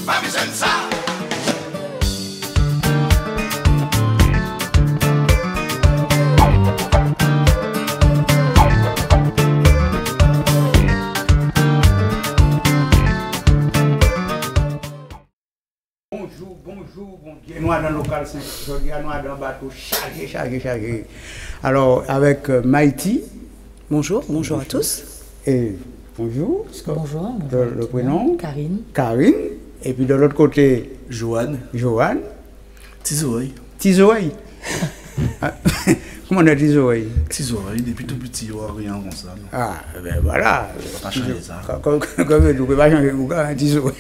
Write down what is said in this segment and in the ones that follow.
pas besoin de ça. Bonjour, bon Dieu. Nous dans le local 5, nous dans le bateau chargé. Alors, avec Maïti. Bonjour à tous. Et bonjour. Bonjour. Le prénom Karine. Et puis de l'autre côté, Joanne. Tizoï. Comment on a Tizoï? Tizoï, depuis tout petit, on n'a rien comme ça. Ah, ben voilà. On va pas changer ça. Comme vous ne pouvez pas changer un Tizoï.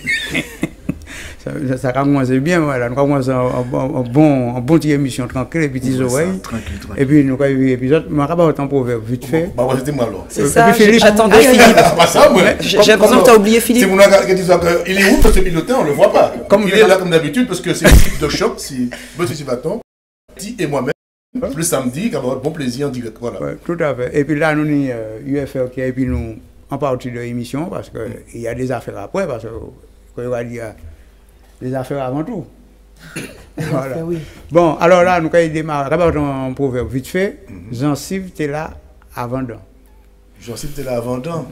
Ça commence bien, voilà. Nous commençons en bon petite émission tranquille, et puis Tizoï. Tranquille. Et puis nous avons eu l'épisode, mais on va pas autant proverbe vite fait. Bah, c'était moi alors. C'est ça, j'attendais Philippe. J'ai l'impression que tu as oublié Philippe. C'est mon gars qui dit il est où parce que piloté, on ne le voit pas. Il est là comme d'habitude parce que c'est une équipe de choc, c'est M. Baton, et moi-même. Le samedi, qu'on va avoir bon plaisir en direct. Voilà. Ouais, tout à fait. Et puis là, nous avons UFR qui est puis nous en partie de l'émission parce qu'il y a des affaires après, parce que quand il va dire des affaires avant tout. Voilà. Oui. Bon, alors là, nous avons démarré un proverbe vite fait. Jean-Sive, tu es là avant d'an. Jean-Sive, tu es là avant d'an.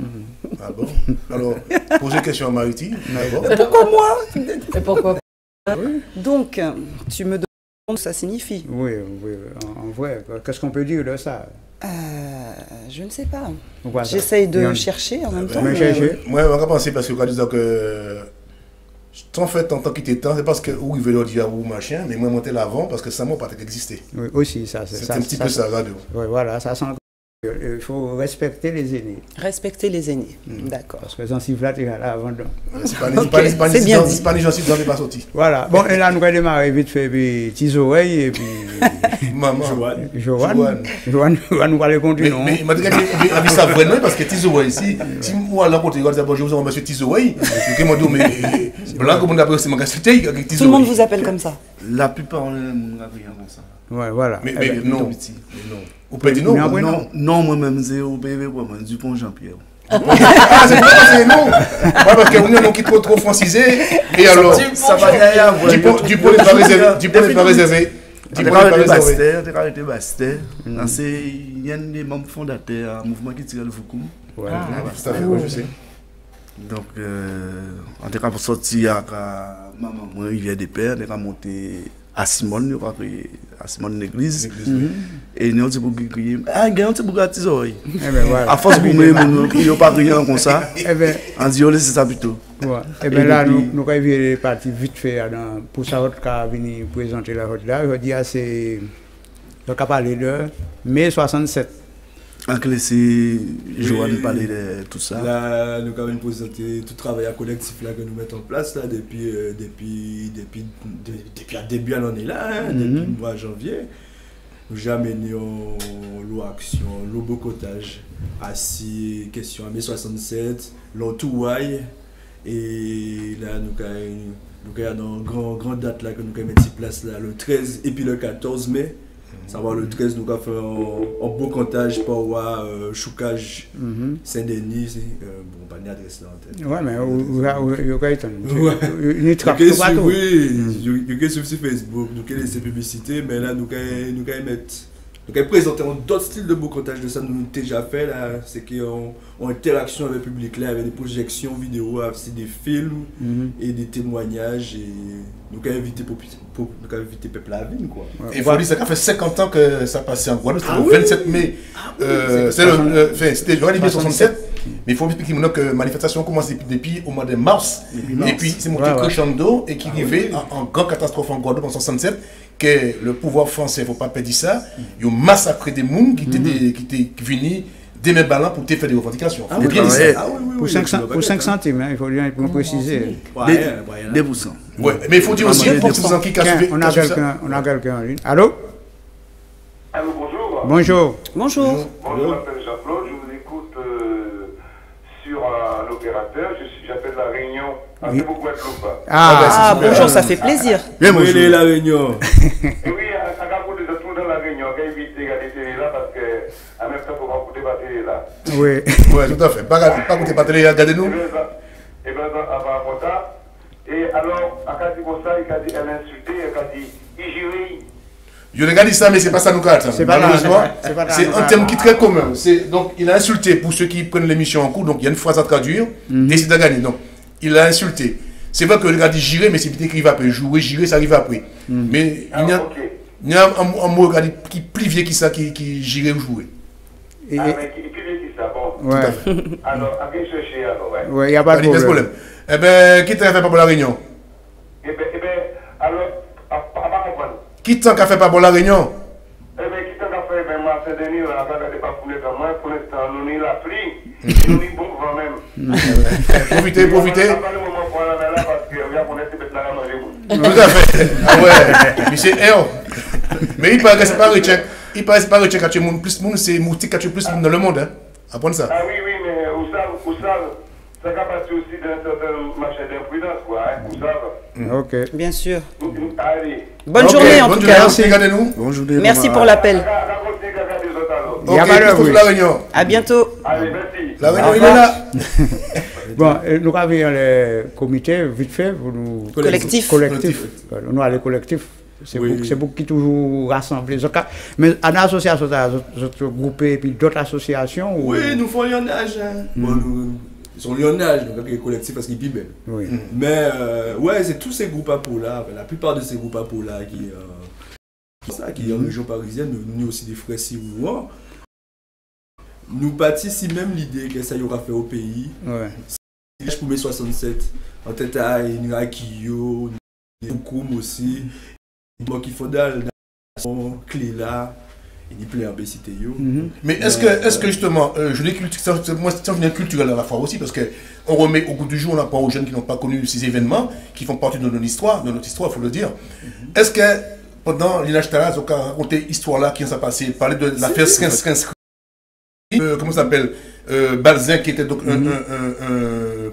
Ah bon? Alors, posez question à Mariti. Pourquoi moi? Et pourquoi? Donc, tu me demandes ce que ça signifie? Oui, en vrai. Qu'est-ce qu'on peut dire de ça? Je ne sais pas. Voilà. J'essaye de chercher en même temps. Moi, on va penser parce que quand je dis que en fait, en tant qu'il était temps, c'est parce que où il veut leur dire ou machin, mais moi monter l'avant parce que ça m'a pas existé. Oui, aussi, ça. C'est un petit peu ça, radio. Oui, voilà, ça sent. Il faut respecter les aînés. Respecter les aînés, d'accord. Parce que Jean-Sive là, tu es là avant d'an. C'est pas les Jean-Sive, j'en ai pas sorti. Voilà, bon, et là, nous allons démarrer vite fait, puis Tizoï, et puis. Maman. Joanne, nous allons continuer. Mais il m'a dit que ça vraiment parce que Tizoï ici, si moi là, quand tu regardes, bonjour, monsieur Tizoï, je me dis, mais blanc, comme on appelle, c'est ma cité. Tout le monde vous appelle comme ça? La plupart, on n'a rien comme ça. Ouais, voilà. Mais non. Vous pouvez dire non? Non, moi-même, c'est au PV, Dupont Jean-Pierre. Ah, c'est pas c'est non. Parce qu'on est qui trop francisé. Et alors, ça va derrière. Dupont n'est pas réservé. Dupont n'est pas réservé. Dupont n'est pas réservé. Déclaré Bastet. Il y a des membres fondateurs, un mouvement qui tire le Foucault. Ouais, tout à fait, je sais. Donc, en tout cas, pour sortir à maman, moi, il vient des pères, on a monté à Simone, on a créé à Simone l'église. Et nous avons crié, ah, il y a un petit peu de Tizoï. À force de nous, il n'y a pas rien comme ça. On dit, c'est ça plutôt. Et bien là, nous avons vu les parties vite fait pour ça, qui a venu présenter la route là. Je dis, c'est. Je vais parler de mai 67. En laisser Joanne parler de tout ça. Là, nous avons présenté tout le travail collectif là, que nous mettons en place là, depuis le début de l'année là, depuis le mois de janvier. Nous avons mené l'eau action, l'eau bocotage, assis, question à mai 67, l'eau touaille. Et là, nous avons une grande date là, que nous avons mis en place là, le 13 et puis le 14 mai. Ça va le 13, nous avons fait un beau comptage pour Choucage, Saint-Denis, bon, pas d'adresse là en tête. Ouais, mais vous avez oui, sur Facebook, nous avons laissé publicité, mais là, nous avons présenté d'autres styles de beau comptage de ça, nous avons déjà fait là, c'est qu'on en interaction avec le public là, avec des projections vidéo, c'est des films et des témoignages, et nous avons invité le peuple à venir quoi. Il faut dire ça fait 50 ans que ça passait en Guadeloupe, c'était le 27 mai. C'était le 67, mais il faut expliquer que la manifestation commence depuis au mois de mars. Et puis c'est monté crescendo et qui arrivait en grande catastrophe en Guadeloupe en 67, que le pouvoir français, il ne faut pas perdre ça, il a massacré des gens qui étaient venus des mêmes ballons pour faire des revendications. Pour 5 centimes, il faut bien préciser. 2%. Ouais, mais il faut dire aussi pour ceux qui cassent. On a quelqu'un en ligne. Allô? Allô, bonjour. Bonjour. Bonjour. Bonjour, je m'appelle Jean-Claude, je vous écoute sur un opérateur, j'appelle La Réunion, à Guadeloupe. Ah, bonjour, ça fait plaisir. Bien, bonjour. La Réunion. Et oui, à Capot de tout dans La Réunion, qui évite de regarder télé là, parce que en même temps, il faut pas écouter la télé là. Oui, tout à fait. Pas écouter la télé, regardez-nous. Et bien, avant ça, Et alors, à Kati Kosa, il a dit, elle a insulté, elle a dit, il girait. Je regarde ça, mais c'est pas ça nous cadre. Malheureusement, c'est un terme qui est très commun. Donc, il a insulté pour ceux qui prennent l'émission en cours. Donc, il y a une phrase à traduire. Décide de gagner. Donc, il a insulté. C'est vrai que le gars dit girer, mais c'est peut-être qu'il va après. Jouer, girer, ça arrive après. Mais il y a un mot qui plivier qui ça, qui girer ou jouer. Ah, mais qui plivier qui ça, bon. Ouais. Alors, à qui chercher alors, ouais. Ouais, il n'y a pas de problème. Eh bien, qui t'a fait pas pour la réunion? Eh bien, alors, à pas comprendre. Qui t'a fait pas pour la réunion? Eh bien, qui t'a fait, ben, moi, c'est Denis, là, on n'a pas foulé comme moi, pour l'instant, nous n'y l'a pris, nous n'y bon vent même. Profitez. On n'a pas le moment pour aller là, parce que, regarde, on est peut-être là à manger. Tout à fait. Ah ouais, mais c'est Héon. Mais il paraît que c'est pas recheck. Il paraît que c'est pas recheck quand tu es plus monde, c'est Moutique quand tu es plus monde dans le monde. Hein. Apprendre ça. Ah oui, mais où ça, ça va passer aussi d'un certain marché d'imprudence, quoi, hein, où ça. Ok. Bien sûr. Allez. Bonne journée en tout cas. Merci, regardez-nous. Bonne journée. Merci pour l'appel. Il y a pas d'heure, oui. La réunion. À bientôt. Allez, merci. La réunion, il est là. Bon, nous avons le comité, vite fait, pour nous... Collectif. Nous avons les collectifs. C'est Oui. beaucoup qui toujours rassemblés. Mais en association, d'autres groupes et puis d'autres associations. Oui, nous faisons lionnage. Bon, ils sont lionnage, donc les collectifs parce qu'ils piment. Oui. Mais ouais, c'est tous ces groupes à là, la plupart de ces groupes à là qui en région parisienne, nous avons aussi des frères sirouans. Nous bâtissons même l'idée que ça y aura fait au pays. Ouais. Je pour mes 67, en tête à Nirakiyo, Koukoum aussi, donc il faut d'aller Cléla, il y a plein de cité. Mais est-ce que justement, je dis que moi c'est un culturel à la fois aussi, parce qu'on remet au goût du jour, on apprend aux jeunes qui n'ont pas connu ces événements, qui font partie de notre histoire, il faut le dire. Est-ce que pendant l'Inage Taras, on a raconté l'histoire là qui s'est passée, parler de l'affaire 15 comment ça s'appelle Balzin qui était donc un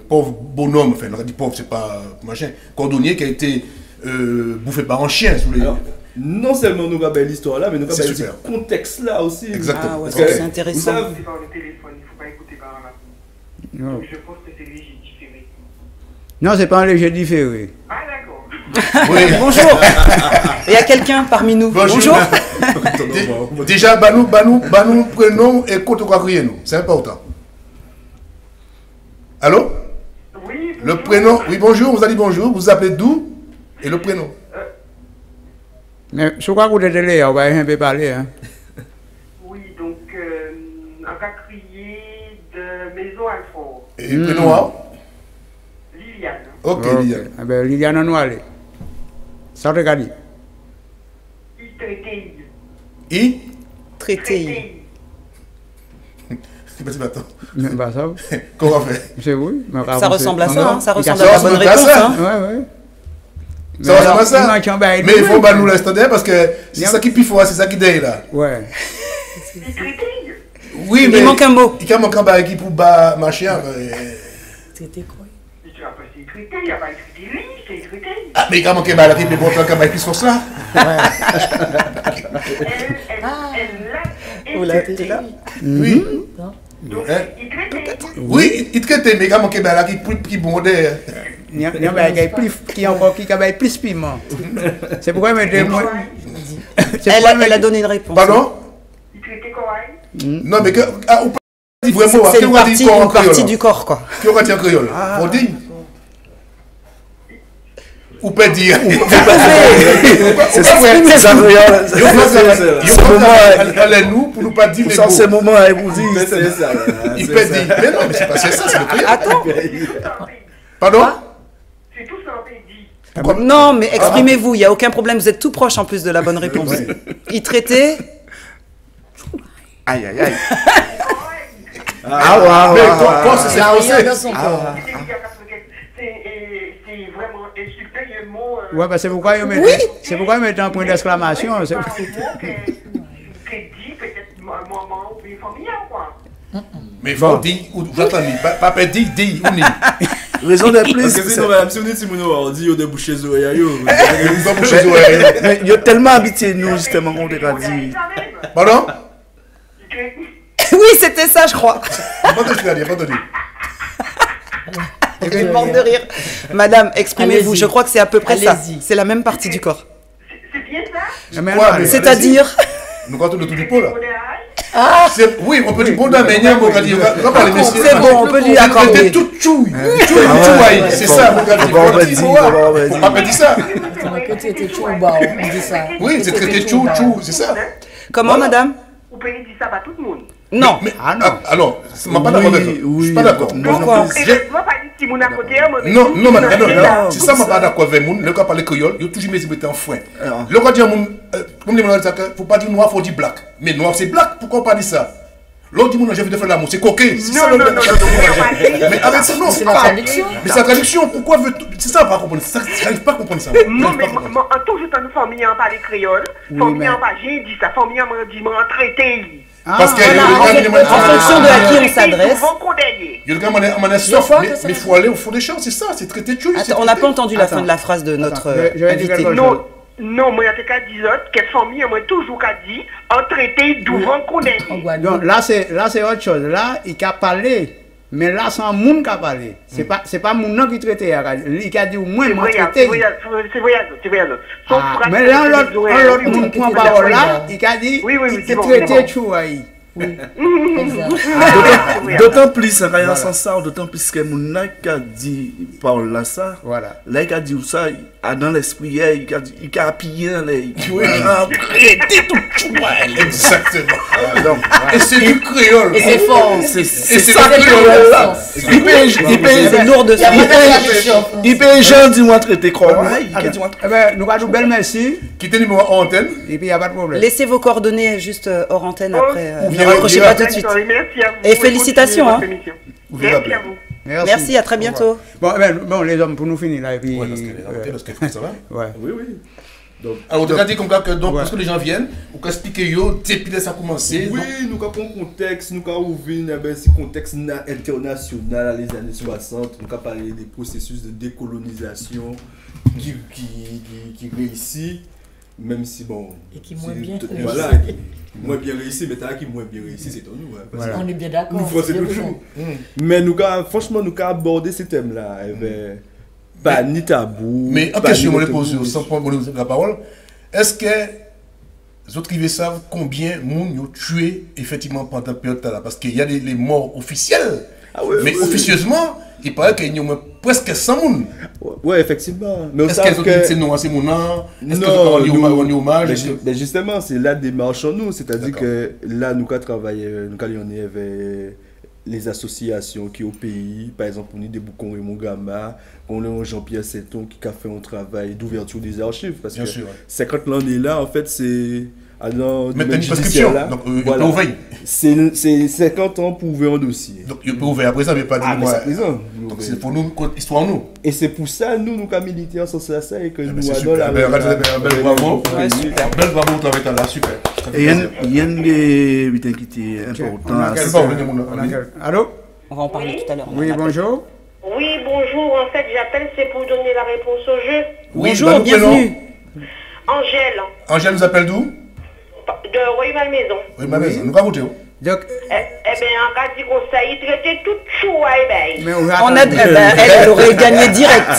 pauvre bonhomme, enfin on a dit pauvre, c'est pas machin, cordonnier qui a été bouffé par un chien sous les... Alors, non seulement nous rappelons l'histoire là, mais nous rappelons super. ce contexte là aussi. Exactement. Ah ouais, Okay. c'est intéressant. C'est par le téléphone, il ne faut pas écouter par là. Non, Donc je pense que c'est légiféré. non c'est pas un léger différé. Ah d'accord. Oui. Bonjour. Il y a quelqu'un parmi nous. Bonjour. Déjà, nous prenons et compte quoi crier nous. C'est important. Allô? Oui, Le prénom, oui bonjour, vous allez dire bonjour, vous appelez d'où? Et le prénom? Mais je crois que vous êtes là, on va un peu parler. Hein. Oui, donc un cas crié de Maison Alfort. Et le prénom A? Liliane. Ok, Liliane. Ah ben, Liliane, nous allons. Ça te regarde. Il traitait. I? Traité. C'est pas si maintenant. Même pas ça. Comment on fait? C'est oui. Ça ressemble à ça, hein, ça ressemble ça à la ressemble bonne à réponse. ça. Hein. Ouais, ouais. Ça ressemble à ça? Mais Mais il faut pas nous laisser parce que c'est ça qui piffe, c'est ça qui déille là. Ouais. Il traitait. Oui, mais Il manque un mot. il manque un bail qui pour bas machin. Traité quoi? Tu vas pas s'y traiter, il n'y a pas écrit lui, c'est traité. Ah, mais il manque un bail là qui peut porter un bail qui se force là. Vous l'avez là? Oui. Donc, Hein? il traitait. Oui, il traite, mais il manque un bail là qui bondait. Il y a un bail qui a plus piment. C'est pourquoi il me demande. Elle a donné une réponse. Pardon? Il traitait correct. Non, mais on peut dire vraiment. C'est une partie du corps, quoi. Qui aura dit en créole? On dit? Ou peut dire? C'est ça, ça veut dire. Nous, pour nous pas dire les ça, mots. c'est le moment à vous dire. C'est ça. Il peut dire. Mais non, mais c'est pas ça, c'est le créole. Attends. Pardon? C'est tout ça en dit. Non, mais exprimez-vous, il n'y a aucun problème, vous êtes tout proche en plus de la bonne réponse. Il traitait. Aïe, aïe, aïe. Mais comment c'est français? C'est vraiment insulté, il y a un mot. Ouais, bah c'est pourquoi il met un point d'exclamation. C'est un mot qui dit peut-être maman ou bien familial, quoi. Mais il faut dire, j'entends, pas dire, dis, ou ni. Raison de Parce plus. que sinon, madame, si on dit on dit au débouché des oreilles. Mais il y a tellement habitué nous, justement, qu'on t'a dit. Pardon? Oui, c'était ça, je crois. Pas entendu. Je suis morte de rire. Madame, exprimez-vous. Allez-y. Je crois que c'est à peu près ça. Allez-y. C'est la même partie du corps. C'est bien ça? C'est-à-dire Nous comptons le tout du pot là. Ah, Oui, on peut dire bon d'amener, on va dire. On va parler messieurs. c'est bon, on peut lui accorder. C'était tout chouille. C'est ça, on va dire. Faut pas dire ça. c'est vrai que tu étais chouba, on dit ça. Oui, c'est traité chou, c'est ça. Comment, madame? Vous pouvez dire ça à tout le monde. Non. Mais, Ah non. alors, je ne suis pas d'accord avec ça. Je suis pas d'accord. Pourquoi? Et je ne vois pas dire si mon à côté, moi. Non, madame, non. C'est ça, je ne suis pas d'accord avec vous. Le cas parle créole, il a toujours mis ses en foin. Le cas dit, comme les gens disent, il ne faut pas dire noir, il faut dire black. Mais noir, c'est black, pourquoi pas dire ça? L'autre dit, j'ai envie de faire l'amour, c'est coquet. Non. Mais avec ça, non. C'est la traduction. Mais c'est la traduction, pourquoi veut. C'est ça, pas comprendre. Je n'arrive pas à comprendre ça. Non, mais en tout cas, une famille en parle créole. Famille en parle, j'ai dit ça. Famille en dit, m'en traité. Parce que En fonction de à qui on s'adresse. il y a quand même un soft, mais il faut aller au fond des choses, c'est ça, c'est traité de chouille. Attends, on n'a pas entendu la fin de la phrase de notre je vais dire invité. quelque chose. Non, moi, il y a qu'à dire que famille, moi, toujours qu'à dire, en traité d'ouvant qu'on est. En Guadeloupe. Donc là, c'est autre chose. Là, il a parlé. Mais là, c'est un monde qui a parlé. C'est pas mon qui traite. Il a dit, moi, moi, traité. C'est voyage. Mais là, l'autre monde prend parole là, il a dit, il traité Chouaï. D'autant plus, quand il y a sans ça, d'autant plus que mon qui a dit par là ça. Voilà. Là, il a dit ça, dans l'esprit, il a appuyé, Exactement. Et c'est du créole. Et c'est fort. c'est ça, ça créole là. C'est lourd de ça. Il paye gens, dis-moi traiter quoi. Eh bien, nous allons bel merci. Quittez le numéro en antenne. Et puis, il n'y a pas de problème. Laissez vos coordonnées juste hors antenne après. Ou Ne bien- raccrochez pas tout de suite. Merci à vous. Et félicitations, hein. Merci à vous. Merci, à très bientôt. Bon, eh ben, bon, les hommes, pour nous finir là, et puis. Ouais, parce que ça va. Ouais. Oui. Donc, Alors, on a dit comme ça que donc, Ouais. parce que les gens viennent, on peut expliquer yo, depuis que ça a commencé. oui, nous avons un contexte, nous avons ouvert un contexte international les années 60, nous avons parlé des processus de décolonisation qui réussit, même si bon. Et qui moins bien réussi. Voilà, moins bien réussi, mais t'as qui moins bien réussi, c'est en nous. Hein, parce Voilà. On est bien d'accord. nous Français toujours. Mais nous avons, franchement, nous avons abordé ces thèmes-là. Pas ni tabou. Mais en pas question, ni on les pose tabou. sans prendre la parole. Est-ce que les autres qui savent combien de monde ont tué effectivement pendant cette période-là? Parce qu'il y a les morts officielles. Mais officieusement, il paraît qu'il y a presque 100 personnes. Ouais, effectivement. Mais Est-ce qu'elles ont dit c'est non, c'est mon nom? Est-ce qu'elles ont rendu hommage? Mais justement, c'est la démarche en nous. C'est-à-dire D'accord. que là, nous avons travaillé, nous avons avec les associations qui au pays, par exemple, on a des Boucon Raymond Gama, on a Jean-Pierre Seton qui a fait un travail d'ouverture des archives. Parce Bien que sûr, ouais. 50 l'année là, en fait, c'est. Alors, Mettre une prescription. Donc, il peut ouvrir. C'est 50 ans pour ouvrir un dossier. Donc, il peut ouvrir après ça, mais pas Ah, dire mais moi. c'est présent. Donc, c'est pour nous, histoire nous. Et c'est pour ça, nous avons milité en sens à ça et que nous C'est avons super. Bel bravo. Bel bravo au travail là, super. Et il y a des butins qui étaient importants. C'est pas le monde. Allô? On va en parler tout à l'heure. Oui, bonjour. Oui, bonjour. En fait, j'appelle, c'est pour donner la réponse au jeu. Bonjour, bienvenue. Angèle, Angèle nous appelle d'où? de Roy-Malmaison. Oui, ma maison. Nous avons voté. Donc, Eh bien, en cas de conseil, il traitait tout chou, mais Elle aurait gagné direct.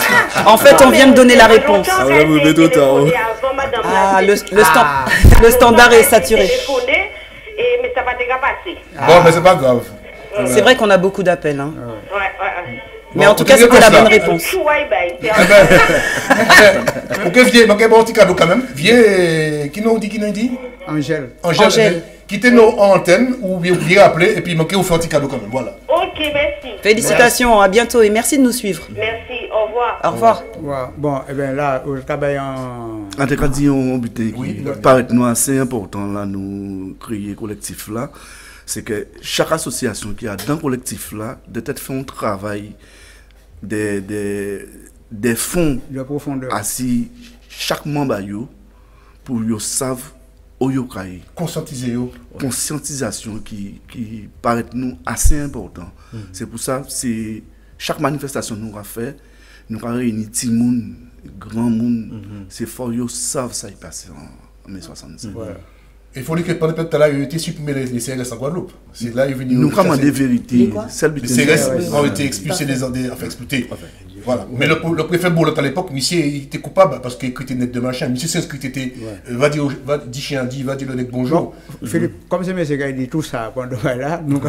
En fait, on vient de donner la réponse. Ah, le standard est saturé. Mais ça va déjà passer. Bon, mais c'est pas grave. C'est vrai qu'on a beaucoup d'appels. Hein. Ouais. Mais en tout cas, c'était la bonne réponse. Chou, Pour que vienne, donc il y a un petit cadeau quand même. Viens, qui nous dit? Angèle. Angèle. Quittez nos antennes ou bien oubliez rappeler et puis manquez vous faire un petit cadeau quand même. Voilà. Ok, merci. Félicitations, à bientôt et merci de nous suivre. Merci, au revoir. Au revoir. Ouais. Bon, eh bien là, au travail en. En tout cas, dit un butin qui paraît nous assez important là, nous créer collectif là, c'est que chaque association qui a dans le collectif là, de peut-être faire un travail des fonds De profondeur. assis chaque membre yo pour yo savent où yo caille. Conscientiser yo. Conscientisation qui paraît nous assez important. C'est pour ça c'est chaque manifestation nous a fait, nous avons réuni petit monde, grand monde, c'est fort yo savent ça y passe en mai 67. Voilà. Il faut dire que pendant tout là, il a été supprimé les CRS en Guadeloupe. C'est là il est venu. Nous avons des vérités. Les CRS ont été expulsés, enfin exploités. Voilà. Mais le préfet Bourlot à l'époque, monsieur, il était coupable parce qu'il était net de machin. Monsieur s'inscrit, était va dire chien dit, va dire le nec bonjour. Philippe, comme c'est monsieur qui a dit tout ça pendant là, nous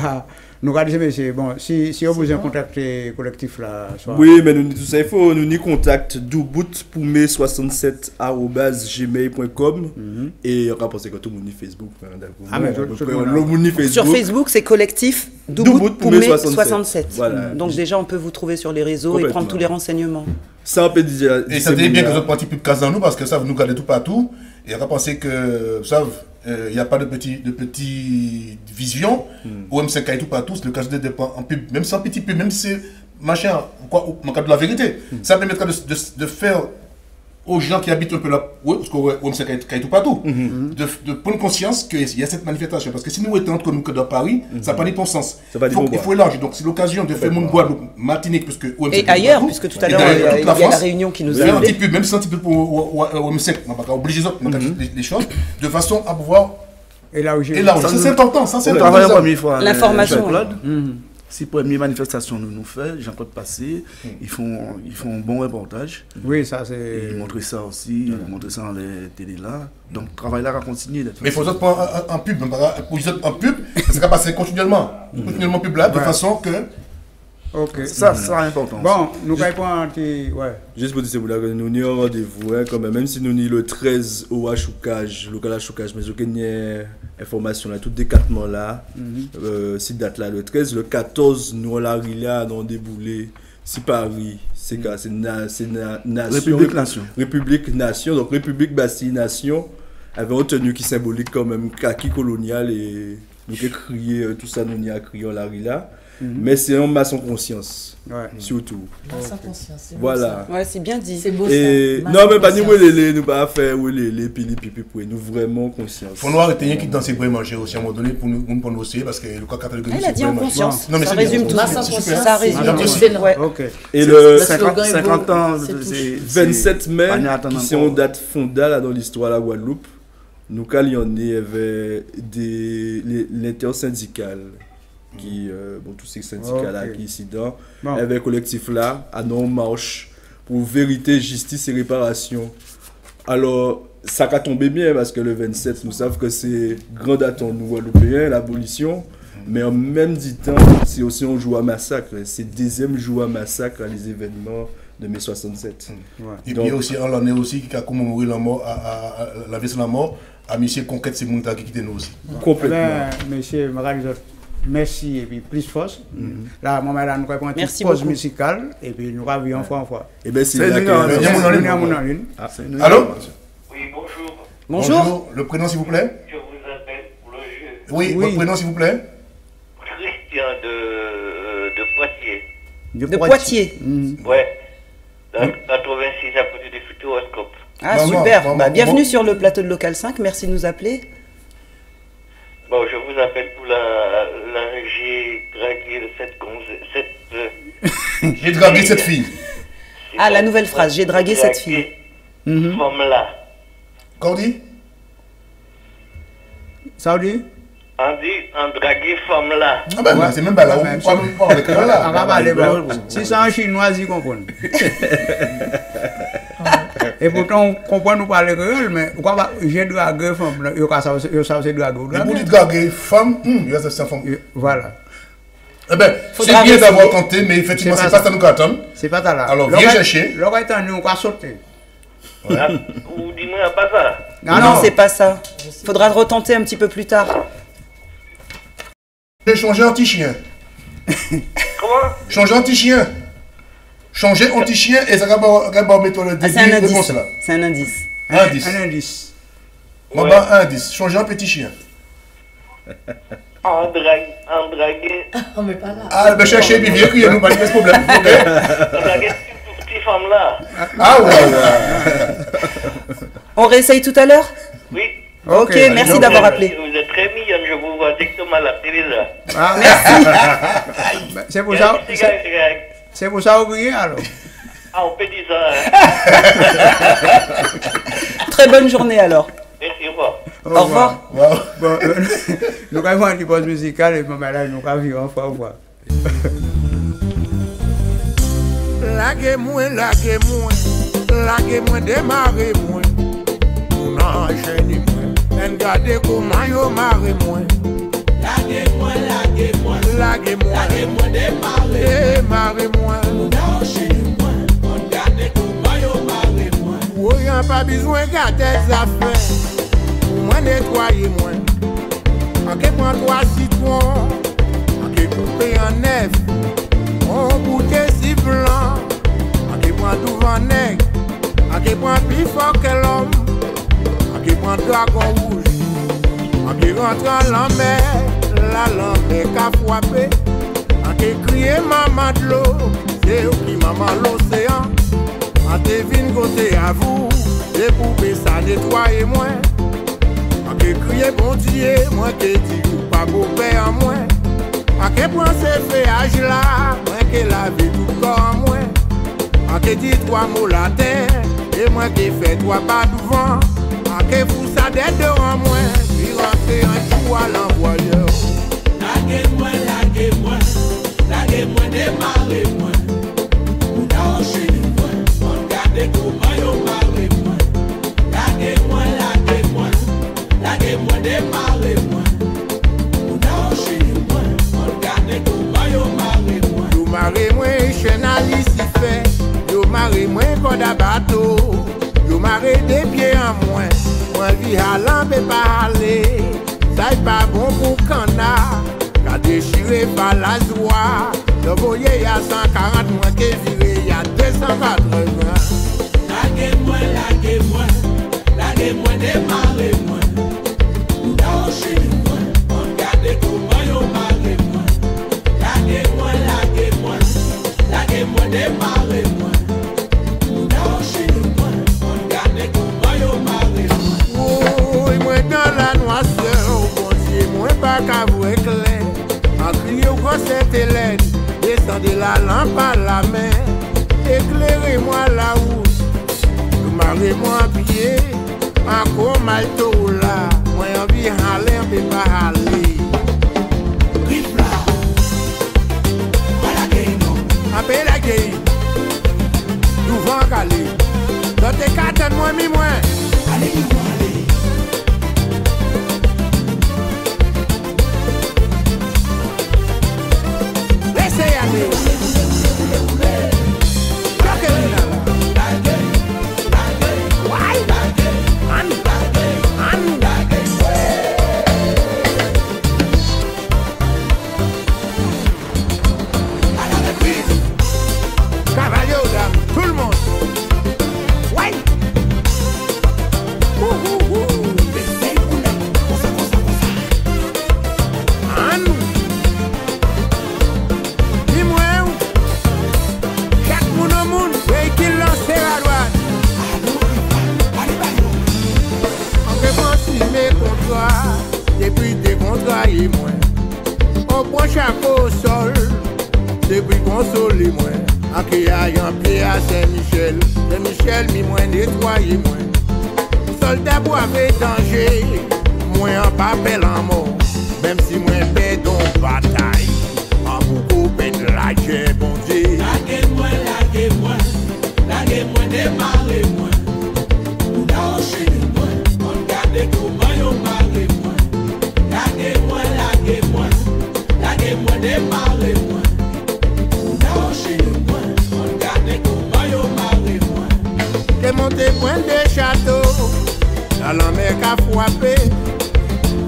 avons dit monsieur, bon, si on vous a contacté collectif là. Oui, mais nous tout ça, il faut nous contacter douboutpoumé67@gmail.com et on va penser que tout le monde Facebook. Ah, mais sur Facebook, c'est collectif douboutpoumé67. Voilà. Donc déjà, on peut vous trouver sur les réseaux et prendre tous les renseignements. Ça, on peut dire. Et ça dit bien que vous avez pub casse dans nous parce que ça, vous nous gardez tout partout. Et on va penser que, vous savez, il n'y a pas de petite vision. OM5 et tout partout, le cas de dépend en pub, même sans petit pub, même si c'est machin, quoi, en cas de la vérité. Ça permettra de faire aux gens qui habitent un peu là, parce que OM5 et tout partout, de prendre conscience qu'il y a cette manifestation. Parce que si nous étions entre nous que dans Paris, ça n'a pas de bon sens. Il faut élargir. Donc c'est l'occasion de faire mon Guadeloupe, Martinique, parce que OM5 et ailleurs, puisque tout à l'heure, il y a la Réunion qui nous a appelé. Même si un petit peu pour OM5, on va pas obliger les choses, de façon à pouvoir élargir. Ça c'est important. Ça c'est important. L'information. Si pour une manifestation nous fait, Jean-Claude Passé, ils font un bon reportage. Oui, ça c'est. Ils montrent ça aussi, ils montrent ça dans les télé là. Donc le travail là va continuer. Mais il faut prendre en pub, en pub, ça va passer continuellement pub là, de façon que. Ok. Ça sera important. Bon, nous allons prendre un petit. Ouais. Juste pour dire que nous n'y avons rendez-vous, quand même si nous n'y le 13 au Achoukage, local Achoukage, mais aucune information là, tout décatement là, si date là, le 13, le 14, nous là, dans déboulé, si Paris, c'est nation. République Nation, donc République Bastille Nation, avait retenu qui symbolique quand même kaki colonial et nous qui crié tout ça, nous n'y a crié la là. Mais c'est en masse en conscience, surtout. Masse en conscience, c'est voilà. Ouais, c'est bien dit. C'est beau et ça. Non, mais pas nous nous pas faire les pipi pour nous vraiment conscience. Faut nous arrêter qui dans ces bois manger aussi à un moment donné pour nous aussi parce que le cas catholique. Elle a dit en conscience. Non mais ça résume tout. Ça résume. OK. Et le 50 ans, 27 mai, qui c'est une date fondale dans l'histoire de la Guadeloupe. Nous avait l'intersyndicale qui tous ces syndicats là qui ici dans avec collectif là à non marche pour vérité, justice et réparation. Alors ça a tombé bien parce que le 27 nous savons que c'est grand date en nous Guadeloupéens l'abolition, mais en même temps c'est aussi un jour à massacre, c'est deuxième jour à massacre à les événements de mai 67. Et puis aussi en l'année aussi qui a commémoré la mort à la vie de la mort à monsieur Conquête c'est mon qui quitté nous aussi. Complètement. Monsieur Maralisot, merci et puis plus force. Là, moi, là, nous avons une pause musicale et puis nous revenons fois en fois. Et bien, c'est Allô? Oui, bonjour. Bonjour. Le prénom, s'il vous plaît? Je vous appelle pour le jeu. Oui, votre prénom, s'il vous plaît? Christian de Poitiers. De Poitiers. Ouais. Dans 86 à côté du Futuroscope. Ah, super. Bienvenue sur le plateau de Local 5. Merci de nous appeler. Bon, je vous appelle pour j'ai dragué cette J'ai dragué cette fille. Ah, la nouvelle phrase, j'ai dragué cette fille. Femme-là. Qu'est-ce qu'on dit? Ça dit? On dit, on dragué femme-là. Ah ben, c'est même pas là, on parle de là. On va parler, si c'est en chinois, ils comprennent. Et pourtant, on comprend nous parler créole, mais pourquoi j'ai dragué femme, il c'est dragué. Et pour dire draguer femme, il y a cette femme. Voilà. Eh bien, c'est bien d'avoir tenté, mais effectivement, c'est pas ça nous attend. C'est pas ça là. Alors, viens chercher. L'autre étant nous, on va sauter. Ou dis-moi pas ça. Non, c'est pas ça. Faudra retenter un petit peu plus tard. Changer anti-chien. Comment? Changer anti-chien. Changer anti-chien et ça va mettre le début de bon là. C'est un indice. Un indice. Un indice. Bon, ben, un indice. Changer un petit chien. En dragué. Oh, mais pas là. Ah, ben cherchez, puis viens crier, nous, pas de problème. En dragué cette petite femme-là. Ah ouais. On réessaye tout à l'heure? Oui. Ok, merci d'avoir appelé. Vous êtes très mignonne, je vous vois directement à la télé là. Ah, merci. C'est pour ça. C'est pour ça, oubliez alors. Ah, on peut dire ça. Très bonne journée alors. Merci, au revoir. Au revoir. Bon, nous avons une pause musicale et maman là, nous avons vu au revoir. Laguez-moi, démarrez-moi. On enchaîne-moi, et regardez comment yo marrez-moi. Laguez-moi, démarrez-moi. On enchaîne-moi, on regardez comment yo marrez-moi. Oui, y'a pas besoin de garder des affaires. Moi, nettoyez-moi. En qui prend 3 citrons, en qui coupé en neuf. On bouteille si blanc, à qui prend tout vent nègre, à qui prend plus fort que l'homme, à qui prend dragon rouge, à qui rentre en l'enmer, la lampe qu'a frappé, à qui crie maman de l'eau, c'est eux qui maman l'océan, à qui vine côté à vous, des poupées ça nettoie moi, à qui crie bon Dieu, moi qui dis pas beau père en moi. A que prend ce feuillage là, moi qui lave tout corps en moi. A que dit 3 mots la terre, et moi qui fais 3 pas devant. A que vous ça d'être devant moi, puis rentrer un coup à l'envoyeur. Laguez-moi, démarrez-moi. Ou d'enchaînez-moi, on garde comment yo marrez-moi. Laguez-moi, démarrez-moi. Yo marrez-moi, chenali si fait. Yo marrez-moi, code à bateau. Yo marrez des pieds en moins. Moi, vie à l'ambe pas aller. Ça est pas bon pour canard. Qu'a déchiré par la joie. Le voyer y'a 140 moins qui viré y'a 280. Laguez-moi, démarrez-moi. Ou d'enchaînez-moi, on garde comment yo marrez-moi. Laguez-moi, démarrez-moi. Ou d'enchaînez-moi, on garde comment yo marrez-moi. Oh, et moi dans la noisseur, oh bon Dieu, moi pas qu'à vous éclairer. En criant au grand Sainte-Hélène, descendez la lampe à la main. Éclairez-moi la route, vous marrez-moi à pied. Encore mal tôt là, moi envie d'aller, on peut pas aller. Rifla, voilà game, appelle la game. Nous vont caler. Dans tes cartes, moi, mi-moi. Allez, allez. Laissez aller. Depuis des contrats et moins, on prend chaque au sol. Depuis qu'on solé moins, à qui aille en pied à Saint-Michel. Saint-Michel, mi moins nettoyé moins. Soldat boivez danger, moins en papel en mort. Même si moins perdons bataille, en beaucoup pète la guerre, bon Dieu. Laguez-moi, démarrez-moi. Ou d'enchaînez-moi, on garde comment yo marrez-moi. Laguez-moi, démarrez-moi. Ou d'enchaînez-moi, on garde comment yo marrez-moi. T'es monté point de château, la lampe qu'a frappé.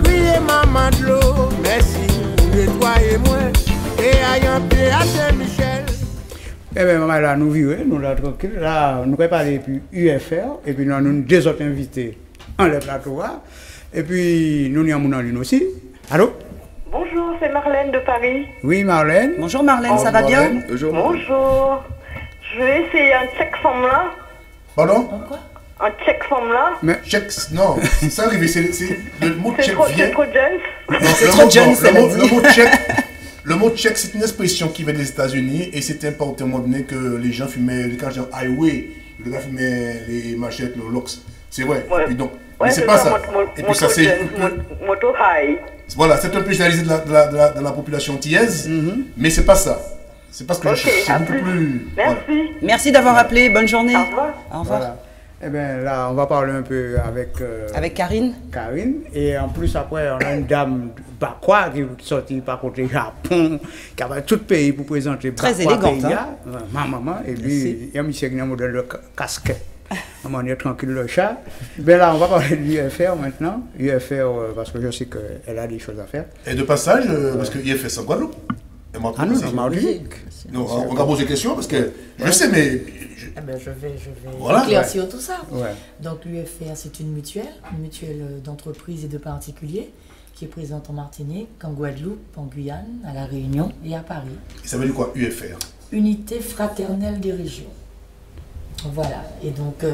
Criez maman de l'eau, merci pour nettoyer-moi. Et ayant pied à Saint-Michel. Eh bien, maman, là, nous vivons, nous là, tranquille. Là, nous allons parler depuis UFR, et puis nous avons 2 autres invités en le plateau. Et puis, nous avons en ligne aussi. Allô? Bonjour, c'est Marlène de Paris. Oui, Marlène. Bonjour Marlène, ça va bien? Bonjour. Je vais essayer un check femme là. Pardon? Un check femme là. Mais check, non, ça arrive, c'est le mot check vient. C'est trop jeune. C'est trop jeune, c'est le mot check. Le mot check, c'est une expression qui vient des États-Unis et c'était important à un moment donné que les gens fumaient, quand j'ai highway, les gars fumaient les machettes, le lox. C'est vrai. Ouais. Et puis donc, Mais c'est pas ça. Et puis ça, c'est. Voilà, c'est un peu généralisé de la population tièse, mais c'est pas ça. C'est pas ce que je cherche. C'est beaucoup plus. Merci. Voilà. Merci d'avoir appelé. Bonne journée. Au revoir. Au revoir. Voilà. Eh bien là, on va parler un peu avec... avec Karine. Karine. Et en plus, après, on a une dame Bakwa qui est sortie par côté Japon, qui a tout le pays pour présenter. Très élégante. Hein? Maman. Et puis, il y a un monsieur qui a un modèle de casquette. On est tranquille le chat. Ben là, on va parler de l'UFR maintenant. UFR, parce que je sais qu'elle a des choses à faire. Et de passage, parce que UFR, c'est en Guadeloupe. Ah non, c'est Martinique. Non, on va poser des questions parce que je sais, mais. Je vais voilà, éclaircir tout ça. Ouais. Donc l'UFR, c'est une mutuelle d'entreprises et de particuliers qui est présente en Martinique, en Guadeloupe, en Guyane, à La Réunion et à Paris. Et ça veut dire quoi, UFR? Unité fraternelle des régions. Voilà. Et donc,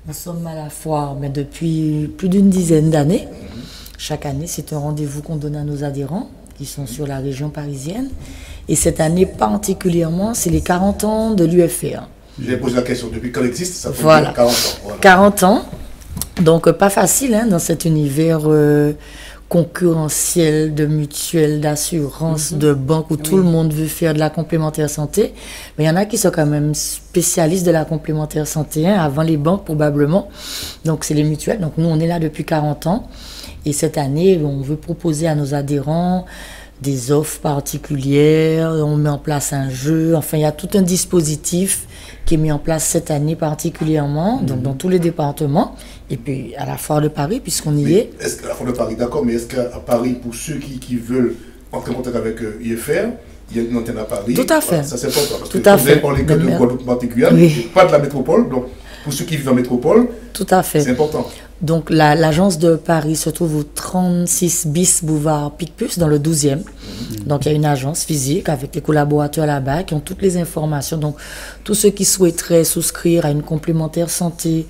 nous sommes à la foire mais depuis plus d'une dizaine d'années. Chaque année, c'est un rendez-vous qu'on donne à nos adhérents qui sont sur la région parisienne. Et cette année particulièrement, c'est les 40 ans de l'UFR. J'ai posé la question, depuis quand elle existe, ça fait 40 ans. Voilà. 40 ans. Donc, pas facile hein, dans cet univers concurrentiel de mutuelles, d'assurance, de banque où tout le monde veut faire de la complémentaire santé. Mais il y en a qui sont quand même spécialistes de la complémentaire santé, hein, avant les banques probablement. Donc, c'est les mutuelles. Donc, nous, on est là depuis 40 ans. Et cette année, on veut proposer à nos adhérents des offres particulières, on met en place un jeu, enfin il y a tout un dispositif qui est mis en place cette année particulièrement, donc dans tous les départements, et puis à la Foire de Paris, puisqu'on y est. Est-ce qu'à la Foire de Paris, d'accord, mais est-ce qu'à Paris, pour ceux qui veulent entrer en contact avec UFR, il y a une antenne à Paris? Tout à fait. Voilà, ça c'est important, parce tout que à vous fait. avez parlé que de Guadeloupe particulière, pas de la métropole, donc pour ceux qui vivent en métropole, tout à fait. C'est important. Donc l'agence de Paris se trouve au 36 bis boulevard Picpus dans le 12e. Donc il y a une agence physique avec les collaborateurs là-bas qui ont toutes les informations. Donc tous ceux qui souhaiteraient souscrire à une complémentaire santé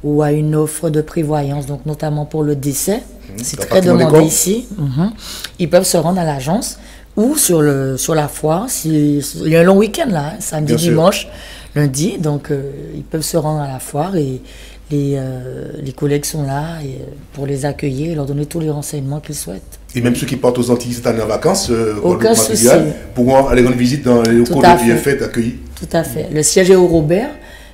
ou à une offre de prévoyance, donc notamment pour le décès, c'est très demandé ici. Ils peuvent se rendre à l'agence ou sur la foire. Il y a un long week-end là, hein, samedi, dimanche, lundi. Donc ils peuvent se rendre à la foire et les collègues sont là pour les accueillir et leur donner tous les renseignements qu'ils souhaitent. Et même ceux qui partent aux Antilles cette année en vacances, pourront aller rendre visite dans les locaux de l'UFR accueillis. Tout à fait. Le siège est au Robert,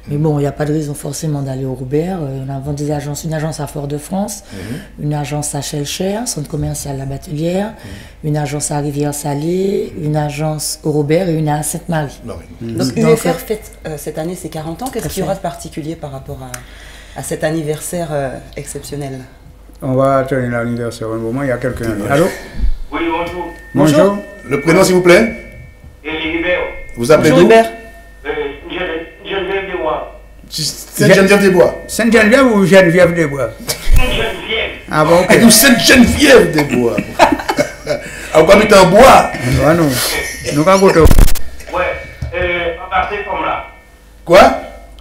mais bon, il n'y a pas de raison forcément d'aller au Robert. On a des agences, une agence à Fort-de-France, une agence à Shellcher, centre commercial La Batelière, une agence à Rivière-Salée, une agence au Robert et une à Sainte-Marie. Donc UFR fête cette année ses 40 ans. Qu'est-ce qu'il y aura de particulier par rapport à cet anniversaire exceptionnel? On va tenir l'anniversaire un moment, il y a quelqu'un. Allô? Oui, bonjour. Bonjour. Le prénom s'il vous plaît? Hubert. Vous appelez d'où? Geneviève des Bois. Sainte-Geneviève des Bois. Sainte-Geneviève ou Geneviève des Bois? Sainte-Geneviève. Ah bon, ok. Nous, Sainte-Geneviève des Bois. Ah, vous habitez en bois? Ah non. Nous, quand vous Ouais, embarqué comme là. Quoi?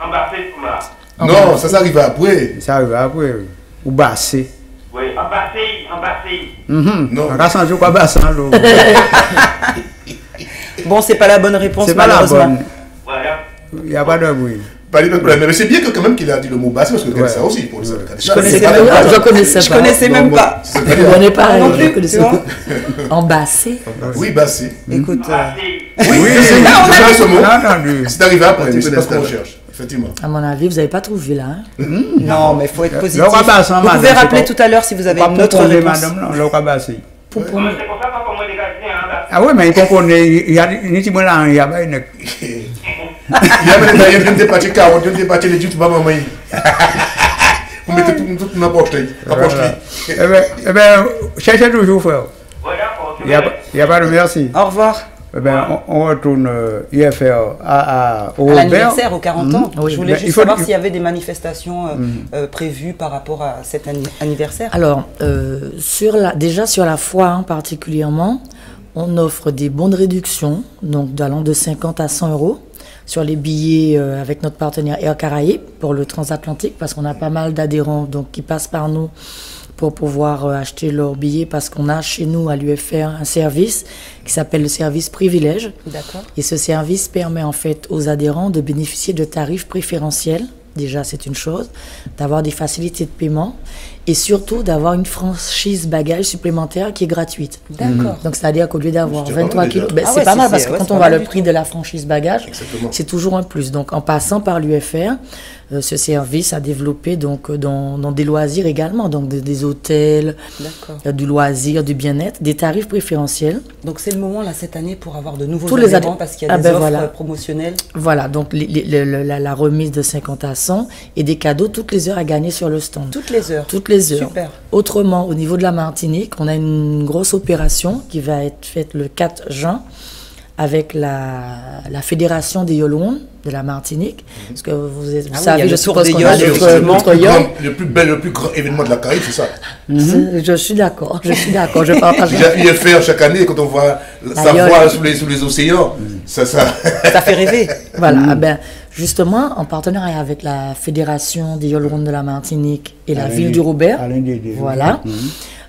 Embarqué comme là. Non, ça arrive après. Ça arrive après. Ou bassé. Oui, embarqué. Non. On va changer quoi bassé. Bon, c'est pas la bonne réponse, c'est malheureusement. Pas la bonne. Voilà. Il n'y a pas de bruit. Pas de problème. Mais c'est bien que quand même qu'il a dit le mot bassé parce que je connais ça aussi. Pour je connaissais même pas. On n'est pas non plus. Embassé. Oui, bassé. Écoute. Oui, c'est ce mot. C'est arrivé après, mais c'est pas ce qu'on recherche. Effectivement. À mon avis, vous n'avez pas trouvé là. Hein? Non, mais il faut être positif. Vous pouvez rappeler tout à l'heure si vous avez une autre réponse. Ah oui, mais il comprend. Il y a des petits là, il y a pas une. Il y a même des parties carottes, des parties de YouTube, maman. Vous mettez tout dans la poche. Eh bien, cherchez toujours, frère. Il n'y a pas de merci. Au revoir. Eh bien, on retourne UFR à l'anniversaire aux 40 ans. Je voulais juste savoir s'il y avait des manifestations prévues par rapport à cet anniversaire. Alors, déjà sur la foire particulièrement, on offre des bons de réduction, donc allant de 50 à 100 € sur les billets avec notre partenaire Air Caraïbes pour le transatlantique, parce qu'on a pas mal d'adhérents qui passent par nous pour pouvoir acheter leurs billets, parce qu'on a chez nous à l'UFR un service qui s'appelle le service privilège. D'accord. Et ce service permet en fait aux adhérents de bénéficier de tarifs préférentiels. Déjà, c'est une chose, d'avoir des facilités de paiement et surtout d'avoir une franchise bagage supplémentaire qui est gratuite. D'accord. Donc c'est-à-dire qu'au lieu d'avoir 23 kilos, Ah c'est ouais, pas mal c'est- parce que ouais, quand c'est on pas voit mal le du prix de la franchise bagage, Exactement. c'est toujours un plus. Donc en passant par l'UFR, ce service a développé donc dans des loisirs également, donc des hôtels, D'accord. du loisir, du bien-être, des tarifs préférentiels. Donc c'est le moment là cette année pour avoir de nouveaux Tous les adhérents adhé- parce qu'il y a Ah des ben offres voilà. promotionnelles. Voilà, donc la remise de 50 à 100 et des cadeaux toutes les heures à gagner sur le stand. Toutes les heures. Toutes les heures. Super. Autrement, au niveau de la Martinique, on a une grosse opération qui va être faite le 4 juin avec la Fédération des Yolouons de la Martinique. Parce que vous Ah oui, il y savez, a je le suppose Tour qu'on des a Yoles, notre yole. Le plus grand événement de la Caraïbe, c'est ça. Je suis d'accord, je partage. Déjà, UFR chaque année, quand on voit sa yole. voile sous les océans, ça. Ça fait rêver. Voilà, ah ben, justement, en partenariat avec la Fédération des Yolouons de la Martinique et la ville du Robert, voilà,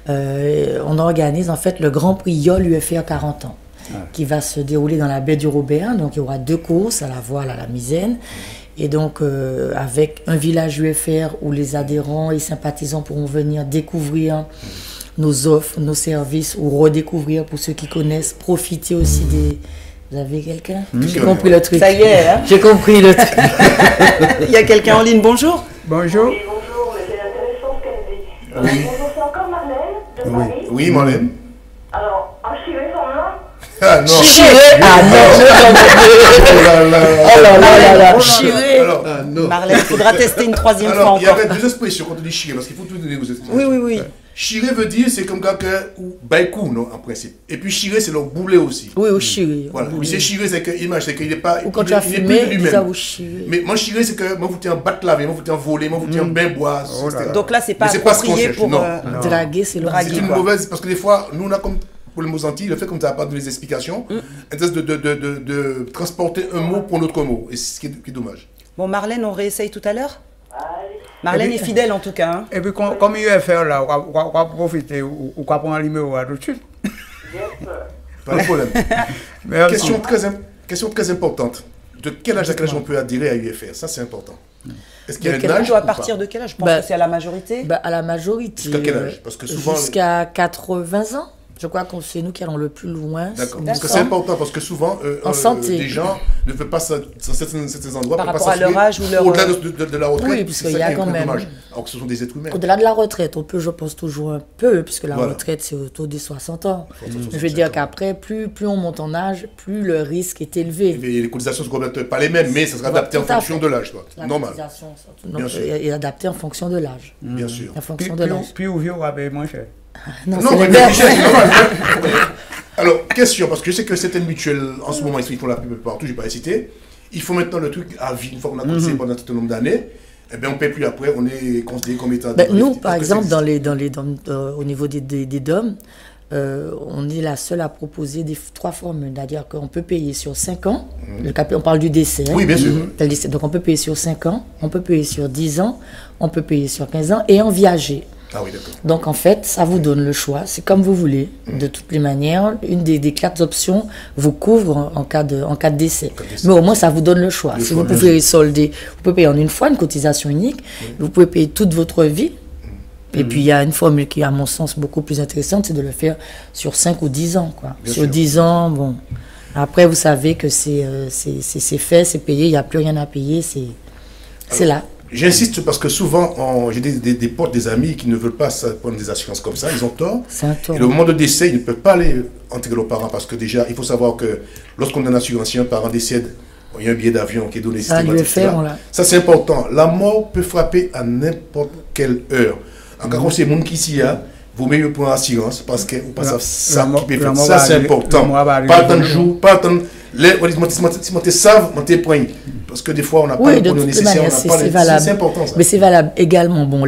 on organise en fait le Grand Prix Yole UFR 40 ans, qui va se dérouler dans la baie du Robert. Donc il y aura 2 courses, à la voile, à la misaine. Et donc avec un village UFR où les adhérents et sympathisants pourront venir découvrir nos offres, nos services, ou redécouvrir pour ceux qui connaissent, profiter aussi des... Vous avez quelqu'un? J'ai compris le truc. Ça y est, hein. J'ai compris le truc. Il y a quelqu'un en ligne, bonjour. Bonjour. Oui, bonjour, mais c'est intéressant ce qu'elle dit. Bonjour, c'est encore Marlène de Paris. Oui, Marlène. Alors, en Chiré, son nom. Ah non. Oh là là. Chiré. Alors, Marlène, il faudra tester une troisième fois alors, il y encore. avait 2 expressions quand on dit chiré, parce qu'il faut tout donner aux expressions. Oui, oui, oui. Chiré veut dire, c'est comme quelqu'un ou baïkou, non, en principe. Et puis chiré, c'est le boulet aussi. Oui, au chiré. Voilà. Puis c'est chiré, c'est que image, c'est qu'il n'est pas. Ou quand il tu as est plus fumé, de lui-même. ça vous chiré. Mais moi, chiré, c'est que moi, vous tiens battre laver, moi, vous tiens voler, moi, vous tiens bain boire, etc. Donc là, c'est pas Mais c'est pas ce qu'on approprié cherche, pour non. Draguer, c'est le Draguer. C'est une quoi. mauvaise, parce que des fois, nous, on a comme pour les mots Antilles, le fait comme tu n'as pas donné les explications, un test de transporter un mot pour notre mot, et c'est ce qui est dommage. Bon, Marlène, on réessaye tout à l'heure. Marlène est fidèle en tout cas. Hein. Et puis, comme UFR, là, on va profiter, ou on va prendre un numéro tout de suite. Pas de problème. Merci. Question très importante. De quel âge à quel âge on peut adhérer à UFR? Ça, c'est important. Est-ce qu'il y a De quel un âge Ou à ou partir pas? de quel âge? Je pense Bah, que c'est à la majorité. À la majorité. Jusqu'à quel âge? Parce que souvent... Jusqu'à 80 ans. Je crois que c'est nous qui allons le plus loin. D'accord. il me Parce que c'est semble. important, parce que souvent, En santé. des gens ne veulent pas ça dans certains endroits. Par peuvent rapport pas à leur s'assurer âge ou leur- au-delà de la retraite. Oui, puisqu'il c'est y ça a qui est quand un peu même- dommage. Alors que ce sont des êtres humains. Au-delà de la retraite, on peut, je pense, toujours un peu, puisque la Voilà. retraite, c'est autour des 60 ans. Je veux 67 dire ans. qu'après, plus on monte en âge, plus le risque est élevé. Mais les cotisations ne seront peut-être pas les mêmes, mais ça sera Voilà, adapté en tout à fonction fait. de l'âge. Quoi. La Normal, cotisation, Bien donc, sûr. est adaptée en fonction de l'âge. bien sûr. En fonction de l'âge. Puis, on va payer moins cher. Non, Non, c'est mais l'inverse. c'est normal. Alors, question, parce que je sais que certaines mutuelles, en ce moment, ils font la pub partout, je n'ai pas cité. Il faut maintenant le truc à vie, une fois qu'on a cotisé pendant un certain nombre d'années, eh bien, on ne paie plus après, on est considéré comme état Ben, de nous, est-ce par que exemple, ça au niveau des DOM, on est la seule à proposer 3 formules. C'est-à-dire qu'on peut payer sur 5 ans. On parle du décès. Oui, bien sûr. Le décès. Donc, on peut payer sur 5 ans, on peut payer sur 10 ans, on peut payer sur 15 ans et en viager. Ah oui, d'accord. Donc, en fait, ça vous donne le choix. C'est comme vous voulez. De toutes les manières, une des 4 options vous couvre en cas de décès. Mais au moins, ça vous donne le choix. Si vous pouvez solder, vous pouvez payer en une fois une cotisation unique. Vous pouvez payer toute votre vie. Et puis, il y a une formule qui, à mon sens, beaucoup plus intéressante, c'est de le faire sur 5 ou 10 ans. Quoi. Bien Sur sûr. 10 ans, bon. Après, vous savez que c'est fait, c'est payé, il n'y a plus rien à payer, c'est là. J'insiste parce que souvent, j'ai des potes, des amis qui ne veulent pas prendre des assurances comme ça, ils ont tort. C'est un tort. Et au moment de décès, ils ne peuvent pas aller enterrer leurs parents parce que déjà, il faut savoir que lorsqu'on a un assurance, si un parent décède, il y a un billet d'avion qui est donné systématiquement. l'UFR, Ça, c'est important. La mort peut frapper à n'importe quelle heure. En cas où c'est monde qui s'y a, vaut mieux prendre assurance parce que vous passez ça qui peut faire. Ça, c'est important. Pas attendre jour, pas attendre. Si on te savent, on te prend. Parce que des fois, on n'a pas Oui, le de bonheur toute nécessaire, manière, on n'a pas c'est les... valable. C'est important, ça. Mais c'est valable également bon,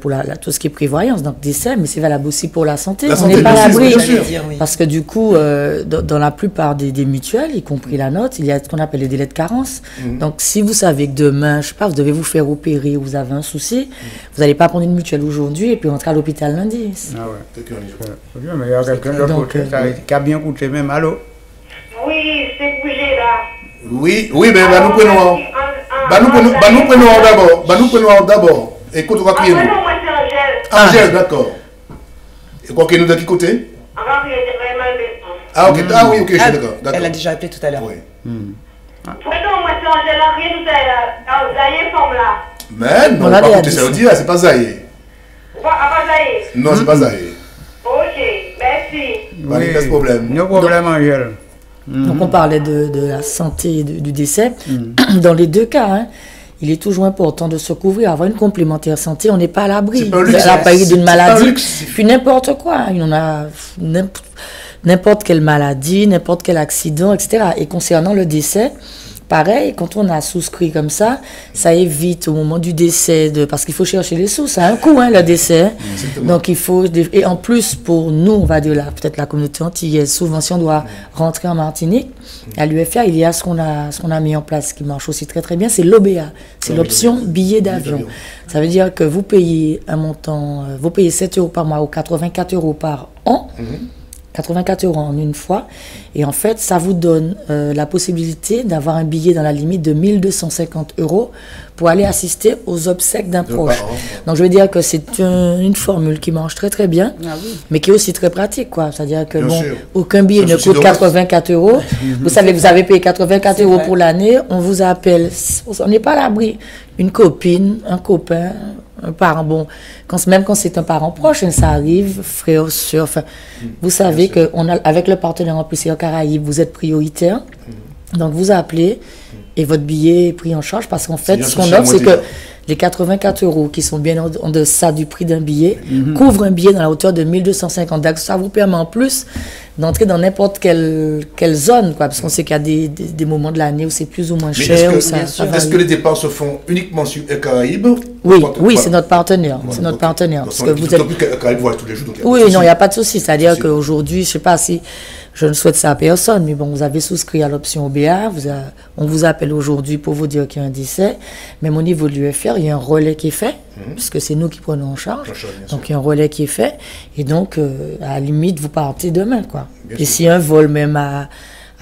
pour tout ce qui est prévoyance, donc décès, mais c'est valable aussi pour la santé. La On santé, n'est pas à bien sûr, l'abri. bien sûr. Dire, oui. Parce que du coup, dans la plupart des mutuelles, y compris la nôtre, il y a ce qu'on appelle les délais de carence. Donc si vous savez que demain, je sais pas, vous devez vous faire opérer ou vous avez un souci, vous n'allez pas prendre une mutuelle aujourd'hui et puis rentrer à l'hôpital lundi. Ah ouais. C'est qu'on y va. Mais il y a quelqu'un de l'autre Donc, côté qui a bien coûté même. Allô? Oui, c'est bougé là. Oui, mais nous prenons d'abord. Écoute, on va crier. Non, moi c'est Angèle. Angèle, d'accord. Et quoi que nous de qui côté? Ah, ok, ah oui, ok, je suis d'accord. Elle a déjà appelé tout à l'heure. Oui. Mais non, pas côté Saoudi, là, c'est pas Zahir. Non, c'est pas Zahir. Ok, merci. Pas de problème. No problème, Angèle. Donc on parlait de la santé et du décès. Dans les deux cas, hein, il est toujours important de se couvrir, avoir une complémentaire santé. On n'est pas à l'abri. À l'abri d'une maladie, puis n'importe quoi. Il y en a n'importe quelle maladie, n'importe quel accident, etc. Et concernant le décès, pareil, quand on a souscrit comme ça évite au moment du décès, parce qu'il faut chercher les sous, ça a un coût, hein, le décès. Donc il faut, et en plus pour nous, on va dire peut-être la communauté antillaise, souvent si on doit rentrer en Martinique, à l'UFR, il y a ce qu'on a mis en place qui marche aussi très très bien, c'est l'OBA, c'est l'option billet d'avion. Ça veut dire que vous payez un montant, vous payez 7 € par mois ou 84 € par an. 84 € en une fois. Et en fait, ça vous donne la possibilité d'avoir un billet dans la limite de 1250 € pour aller assister aux obsèques d'un proche. Donc, je veux dire que c'est une formule qui marche très, très bien, mais qui est aussi très pratique, quoi. C'est-à-dire que, aucun billet ne coûte 84 €. Vous savez, vous avez payé 84 € pour l'année, on vous appelle. On n'est pas à l'abri. Une copine, un copain, un parent, même quand c'est un parent proche, ça arrive, frère, soeur, enfin, vous savez qu'avec le partenaire en plus Caraïbes, vous êtes prioritaire, donc vous appelez et votre billet est pris en charge parce qu'en fait, ce qu'on offre, c'est que les 84 € qui sont bien en deçà du prix d'un billet couvrent un billet dans la hauteur de 1250. Donc ça vous permet en plus d'entrer dans n'importe quelle zone, quoi, parce qu'on sait qu'il y a des moments de l'année où c'est plus ou moins cher. Est-ce que les dépenses se font uniquement sur Air Caraïbes? Oui, c'est notre partenaire. C'est notre partenaire. Parce que vous êtes... tous les jours, oui, non, il n'y a pas de souci. C'est-à-dire qu'aujourd'hui, je ne sais pas si je ne souhaite ça à personne, mais bon, vous avez souscrit à l'option OBA, on vous appelle aujourd'hui pour vous dire qu'il y a un décès. Même au niveau de l'UFR, il y a un relais qui est fait, puisque c'est nous qui prenons en charge. Donc il y a un relais qui est fait. Et donc, à la limite, vous partez demain, quoi. Et si un vol même à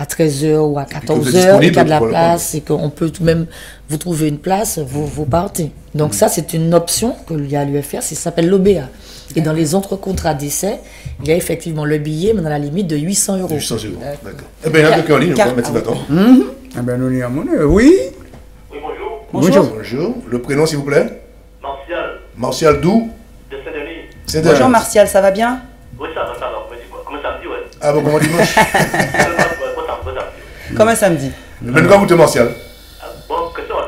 13h ou à 14h, il y a de la place et qu'on peut tout de même vous trouver une place, vous partez. Donc ça, c'est une option qu'il y a à l'UFR, ça s'appelle l'OBA. Et dans les autres contrats d'essai, il y a effectivement le billet, mais dans la limite de 800 €. 800 €, d'accord. Eh bien, il y a quelqu'un en ligne, on va mettre d'accord. Eh bien, nous y avons. Oui. Oui, bonjour. Bonjour. Le prénom, s'il vous plaît? Martial. Martial d'où? De Saint-Denis. Bonjour Martial, ça va bien? Oui, ça va, comme un samedi, ouais. Ah bon, comment dimanche? Comme un samedi. Mais nous, comment vous Martial? Bon, question, on a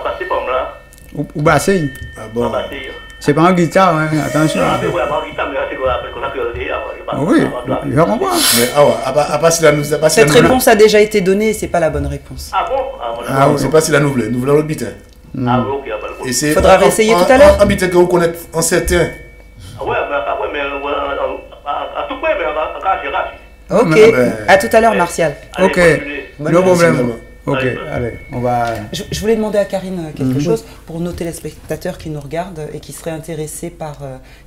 passé par là. Ou bassé. Ah bon. C'est pas en guitare, hein, attention. Ah, mais oui, en guitare, mais c'est qu'on a que oui, je comprends. Mais à part si la nous. Cette réponse a déjà été donnée, c'est pas la bonne réponse. Ah bon? Ah oui, c'est pas si la nous voulons. Nous voulons l'autre bitin. Ah oui, ok, pas le problème. Il faudra réessayer tout à l'heure. Un bitin que vous connaissez en certain. Ah ouais, mais à tout point, mais en cas, j'ai raté. Ok, à tout à l'heure, Martial. Ok, no problème. Ok, allez, on va... Je voulais demander à Karine quelque chose pour nos téléspectateurs qui nous regardent et qui seraient intéressés par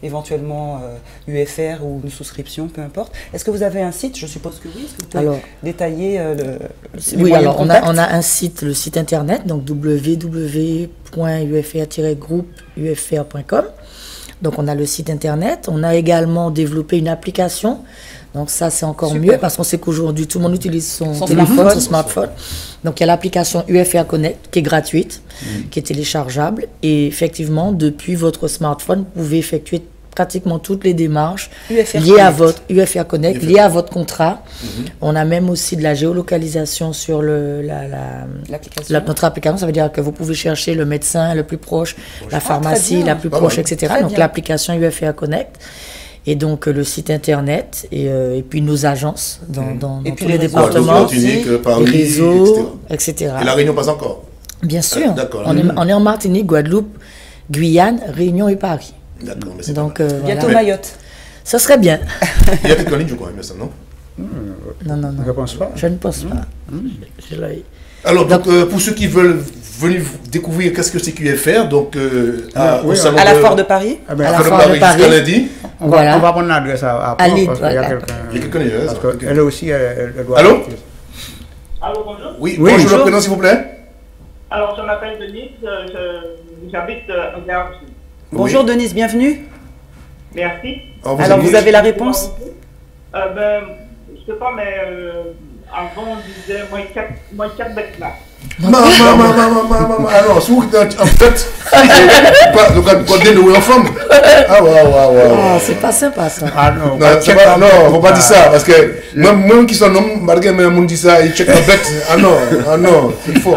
éventuellement UFR ou une souscription, peu importe. Est-ce que vous avez un site? Je suppose que oui. Est-ce que vous pouvez détailler oui, alors on a un site, le site internet, donc www.ufr-groupe.ufr.com. Donc on a le site internet. On a également développé une application. Donc ça, c'est encore mieux parce qu'on sait qu'aujourd'hui, tout le monde utilise son téléphone, son smartphone. Donc il y a l'application UFR Connect qui est gratuite, qui est téléchargeable. Et effectivement, depuis votre smartphone, vous pouvez effectuer pratiquement toutes les démarches liées à votre UFR Connect, liées à votre contrat. On a même aussi de la géolocalisation sur notre application. Ça veut dire que vous pouvez chercher le médecin le plus proche, la pharmacie la plus proche, etc. Donc l'application UFR Connect. Et donc le site internet et puis nos agences dans tous les départements, les réseaux, etc. Et la Réunion pas encore? Bien sûr. On est en Martinique, Guadeloupe, Guyane, Réunion et Paris. D'accord. Donc bientôt Mayotte. Ça serait bien. Il y a quelqu'un en ligne, je crois, mais ça non? Non. Je ne pense pas. Je ne pense pas. Alors donc pour ceux qui veulent venir découvrir qu'est-ce que c'est qu'UFR, donc à la Foire de Paris. À la Foire de Paris. Jusqu'à lundi. On va prendre l'adresse après. Il y a quelqu'un. Elle aussi, elle doit... Allô? Allô, bonjour. Oui, bonjour, le prénom s'il vous plaît. Alors, je m'appelle Denis, j'habite en Gare. Bonjour Denise, bienvenue. Merci. Alors vous avez la réponse? Ben, je sais pas, mais avant on disait moins 4 bêtes là. Maman, alors, si vous en fait, donc on est loué en femme. Ah, Ah, c'est pas sympa ça. Ah non, non, faut pas dire ça, parce que même qui sont hommes, malgré même on dit ça, ils checkent la bête. Ah non, il faut.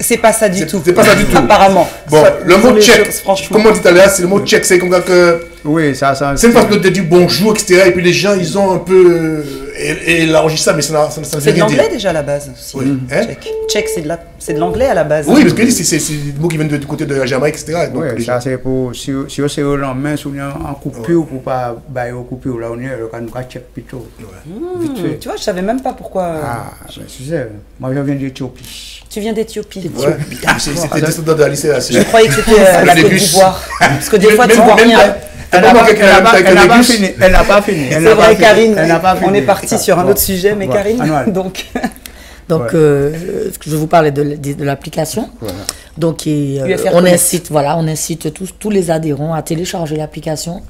C'est pas ça du tout. C'est pas ça du tout. Apparemment. Bon, le mot check, franchement. comme on dit tout à l'heure, c'est le mot check, c'est comme ça que. Oui, ça. C'est une façon de dire bonjour, etc. Et puis les gens, ils ont un peu. Et il enregistre ça, mais ça ne veut c'est de rien dire. l'anglais déjà à la base. Oui. Check, c'est de l'anglais à la base. Oui, parce que c'est des mots qui viennent du côté de la Jamaïque, etc. Donc, Oui, ça c'est pour. Si on se rend main, si on est en coupure, pour pas bailler au coupure, là on est, on va check plutôt. Vite fait. Tu vois, je savais même pas pourquoi. Ah, ben, tu sais, moi je viens d'Éthiopie. Tu viens d'Éthiopie. Ouais. C'était descendant de la lycée là. Je croyais que c'était la Côte d'Ivoire. Parce que des fois, tu vois rien. Elle n'a pas fini. Elle n'a pas fini. C'est vrai, Karine. On est parti sur un autre sujet, mais Karine, donc, je vous parlais de l'application. Voilà. Donc, on incite tous les adhérents à télécharger l'application.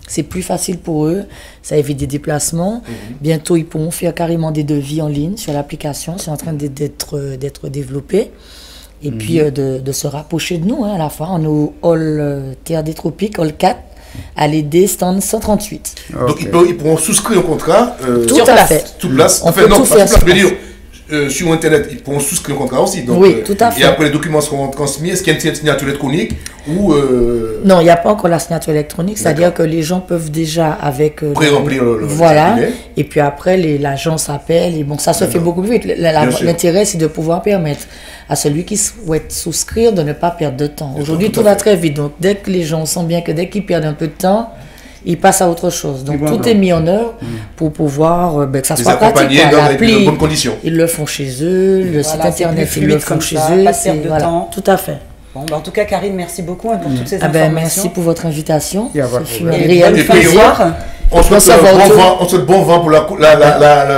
C'est plus facile pour eux, ça évite des déplacements. Bientôt, ils pourront faire carrément des devis en ligne sur l'application. C'est en train d'être développé. Et puis, de se rapprocher de nous à la fin. On est au hall Terre des Tropiques, hall 4. À l'aider, stand 138. Donc ils pourront souscrire au contrat tout à fait. Tout place. On peut tout faire. Je veux dire, sur Internet, ils pourront souscrire au contrat aussi. Donc, oui, tout à fait. Et après, les documents seront transmis. Est-ce qu'il y a une signature électronique ou Non, il n'y a pas encore la signature électronique. C'est-à-dire que les gens peuvent déjà avec pré-remplir voilà. Et puis après, l'agence appelle. Et bon, ça se fait beaucoup plus vite. L'intérêt, c'est de pouvoir permettre à celui qui souhaite souscrire de ne pas perdre de temps. Aujourd'hui, tout va très vite. Donc, dès que les gens sentent bien que dès qu'ils perdent un peu de temps, ils passent à autre chose. Donc, tout est mis en œuvre pour pouvoir que ça soit pratique. L'appli, bonnes conditions. Ils le font chez eux, le site internet, ils le font chez eux. Pas perdre de temps. Tout à fait. Bon, en tout cas, Karine, merci beaucoup pour toutes ces informations. Merci pour votre invitation. Ce fut un réel plaisir. On souhaite bon vent pour la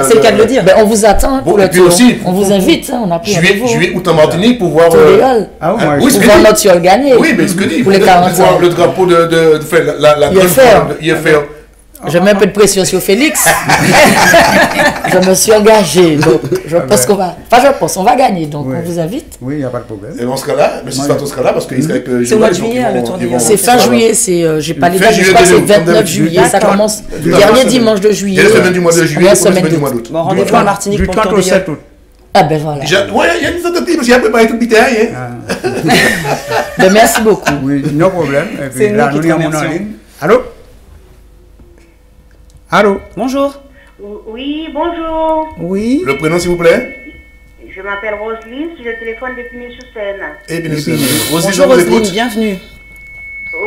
c'est le cas de le dire. On vous attend pour le tour. On vous invite, on a pris juillet, août en Martinique pour voir voir notre Yol gagner. Oui, mais ce que dit, pour voir le drapeau de la IFR. Je mets un peu de pression sur Félix. Je me suis engagé. Donc, je pense qu'on va. Enfin, on va gagner. Donc, on vous invite. Oui, il n'y a pas de problème. Et dans ce cas-là, mais c'est pas dans ce cas-là, parce que c'est au mois de juillet, le tour d'hiver. C'est fin juillet. J'ai pas les dates. Je crois que c'est 29 juillet. Ça commence le dernier dimanche de juillet. La semaine du mois de juillet, la semaine du mois d'août. Bon, rendez-vous à Martinique pour le tour d'hiver. Ah ben voilà. Ouais, il y a une tentative, parce qu'il y a préparé toute bitaille. Merci beaucoup. Oui, no problème. C'est nous qui te remercions. Allô? Allô? Bonjour. Oui, bonjour. Oui. Le prénom, s'il vous plaît? Je m'appelle Roselyne, sur le téléphone d'Épinay-sur-Seine. Bonjour Roselyne, bienvenue.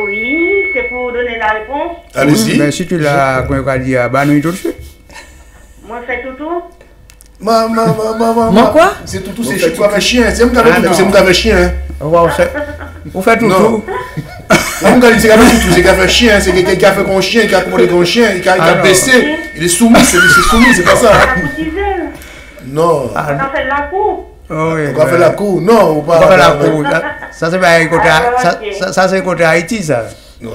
Oui, c'est pour donner la réponse. Allez-y. Mais si tu l'as, qu'on va dire, bah nous tout de suite. Moi, fais tout. Moi quoi? C'est tout, c'est chez toi avec chien. C'est moi qui avec chien. Vous faites tout. C'est qu'à faire chien, c'est quelqu'un qui a fait con chien, qui a commandé con chien, qui a baissé, il est soumis, c'est pas ça. Non. On a fait la cour. On va faire la cour, non, on va faire la cour. Ça c'est côté Haïti, ça. Ouais.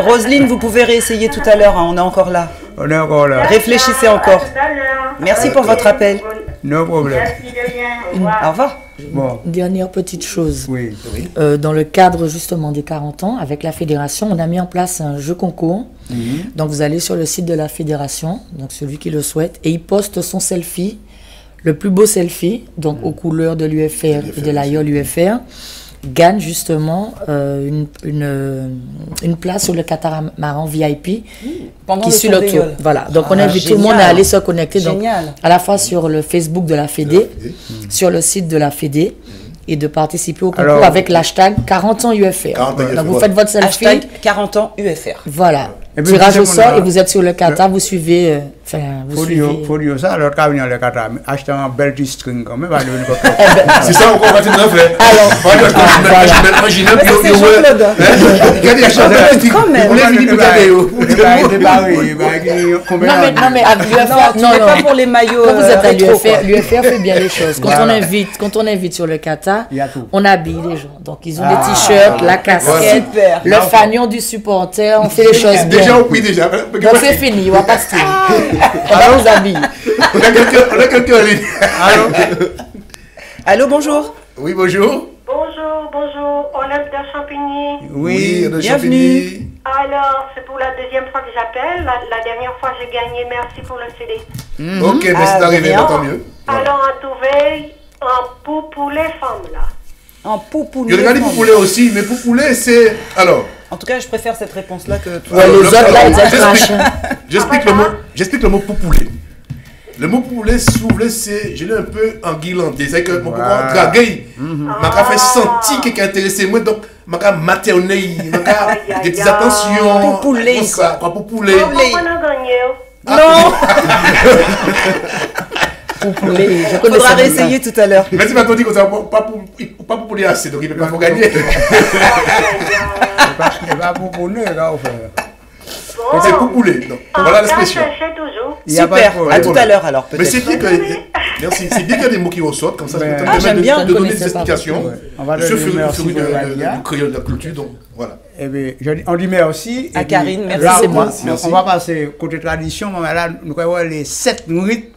Roselyne, vous pouvez réessayer tout à l'heure, on est encore là. On est encore là. Réfléchissez encore. Merci pour votre appel. No problème. Merci de rien. Au revoir. Bon. Dernière petite chose. Oui. Dans le cadre justement des 40 ans, avec la fédération, on a mis en place un jeu concours. Donc vous allez sur le site de la fédération, donc celui qui le souhaite, et il poste son selfie, le plus beau selfie, donc aux couleurs de l'UFR et de la YOL UFR, gagne justement une place sur le catamaran VIP pendant suit le tour. Voilà. Donc on invite tout le monde à aller se connecter donc, à la fois sur le Facebook de la Fédé, sur le site de la Fédé, et de participer au concours avec l'hashtag 40 ans UFR. Donc vous faites votre selfie. Hashtag 40 ans UFR. Voilà. Tirage au sort et vous êtes sur le Qatar, vous suivez Enfin, vous suivez. Faut dire ça, l'autre cas venir le kata, acheter un bel petit string quand même, va devenir comme C'est ça, on va continuer à faire. Alors, Imagine, regardez la chose, quand même. on est venu pour garder. Non, mais à l'UFR, non, pas pour les maillots. Quand vous êtes à rétro, l'UFR fait bien les choses. Voilà. Quand on invite sur le kata, Il y a tout. on habille les gens. Donc, ils ont des t-shirts, la casquette, Super. le fanion du supporter, on fait les choses bien. Déjà, oui, déjà. Donc, c'est fini, on va pas se tirer. On va vous habiller. On a quelqu'un en ligne. Allô, bonjour. Oui, bonjour. Bonjour, Olympe de Champigny. Oui, de bienvenue. Champigny. Alors, c'est pour la deuxième fois que j'appelle. La dernière fois, j'ai gagné. Merci pour le CD. Ok, mais c'est arrivé, rien. tant mieux. Alors, on trouvait un pot pour les femmes, là. En poupoulé. Il y a des poupoulet aussi, mais poupoulet, c'est. Alors. En tout cas, je préfère cette réponse-là que tout. Ouais, les autres, là, ils accrochent. J'explique le mot poupoulet. Le mot poupoulet, si vous voulez, c'est. Je l'ai un peu en guirlandais. C'est que mon copain dragué. M'a fait sentir quelqu'un intéressé. Moi, donc, m'a materné. M'a des petites attentions. Poupoulet. Comme ça, quoi, poupoulet. On a gagné. Non. Poupoulet, je Il connais faudra ça. réessayer tout à l'heure. Mais tu m'as dit que ça pas poupouler assez, donc il ne peut pas gagner. c'est pas pour nous, là, au fait. Donc c'est poupoulet. Donc voilà l'expression. Cherchez toujours. Il y a pas de Super. problème. À tout à l'heure alors Mais peut-être. c'est bien que. Merci. C'est bien qu'il y a des mots qui ressortent, comme ça, ça Mais- peut Ah, j'aime permettre bien. de donner des Je connaissais pas. explications. Ouais. On va Sur donner merci du pour Nadia. créole de la culture, donc voilà. Eh bien, on dit merci. À Et puis, Karine, merci, là, c'est moi. Merci. On va passer côté tradition. Mais là, nous allons voir les 7 rythmes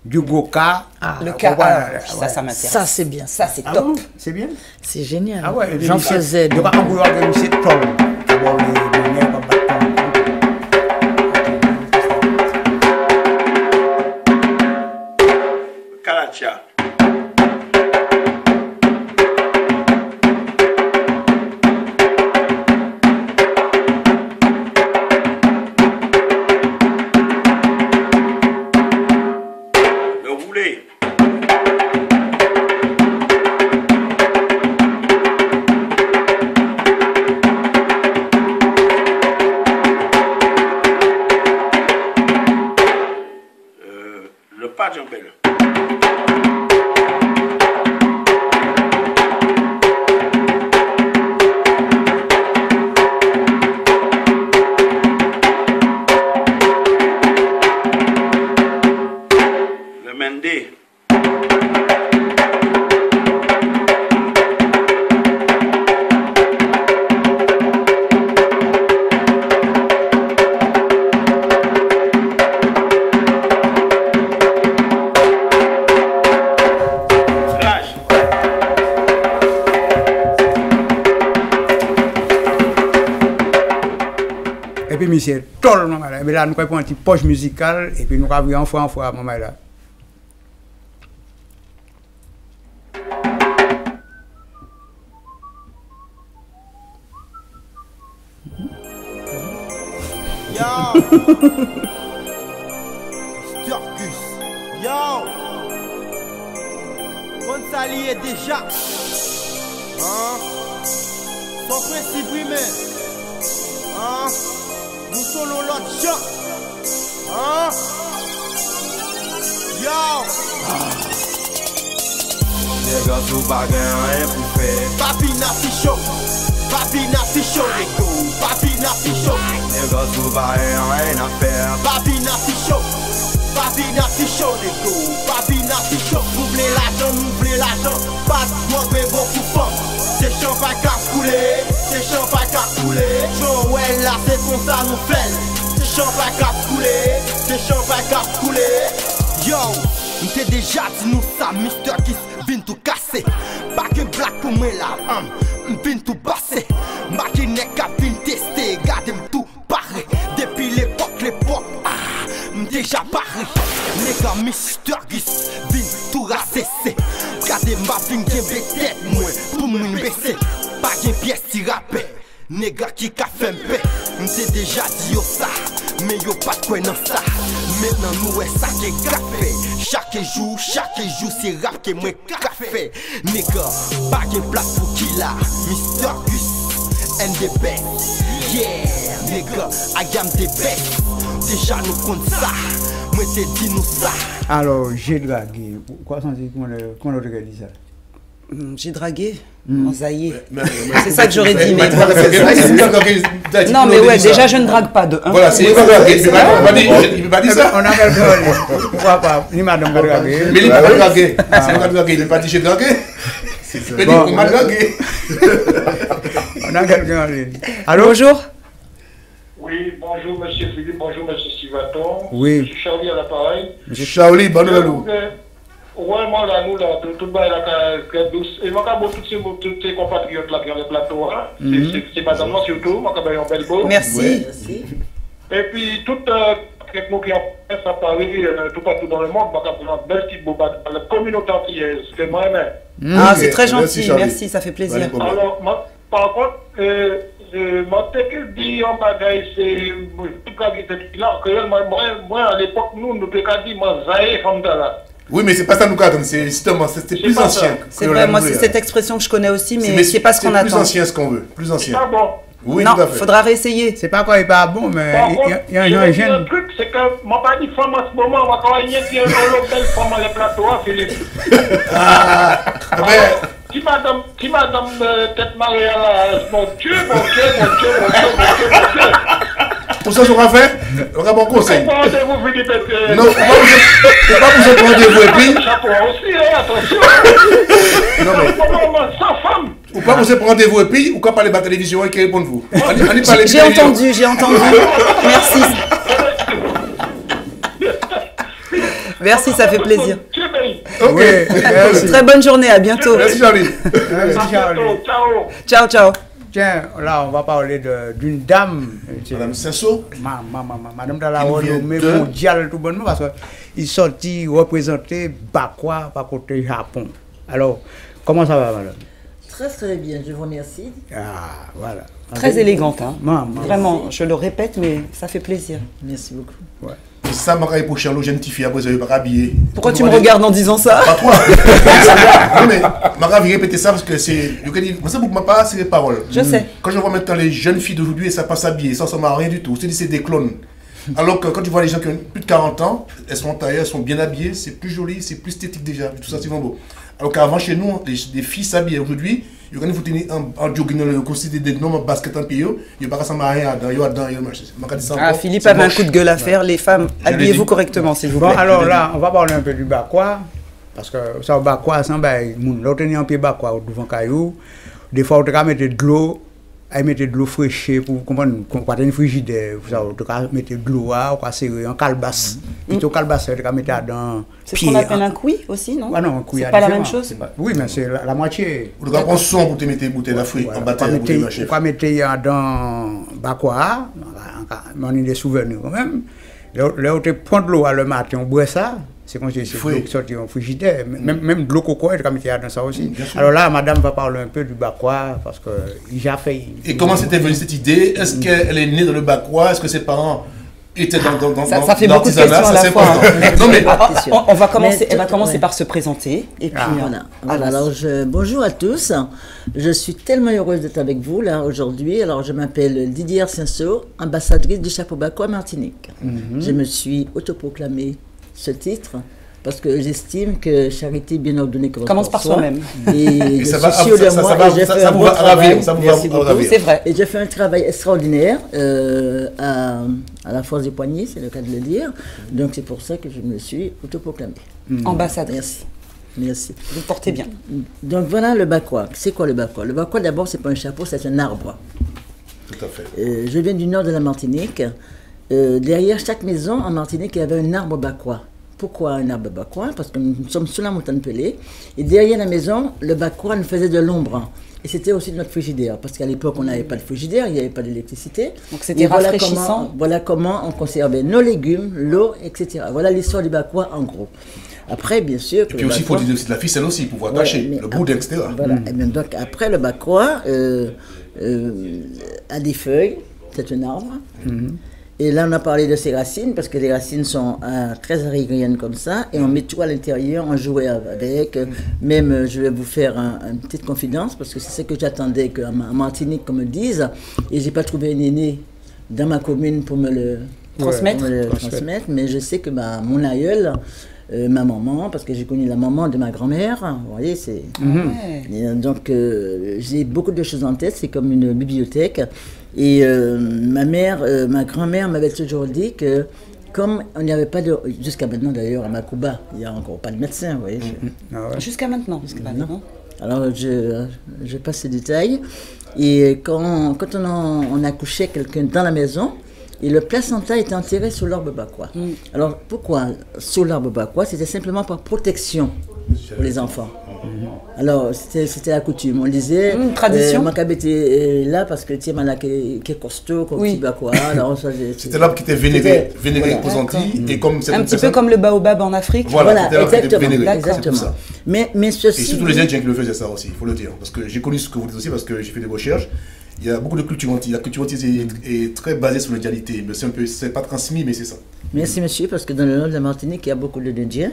du Goka. Le cas. Voilà, Ça ouais. m'intéresse. Ça, c'est bien. Ça, c'est Ah top. bon, c'est bien. C'est génial. Ah ouais, et puis, J'en monsieur, faisais. donc, on peut organiser Tom. D'abord, les nerfs, on va battre Tom. Kalacha. Le roulé. Le pas jambel. Le mendé. Rage. Et puis, monsieur, tol, maman là. Mais là, nous avons un petit poche musical. Et puis, nous avons en fois, maman là. Yo! Sturgus! Yo! Bonne sali est déjà! Hein? Son principe, oui, mais! Hein? Nous sommes l'autre gens! Hein? Yo! Les gars, tout pas rien pour faire. Papi n'a fi chaud! Papi n'a fi chaud, les go! Papi n'a fi chaud! Les gars, tout pas rien à faire. Papi n'a fi chaud! Papi n'a fi chaud, les go! Papi n'a fi chaud! Oubliez l'argent, pas de moi, mais beaucoup fort! C'est champagne qu'à couler, c'est champagne qu'à couler! Joël, là, c'est comme ça nous fait! C'est champagne qu'à couler, c'est champagne qu'à couler! Yo! M't'es déjà dit nous ça, Mr. Kiss vient tout casser. Pas que black pour moi là, m'vient tout passer. Maquinette qui vient tester, gardez tout paré. Depuis l'époque, m'déjà paré. Les gars, Mr. Kiss vient tout rassesser. Gardez ma vine qui tête, moi, pour m'y baisser. Pas de pièce qui rappelle. Nègre qui ka fait m'paix, m't'ai déjà dit yo ça, mais yo pas de quoi dans ça. Maintenant nous est ça qui est café. Chaque jour c'est rap qui moi café. Nègre, pas de place pour qui là, Mr. Gus, NDB. Yeah, nègre, I am the best. Déjà nous compte ça. Moi souhaiter dire nous ça. Alors, j'ai dragué. Quoi ça dit comment on dit ça? J'ai dragué. Zaïe. C'est ça que j'aurais dit. Mais... Non, mais ouais, déjà je ne drague pas de 1. Voilà, c'est il ne peut pas dire ça. On a quelqu'un. Pourquoi pas? Ni madame va draguer. Mais il ne peut pas draguer. C'est pas draguer, il ne peut pas dire j'ai dragué. Il peut dire qu'on m'a dragué. On a quelqu'un en ligne. Allô? Bonjour. Oui, bonjour monsieur Philippe, bonjour monsieur Sivaton. Oui. Je suis Charlie à l'appareil. Monsieur Charlie, bonne nous. Ouais, moi là, nous là, tout le monde là, douce. Et moi, tous ces compatriotes là qui ont le plateau, c'est madame moi surtout, moi, quand même, un bel beau. Merci. Et puis, tout nous qui ont fait à Paris, tout partout dans le monde, moi, quand même, un bel petit beau la communauté entière, c'est moi-même. Ah, c'est très gentil, merci, ça fait plaisir. Alors, par contre, moi, ce que dit en bagaille, c'est moi, à l'époque, nous ne pouvons pas dire, moi, Zaïe, Fandala. Oui, mais c'est pas ça nous cadre, c'est justement, c'était plus ancien. C'est vrai, moi, c'est cette expression que je connais aussi, mais c'est pas ce qu'on attend. C'est plus ancien ce qu'on veut, plus ancien. C'est pas bon. Oui, non, il faudra réessayer. C'est pas quoi, il est pas bon, mais il y a un jeune. Le truc, c'est que moi, pas dit femme en ce moment, on va travailler qui est une belle femme dans les plateaux, Philippe. Si madame tête mariée là, mon Dieu. Pour ça, j'aurais fait, on a bon conseil. Rendez-vous, Philippe. Non, on va vous prendre rendez-vous et puis. Chapeau aussi, attention. Non, mais. Sans femme. Ou pas vous prendre rendez-vous et puis, ou quoi parler de la télévision et qui répond vous. J'ai entendu. Merci. Merci, ça fait plaisir. Ok, merci. Très bonne journée, à bientôt. Merci Charlie. Merci Charlie. Ciao. Tiens, là, on va parler d'une dame. Madame Senso. Madame de la renommée mondiale, tout bonnement, parce qu'il sortit représenter Bakwa par côté Japon. Alors, comment ça va, madame? Très bien, je vous remercie. Ah, voilà. Très élégante, hein. Vraiment, je le répète, mais ça fait plaisir. Merci beaucoup. Ouais. Ça m'a pour Charlot, jeune fille, après, vous n'avez pas habillé. Pourquoi tu me regardes en disant ça? Pas toi. Non, mais m'a répéter ça parce que c'est. Moi, ça, pour ma part, c'est les paroles. Je sais. Quand je vois maintenant les jeunes filles d'aujourd'hui, elles ne savent pas s'habiller, ça ne ressemble à rien du tout. C'est des clones. Alors que quand tu vois les gens qui ont plus de 40 ans, elles sont taillées, elles sont bien habillées, c'est plus joli, c'est plus esthétique déjà. Tout ça, c'est vraiment beau. Alors qu'avant, chez nous, les filles s'habillaient. Aujourd'hui, il y a vous tenir en jogging, des noms en basket en pied, il n'y a pas ça rien dedans, Ah, Philippe avait un coup de gueule à faire. Les femmes, habillez-vous correctement, s'il vous plaît. Bon, alors là, on va parler un peu du Bakwa. Parce que ça, Bakwa, ça, l'on tenait un pied Bakwa devant Caillou. Des fois, on te mettre de l'eau. Elle mettait de l'eau fraîche pour comprendre qu'on pas une frigidaire, on mettait de l'eau, on va serrer en calebasse. Plutôt calebasse, on va mettre dans c'est ce qu'on appelle un couille aussi, non? Ah non, un couille. C'est pas la même chose? Oui, mais c'est la moitié. On doit prendre son pour te mettre bouteille d'Afrique en bataille. On va mettre dans Bakwa, on a des souvenirs quand même. Là, on te prend de l'eau le matin, on boit ça. C'est comme si c'est sorti en frigidaire. Même de l'eau coco, elle est dans ça aussi. Alors là, madame va parler un peu du Bakwa parce qu'il a fait. Et comment c'était venu cette idée? Est-ce qu'elle est née dans le Bakwa? Est-ce que ses parents étaient dans ça fait beaucoup de questions à la fois. Non, mais on va commencer, elle va commencer par se présenter. Et puis, voilà. Alors, bonjour à tous. Je suis tellement heureuse d'être avec vous là aujourd'hui. Alors, je m'appelle Didier Senso, ambassadrice du Chapeau Bakwa Martinique. Je me suis autoproclamée ce titre parce que j'estime que charité bien ordonnée commence par soi-même. Et je suis sûre de moi et j'ai fait un bon travail. C'est vrai. Et j'ai fait un travail extraordinaire à la force des poignets, c'est le cas de le dire. Donc c'est pour ça que je me suis autoproclamée. Ambassadrice. Merci. Vous portez bien. Donc voilà le Bakwa. C'est quoi le Bakwa? Le Bakwa d'abord c'est pas un chapeau, c'est un arbre. Tout à fait. Je viens du nord de la Martinique. Derrière chaque maison en Martinique, il y avait un arbre Bakwa. Pourquoi un arbre Bakwa? Parce que nous sommes sous la montagne Pelée. Et derrière la maison, le Bakwa nous faisait de l'ombre. Et c'était aussi notre frigidaire. Parce qu'à l'époque, on n'avait pas de frigidaire, il n'y avait pas d'électricité. Donc c'était rafraîchissant. Voilà comment on conservait nos légumes, l'eau, etc. Voilà l'histoire du Bakwa en gros. Après, bien sûr... Et puis aussi, il faut dire aussi de la ficelle aussi, pour pouvoir attacher le bout, etc. Voilà. Et bien, donc après, le Bakwa a des feuilles, c'est un arbre. Et là, on a parlé de ses racines, parce que les racines sont très arigraines comme ça, et on met tout à l'intérieur, on jouait avec. Même, je vais vous faire une petite confidence, parce que c'est ce que j'attendais qu'en Martinique qu'on me dise, et j'ai pas trouvé un aîné dans ma commune pour me le Transmettre. Transmettre, mais je sais que mon aïeul, ma maman, parce que j'ai connu la maman de ma grand-mère, vous voyez, c'est... Donc, j'ai beaucoup de choses en tête, c'est comme une bibliothèque. Et ma grand-mère m'avait toujours dit que, comme on n'y avait pas de... Jusqu'à maintenant, d'ailleurs, à Makuba, il n'y a encore pas de médecin, vous voyez. Jusqu'à maintenant. Alors, je passe ces détails. Et quand on accouchait quelqu'un dans la maison, et le placenta était enterré sous l'arbre bakwa. Alors, pourquoi sous l'arbre bakwa? C'était simplement par protection pour les enfants. Alors, c'était la coutume. On disait... tradition. Makab était là parce que tu es qui est costaud, comme petit bakwa. C'était l'arbre qui était vénéré aux Antilles. Et comme un petit peu comme le baobab en Afrique. Voilà, exactement. Mais ceci... Et surtout les Indiens qui le faisaient ça aussi, il faut le dire. Parce que j'ai connu ce que vous dites aussi, parce que j'ai fait des recherches. Il y a beaucoup de culture antilles. La culture antilles est très basée sur l'égalité. C'est pas transmis, mais c'est ça. Merci monsieur, parce que dans le nord de la Martinique, il y a beaucoup d'Indiens.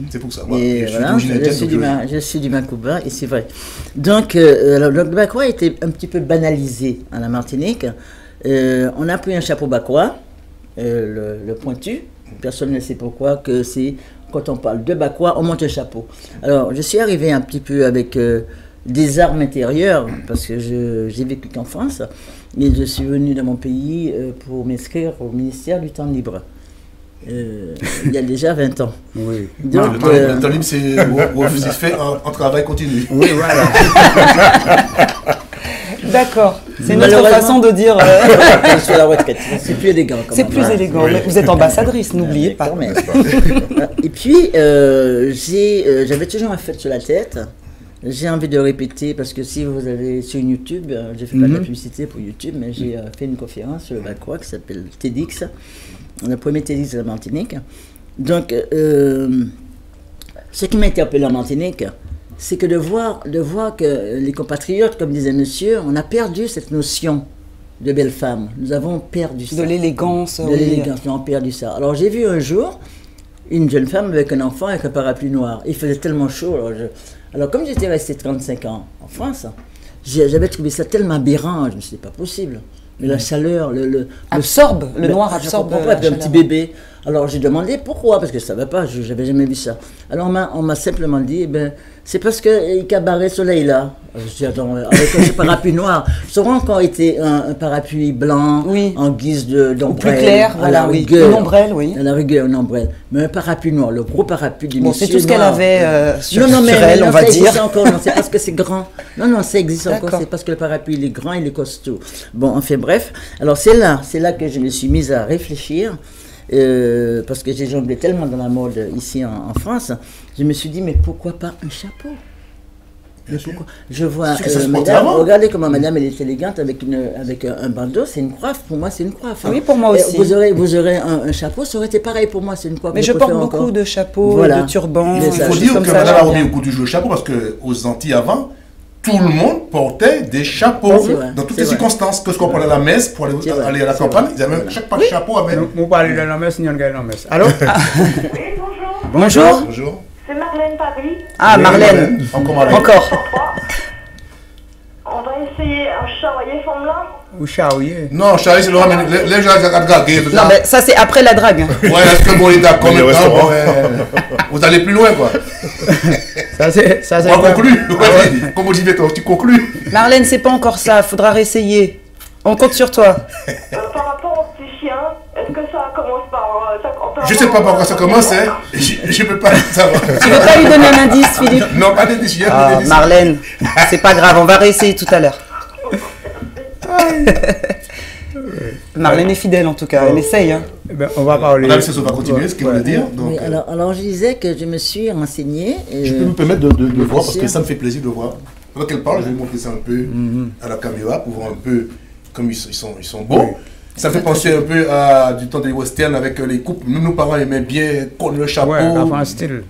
C'est pour ça. Et voilà, je suis du Makuba, et c'est vrai. Donc, le bakwa était un petit peu banalisé à la Martinique. On a pris un chapeau bakwa, le pointu. Personne ne sait pourquoi, que c'est quand on parle de bakwa, on monte un chapeau. Alors, je suis arrivé un petit peu avec... des armes intérieures, parce que j'ai vécu qu'en France, mais je suis venu dans mon pays pour m'inscrire au ministère du temps libre. Il y a déjà 20 ans. Oui. Donc, le temps libre, c'est fait en travail continu. Oui, voilà. D'accord. C'est une autre façon de dire... Je suis à la retraite. C'est plus élégant. C'est plus élégant. Oui. Vous êtes ambassadrice, n'oubliez pas. Et puis, j'avais toujours un fête sur la tête. J'ai envie de répéter, parce que si vous allez sur YouTube, je ne fais pas de la publicité pour YouTube, mais j'ai fait une conférence sur le bakwa qui s'appelle TEDx, le premier TEDx de la Martinique. Donc, ce qui m'a interpellé en Martinique, c'est que de voir que les compatriotes, comme disait monsieur, on a perdu cette notion de belle femme. Nous avons perdu ça. De l'élégance. De l'élégance, nous avons perdu ça. Alors, j'ai vu un jour une jeune femme avec un enfant avec un parapluie noir. Il faisait tellement chaud. Alors, comme j'étais resté 35 ans en France, j'avais trouvé ça tellement aberrant. Je me suis dit, c'est pas possible. Mais la chaleur, le noir absorbe. Un petit bébé. Alors, j'ai demandé pourquoi, parce que je ne savais pas, je n'avais jamais vu ça. Alors, on m'a simplement dit, c'est parce qu'il cabaret soleil là. Je dis, attends, avec un parapluie noir. Ça aurait encore été un parapluie blanc, en guise d'ombrelle. Plus clair, voilà, oui. Une ombrelle, oui. À la rigueur, une ombrelle. Mais un parapluie noir, le gros parapluie du monsieur. C'est tout ce qu'elle avait sur elle, on va dire. Encore, non, c'est parce que c'est grand. Non, ça existe encore, c'est parce que le parapluie, il est grand, il est costaud. Bon, enfin, bref. Alors, c'est là que je me suis mise à réfléchir. Parce que j'ai jonglé tellement dans la mode ici en France, je me suis dit, mais pourquoi pas un chapeau? Pourquoi? Je vois madame, regardez comment madame elle est élégante avec un bandeau, c'est une coiffe, pour moi c'est une coiffe. Oui, pour moi aussi. Vous aurez un chapeau, ça aurait été pareil pour moi, c'est une coiffe. Mais je porte beaucoup de chapeaux, de turbans. Il faut dire que madame a remis au goût du jour le chapeau, parce qu'aux Antilles avant, tout le monde portait des chapeaux dans toutes les circonstances. Que ce qu'on prenait à la messe pour aller à la campagne, ils avaient chaque pas de chapeau avec. Vous parlez de la messe, il y a une messe. Allô? Oui, bonjour. Bonjour. C'est Marlène Paris. Ah, Marlène. Encore. On va essayer un charrier femme là. Ou charrier? Non, charrier, c'est le ramener. Les gens à draguer. Non, mais ça, c'est après la drague. Ouais, est-ce que bon, il est d'accord maintenant? Vous allez plus loin, quoi. Ça, c'est. On conclut. Comme vous dites, tu conclus. Marlène, c'est pas encore ça. Faudra réessayer. On compte sur toi. Par rapport au petit chien, est-ce que ça commence par. Je sais pas par quoi ça commence, hein. Je peux pas savoir. Tu veux pas lui donner un indice, Philippe? Non, pas d'indice. Marlène, c'est pas grave, on va réessayer tout à l'heure. Marlène est fidèle en tout cas, elle essaye. Hein. On va parler. On va continuer ce qu'il voulait dire. Donc, oui, alors je disais que je me suis renseignée. Je peux me permettre de voir parce que ça me fait plaisir de voir. Pendant qu'elle parle, je vais montrer ça un peu à la caméra pour voir un peu comme ils sont beaux. Oui. Ça fait penser un peu à du temps des westerns avec les coupes. Nous, nos parents aimaient bien coller le chapeau. Ouais, en style.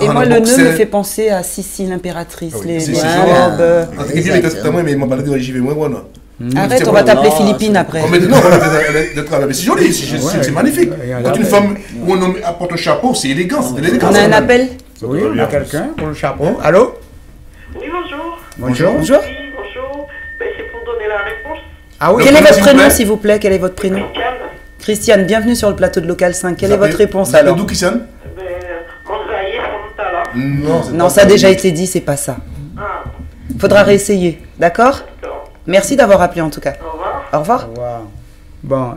Et moi, le nœud me fait penser à Sissi l'impératrice, les robes. Mais il m'a parlé de j'y vais moins, voilà. Arrête, on va t'appeler Philippine après. Non, mais c'est joli, c'est magnifique. Quand une femme ou un homme apporte un chapeau, c'est élégant. On a un appel? Oui, on a quelqu'un pour le chapeau. Allô? Oui, bonjour. Bonjour. Bonjour. Oui, bonjour. C'est pour donner la réponse. Ah oui. Quel est votre prénom, s'il vous plaît? Quel est votre prénom? Christiane, bienvenue sur le plateau de Local 5. Quelle est votre réponse alors? D'où, Christiane? Non, ça a déjà été dit, c'est pas ça. Faudra réessayer, d'accord? Merci d'avoir appelé en tout cas. Au revoir. Au revoir. Bon,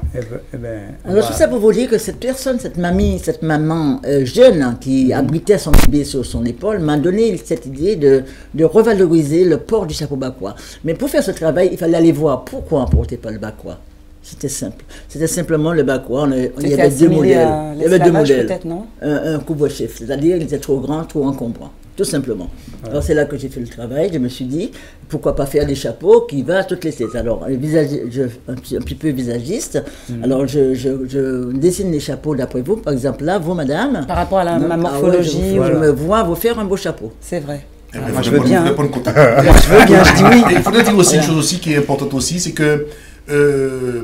alors tout ça pour vous dire que cette personne, cette maman jeune qui abritait son bébé sur son épaule m'a donné cette idée de revaloriser le port du chapeau bakwa. Mais pour faire ce travail, il fallait aller voir pourquoi on ne portait pas le bakwa. C'était simple. C'était simplement le bakwa. Il y avait deux modèles. Il y avait deux modèles. Un couvre-chef, c'est-à-dire qu'il était trop grand, trop encombrant. Tout simplement. Ouais. Alors c'est là que j'ai fait le travail. Je me suis dit, pourquoi pas faire des chapeaux qui vont à toutes les têtes. Alors, un petit peu visagiste. Alors, je dessine les chapeaux d'après vous. Par exemple, là, vous, madame. Par rapport à la morphologie. Je me vois vous faire un beau chapeau. C'est vrai. Moi, je veux bien. Moi, je veux bien, je dis oui. Il faudrait dire aussi une chose aussi qui est importante aussi, c'est que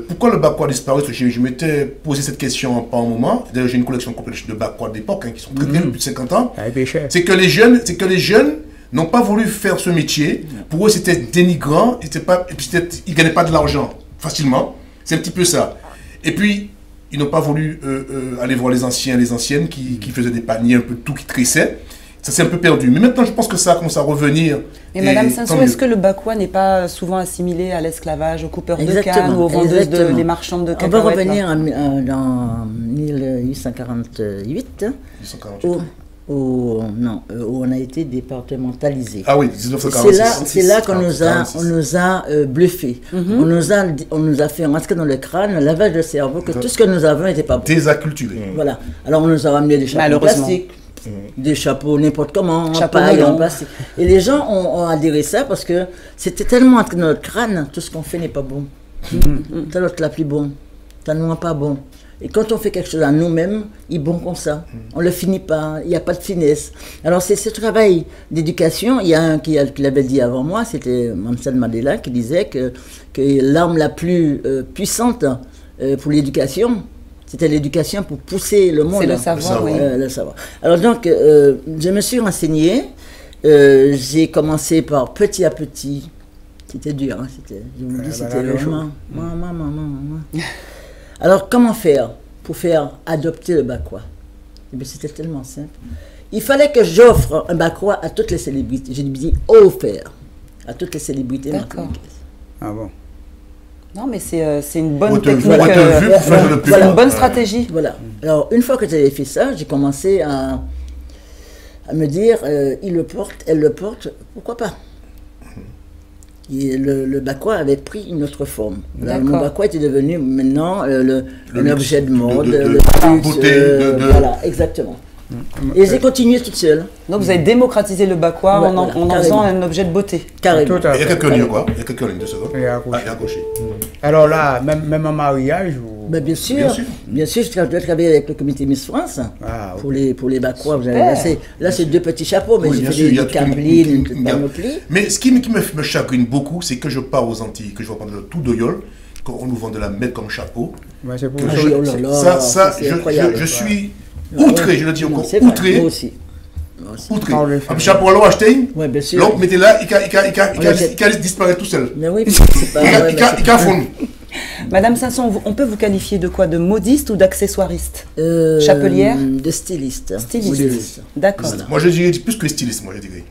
pourquoi le bakwa a disparu? Je m'étais posé cette question pendant un moment. D'ailleurs, j'ai une collection complète de bakwa d'époque qui sont très bien depuis 50 ans. C'est que les jeunes n'ont pas voulu faire ce métier. Pour eux, c'était dénigrant. Ils ne gagnaient pas de l'argent facilement. C'est un petit peu ça. Et puis, ils n'ont pas voulu aller voir les anciens, les anciennes qui faisaient des paniers, un peu tout, qui trissaient. Ça s'est un peu perdu. Mais maintenant, je pense que ça commence à revenir. Mais Madame Sansou, est-ce que le bakwa n'est pas souvent assimilé à l'esclavage, aux coupeurs de canne ou aux vendeuses, les marchandes de cacahuètes? On va revenir dans 1848, où on a été départementalisé. Ah oui, 1946. C'est là qu'on nous a bluffé. On nous a fait rentrer dans le crâne, un lavage de cerveau, que tout ce que nous avons n'était pas bon. Désacculturé. Voilà. Alors on nous a ramené des chapeaux plastiques. Des chapeaux n'importe comment, en paille, en plastique. Et les gens ont adhéré ça parce que c'était tellement entré dans notre crâne, tout ce qu'on fait n'est pas bon. T'as l'autre la plus bon, t'as nous pas bon. Et quand on fait quelque chose à nous-mêmes, il est bon comme ça. On ne le finit pas, il n'y a pas de finesse. Alors c'est ce travail d'éducation, il y a un qui l'avait dit avant moi, c'était Mamsad Mandela, qui disait que l'arme la plus puissante pour l'éducation, c'était l'éducation pour pousser le monde. C'est le savoir, oui. Le savoir. Alors donc, je me suis renseignée. J'ai commencé par petit à petit. C'était dur, hein, je vous dis, c'était vraiment... Alors, comment faire pour faire adopter le bakwa? Eh bien, c'était tellement simple. Il fallait que j'offre un bakwa à toutes les célébrités. J'ai dit offert à toutes les célébrités. D'accord. Ah bon? Non, mais c'est une bonne technique, voilà, une bonne stratégie. Voilà. Alors, une fois que j'avais fait ça, j'ai commencé à me dire, il le porte, elle le porte, pourquoi pas? Et le bakwa avait pris une autre forme. Mon bakwa était devenu maintenant un objet de mode, voilà, exactement. Et j'ai continué toute seule. Donc vous avez démocratisé le bakwa en faisant un objet de beauté. Carrément. Il y a quelques lignes, quoi. Il y a quelques lignes de secondes. Il y a accroché. Alors là, même en mariage bien sûr, je dois travailler avec le comité Miss France pour les bakwa. Là, c'est deux petits chapeaux, mais j'ai fait des cablines, une panoplie. Mais ce qui me chagrine beaucoup, c'est que je pars aux Antilles, que je vais prendre le tout de Yol, qu'on nous vend de la mètre comme chapeau. C'est pour ça, je suis outré, je le dis encore, outré. Moi aussi. Outré. Un chapeau à l'eau acheté, l'autre mettez là, il disparaît tout seul. Mais oui, c'est pas il caffonne. Madame Sanson, on peut vous qualifier de quoi? De modiste ou d'accessoiriste? Chapelière? De styliste. Styliste. D'accord. Voilà. Moi je dirais plus que styliste, moi je dirais.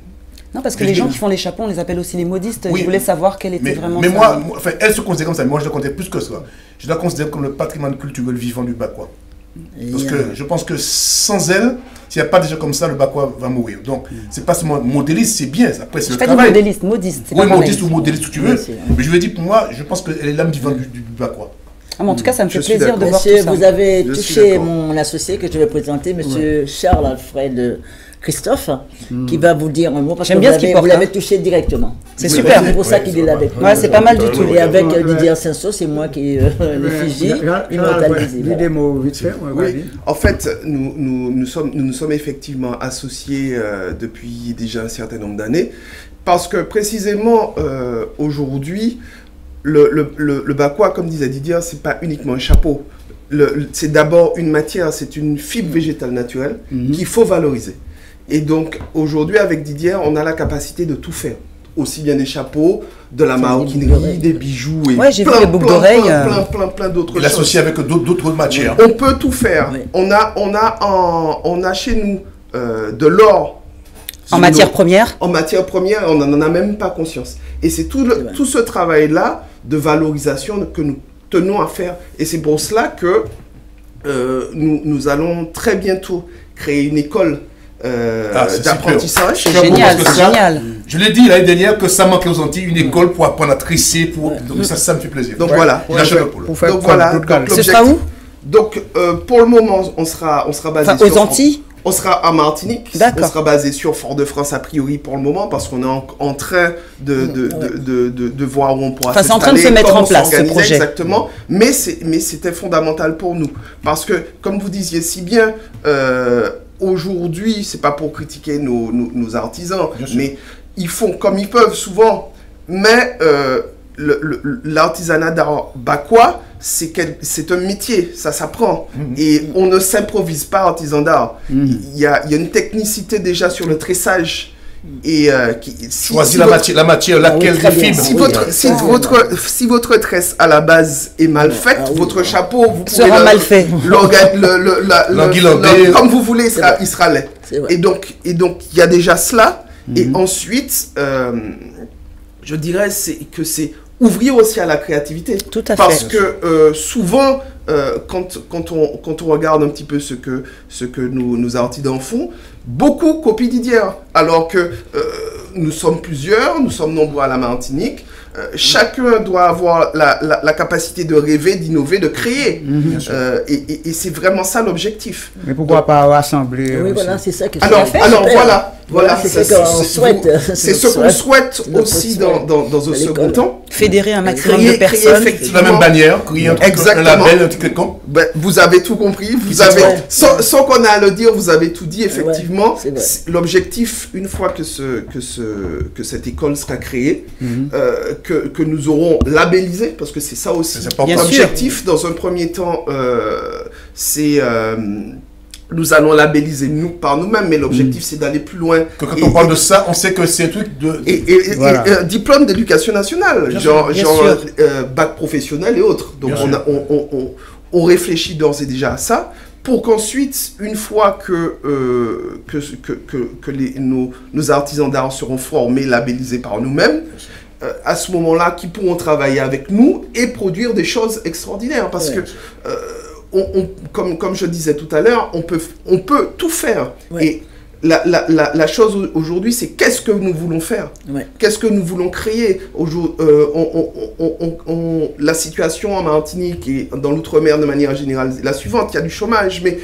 Non, parce que les gens qui font les chapeaux, on les appelle aussi les modistes. Oui, je voulais savoir quel était vraiment. Mais moi, enfin, elle se considère comme ça, mais moi je la considère plus que ça. Je la considère comme le patrimoine culturel vivant du bakwa. Parce que je pense que sans elle, s'il n'y a pas des gens comme ça, le bakwa va mourir. Donc, c'est pas seulement modéliste, c'est bien. Après, c'est le travail. Modéliste, modiste. Oui, modiste ou modéliste, si tu veux. Mais je veux dire, pour moi, je pense qu'elle est l'âme vivante du bakwa. Ah, en tout cas, ça me fait plaisir de voir tout ça. Vous avez touché mon associé que je vais présenter, monsieur Charles Alfred Christophe, qui va vous dire un mot, parce que vous l'avez touché directement. C'est super. C'est pour ça qu'il est là avec nous. Ouais, c'est pas mal du tout. Et avec Didier Senso, c'est moi qui l'effigie immortalisée. Dis des mots vite fait. En fait, nous nous sommes effectivement associés depuis déjà un certain nombre d'années, parce que précisément aujourd'hui, le bakwa, comme disait Didier, c'est pas uniquement un chapeau. C'est d'abord une matière, c'est une fibre végétale naturelle qu'il faut valoriser. Et donc, aujourd'hui, avec Didier, on a la capacité de tout faire. aussi bien des chapeaux, de la maroquinerie, des bijoux et j'ai vu les boucles d'oreilles. Plein d'autres choses. L'associer avec d'autres matières. On peut tout faire. Oui. On a chez nous de l'or. En matière première. En matière première, on n'en a même pas conscience. Et c'est tout ce travail-là de valorisation que nous tenons à faire. Et c'est pour cela que nous allons très bientôt créer une école d'apprentissage. C'est génial, c'est génial. Je l'ai dit l'année dernière que ça manquait aux Antilles, une école pour apprendre à trisser. Donc ça me fait plaisir. Donc voilà. Ce sera où? Donc pour le moment, on sera basé aux Antilles. On sera à Martinique. On sera basé sur Fort-de-France a priori pour le moment parce qu'on est en train de voir où on pourra s'installer. C'est en train de se mettre en place ce projet. Exactement. Mais c'était fondamental pour nous parce que comme vous disiez si bien. Aujourd'hui, c'est pas pour critiquer nos artisans, mais ils font comme ils peuvent souvent. Mais l'artisanat d'art bakwa, c'est un métier, ça s'apprend. Et on ne s'improvise pas artisan d'art. Il y a une technicité déjà sur le tressage. Et choisis la matière, laquelle des fibres. Si votre tresse à la base est mal faite, votre chapeau vous sera mal fait. Comme vous voulez, il sera laid. Et donc il y a déjà cela. Et ensuite, je dirais que c'est ouvrir aussi à la créativité. Tout à fait. Parce que souvent, quand on regarde un petit peu ce que nos artisans font, beaucoup copient Didier, alors que nous sommes plusieurs, nous sommes nombreux à la Martinique. Chacun doit avoir la capacité de rêver, d'innover, de créer. Et c'est vraiment ça l'objectif. Mais pourquoi pas rassembler Oui, voilà, c'est ça que alors voilà, c'est ce qu'on souhaite. C'est ce qu'on souhaite aussi dans un second temps. Fédérer un maximum de personnes. La même bannière, créer un label, un truc comme. Vous avez tout compris. Sans qu'on ait à le dire, vous avez tout dit. Effectivement, l'objectif, une fois que cette école sera créée, que nous aurons labellisé, parce que c'est ça aussi. L'objectif, dans un premier temps, c'est... nous allons labelliser par nous-mêmes, mais l'objectif, c'est d'aller plus loin. Quand on parle de ça, on sait que c'est un truc de... Et diplôme d'éducation nationale, genre bac professionnel et autres. Donc, on réfléchit d'ores et déjà à ça, pour qu'ensuite, une fois que nos artisans d'art seront formés, labellisés par nous-mêmes, à ce moment-là, qui pourront travailler avec nous et produire des choses extraordinaires. Parce que... comme je disais tout à l'heure, on peut tout faire. Et la chose aujourd'hui, c'est qu'est-ce que nous voulons faire, qu'est-ce que nous voulons créer. La situation en Martinique et dans l'outre-mer de manière générale est la suivante, il y a du chômage, mais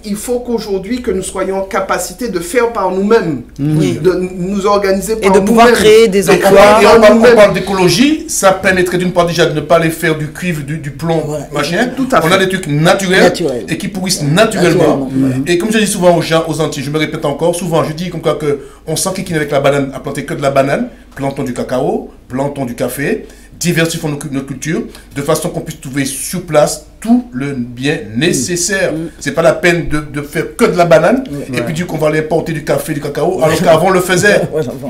il faut qu'aujourd'hui que nous soyons en capacité de faire par nous-mêmes, de nous organiser par nous-mêmes. Et de pouvoir créer des emplois. On parle d'écologie, ça permettrait d'une part déjà de ne pas les faire du cuivre, du plomb, machin. Tout à fait. On a des trucs naturels et qui pourrissent naturellement. Et comme je dis souvent aux gens, aux Antilles, je me répète encore, souvent je dis comme quoi qu'on s'enquiquine avec la banane, à planter que de la banane, plantons du cacao, plantons du café, diversifions notre culture, de façon qu'on puisse trouver sur place tout le bien nécessaire. C'est pas la peine de faire que de la banane et puis dire qu'on va aller importer du café, du cacao, alors qu'avant on le faisait.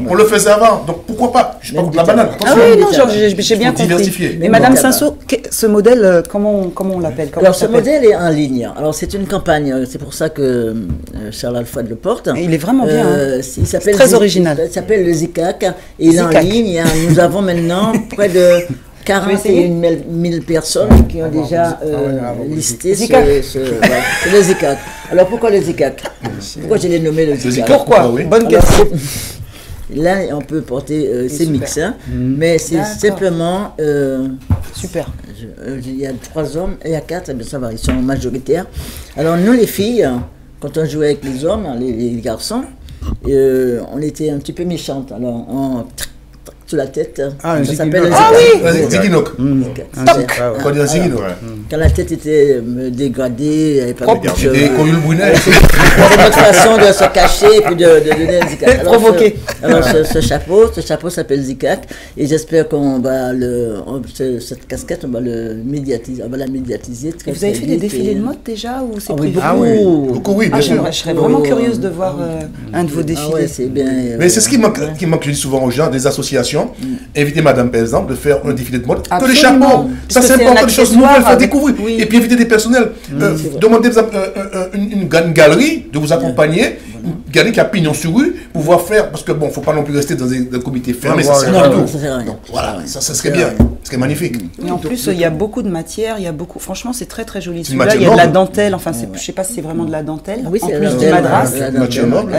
On le faisait avant. Donc pourquoi pas? Je parle de la banane. Ah oui, non, j'ai bien compris. Mais Madame Cinsault, ce modèle, comment on l'appelle? Alors ce modèle est en ligne. Alors c'est une campagne. C'est pour ça que Charles Alfred le porte. Il est vraiment bien. Il s'appelle très original. Il s'appelle le ZICAC. Et il est en ligne. Nous avons maintenant près de 41 000 personnes qui ont déjà listé c'est le ZICAC. Alors pourquoi le ZICAC? Pourquoi je l'ai nommé le ZICAC? Pourquoi? Bonne question. Là, on peut porter ces mix, mais c'est simplement... super. Il y a 3 hommes, il y a 4, ça va, ils sont majoritaires. Alors nous, les filles, quand on jouait avec les hommes, les garçons, on était un petit peu méchantes. Alors sur la tête. Ah, un ça s'appelle zikinoc. un Ah oui, zikinoc. Quand la tête était dégradée, il n'y avait pas beaucoup de choses. Des cohules brunelles. C'est notre façon de se cacher et puis de donner un zikak. Provoquer. Alors ce chapeau s'appelle zikak et j'espère qu'on va cette casquette, on va la médiatiser très Vous avez fait des vite défilés de mode déjà ou c'est prévu? Beaucoup, oui, bien sûr. Je serais vraiment curieuse de voir un de vos défilés. Ah ouais, c'est bien. Mais c'est ce qui manque, je dis souvent aux gens, des associations, inviter madame par exemple, de faire un défilé de mode, que les chapeaux, ça c'est important, des choses nouvelles, faire découvrir, et puis inviter des personnels, demander une galerie de vous accompagner, une galerie qui a pignon sur rue, pouvoir faire, parce que bon, faut pas non plus rester dans un comité fermé, ça c'est rien du tout. Donc voilà, ça serait bien, ce serait magnifique. Et en plus, il y a beaucoup de matière, franchement c'est très très joli. Celui-là, il y a de la dentelle, enfin je sais pas si c'est vraiment de la dentelle, en plus du madras,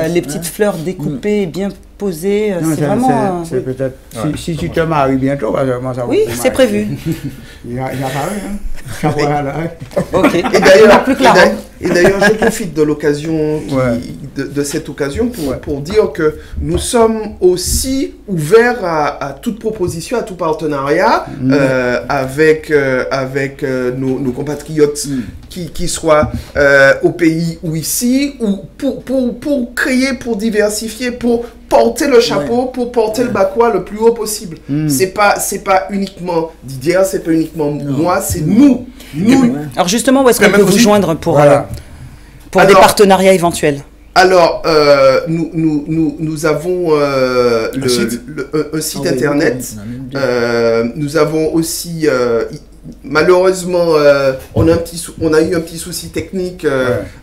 les petites fleurs découpées, bien posées, c'est vraiment... C'est peut-être... Si tu te maries bientôt, parce que moi ça va... Oui, c'est prévu. Il y a pareil, hein. Voilà. Ok. Et d'ailleurs, je profite de l'occasion, de cette occasion pour dire que nous sommes aussi ouverts à toute proposition, à tout partenariat avec nos compatriotes qui soient au pays ou ici, ou pour créer, pour diversifier, pour porter le chapeau, pour porter le bakwa le plus haut possible. C'est pas uniquement Didier, c'est pas uniquement moi, c'est nous. Alors justement, où est-ce qu'on peut vous joindre pour des partenariats éventuels? Alors, nous avons un site internet. Nous avons aussi... malheureusement, on a eu un petit souci technique,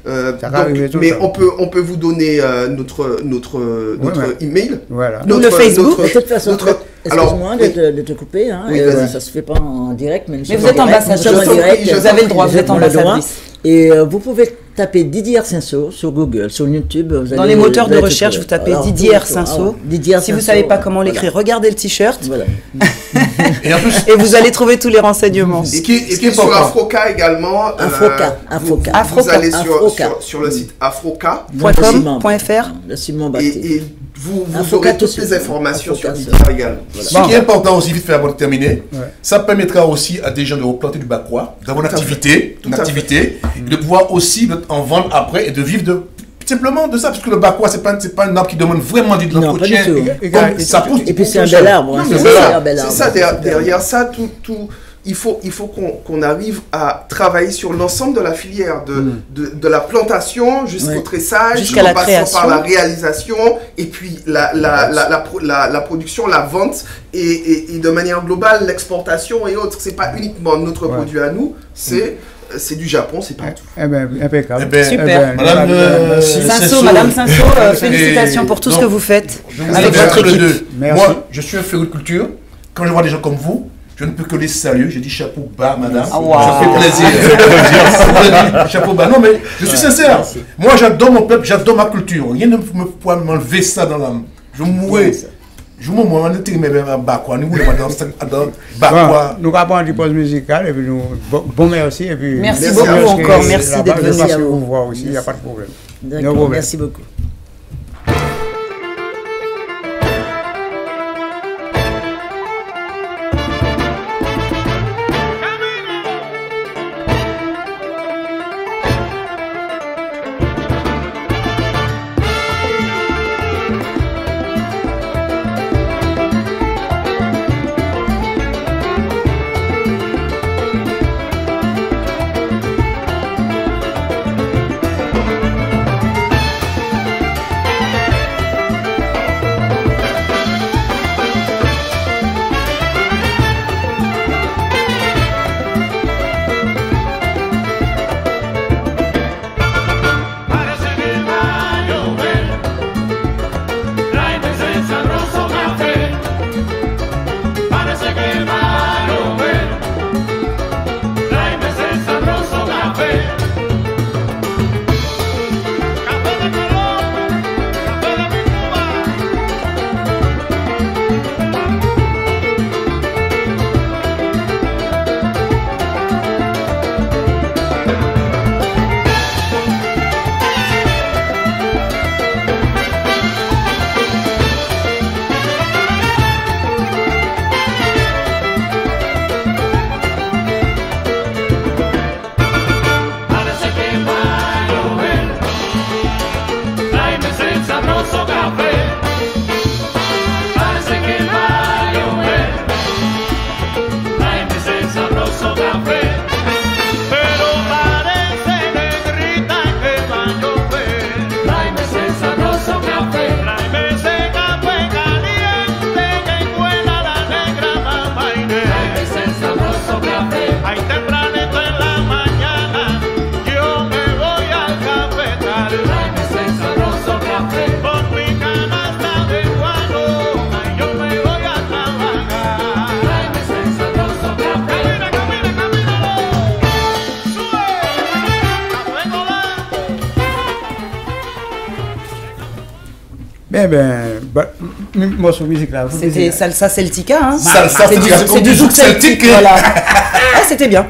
mais on peut vous donner notre email, notre Facebook. De toute façon, excuse-moi de te couper, hein, ça se fait pas en direct, mais vous êtes ambassadeur en direct, vous avez le droit, vous êtes ambassadrice. Et vous pouvez taper Didier Cinceau sur Google, sur YouTube. Dans les moteurs de recherche, vous tapez Didier Cinceau. Si vous ne savez pas comment l'écrire, regardez le t-shirt. Voilà. Et vous allez trouver tous les renseignements. Ce qui est sur Afroca également. Afroca. Vous allez sur le site afroca.com.fr et vous aurez toutes les informations sur Didier également. Ce qui est important aussi, vite fait avant de terminer, ça permettra aussi à des gens de replanter du bakwa, d'avoir une activité, de pouvoir aussi en vendre après et de vivre simplement de ça, parce que le bakwa, c'est pas un arbre qui demande vraiment de l'entretien. Ça pousse. Et puis c'est un bel arbre. C'est ça, derrière ça, il faut qu'on arrive à travailler sur l'ensemble de la filière, de la plantation jusqu'au tressage, jusqu'à la création, par la réalisation, et puis la production, la vente, et de manière globale, l'exportation et autres. C'est pas uniquement notre produit à nous, c'est du Japon, c'est partout. Impeccable. Super. Madame Cinceau, félicitations pour tout ce que vous faites avec votre équipe. Moi, je suis un féru de culture. Quand je vois des gens comme vous, je ne peux que les saluer. Je dis chapeau bas, madame. Ça fait plaisir. Chapeau bas. Non, mais je suis sincère. Moi, j'adore mon peuple, j'adore ma culture. Rien ne peut m'enlever ça dans l'âme. Je mourrai. Je me demande de me bakwa. Nous voulons dans bakwa. Nous avons une pause musicale et puis nous. Bon, merci. Et puis merci beaucoup encore. Merci d'être venu. Parce qu'on voit aussi, il n'y a pas de problème. D'accord, merci beaucoup. Eh bien, morceau musique là. C'était Salsa Celtica, hein. Salsa Celtica, c'est du zouk celtique, voilà. Ah, c'était bien.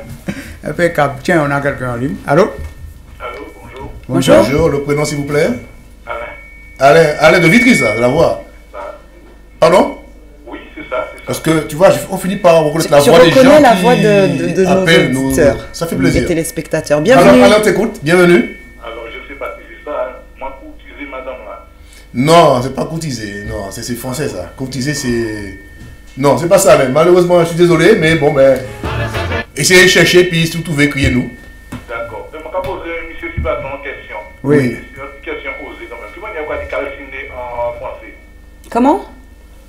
Impeccable. Tiens, on a quelqu'un en ligne. Allô? Allô, bonjour. Bonjour, le prénom s'il vous plaît. Alain de Vitry, ça, la voix. Pardon? Oui, c'est ça. Parce que, tu vois, on finit par reconnaître la voix des gens. Je reconnais la voix de nos auditeurs. Ça fait plaisir. Des téléspectateurs. Bienvenue. Alors, t'écoute, bienvenue. Alors, je sais pas si c'est ça, moi, courtiser madame là. Non, c'est pas courtiser, non, c'est français ça. Courtiser, c'est. Non, c'est pas ça, mais malheureusement, je suis désolé, mais bon, ben. Essayez de chercher, puis si vous trouvez, criez-nous. D'accord. Je vais poser monsieur Sibaton en question. Oui. C'est une question osée quand même. Qui va dire quoi dit calciné en français? Comment?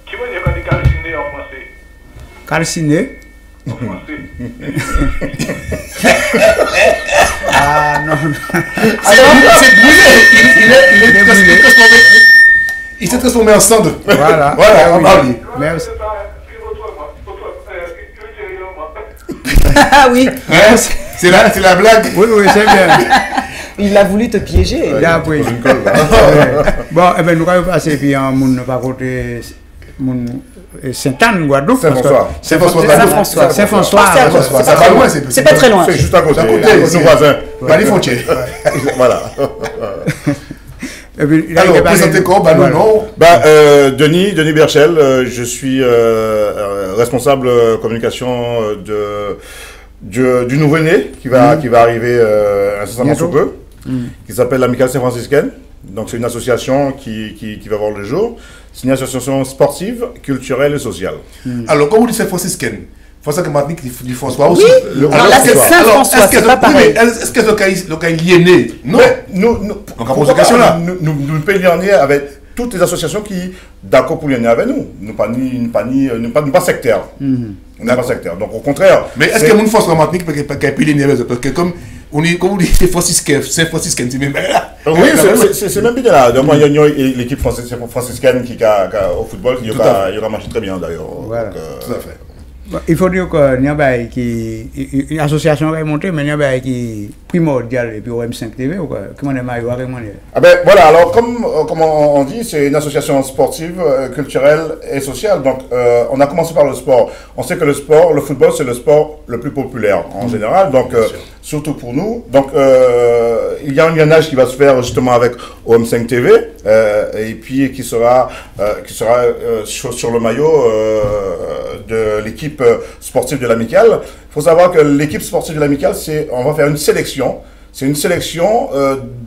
Qui va dire quoi dit calciné en français? Calciné? En français. Ah non. C'est brûlé. Il s'est transformé en cendre. Voilà. Voilà, on va lui. Merci. Ah oui. Hein? C'est la blague. Oui, c'est bien. Il a voulu te piéger. Il a pris. Bon, eh bien, nous allons passer puis en mon pas côté Sainte-Anne, Guadeloupe. Saint-François. Saint-François. Ça va loin, c'est pas très loin. C'est juste à côté. C'est nos voisins. Balifontier. Voilà. Alors, présentez quoi? Bah non. Denis Berchel, je suis responsable communication du nouveau-né qui va arriver incessamment sous peu, qui s'appelle l'Amicale Saint-Franciscaine. Donc c'est une association qui va voir le jour. C'est une association sportive, culturelle et sociale. Alors, quand vous dites Saint-Franciscaine, François Martinique dit François aussi. Alors là, c'est Saint-François, c'est pas pareil. Est-ce que le cas est né? Non. Nous, nous payons avec toutes les associations qui d'accord pour lier avec nous. Nous pas sectaires. Nous pas sectaires. Donc au contraire. Mais est-ce que mon François Martinique peut lier avec eux? Parce que comme on dit Saint-Franciscain, c'est même là. Oui, c'est même bien là. Donc il y a l'équipe franciscaine qui au football, il y aura marché très bien d'ailleurs. Voilà. Tout à fait. Il faut dire qu'il y a une association qui est montée, mais il y a qui primordial et puis OM5 TV ou quoi? Comment est-ce Ah ben voilà, alors comme on dit, c'est une association sportive, culturelle et sociale. Donc on a commencé par le sport. On sait que le football, c'est le sport le plus populaire en général, donc surtout pour nous. Donc il y a un lionnage qui va se faire justement avec OM5 TV et puis qui sera sur le maillot de l'équipe sportive de l'Amicale. Il faut savoir que l'équipe sportive de l'Amicale, on va faire une sélection. C'est une sélection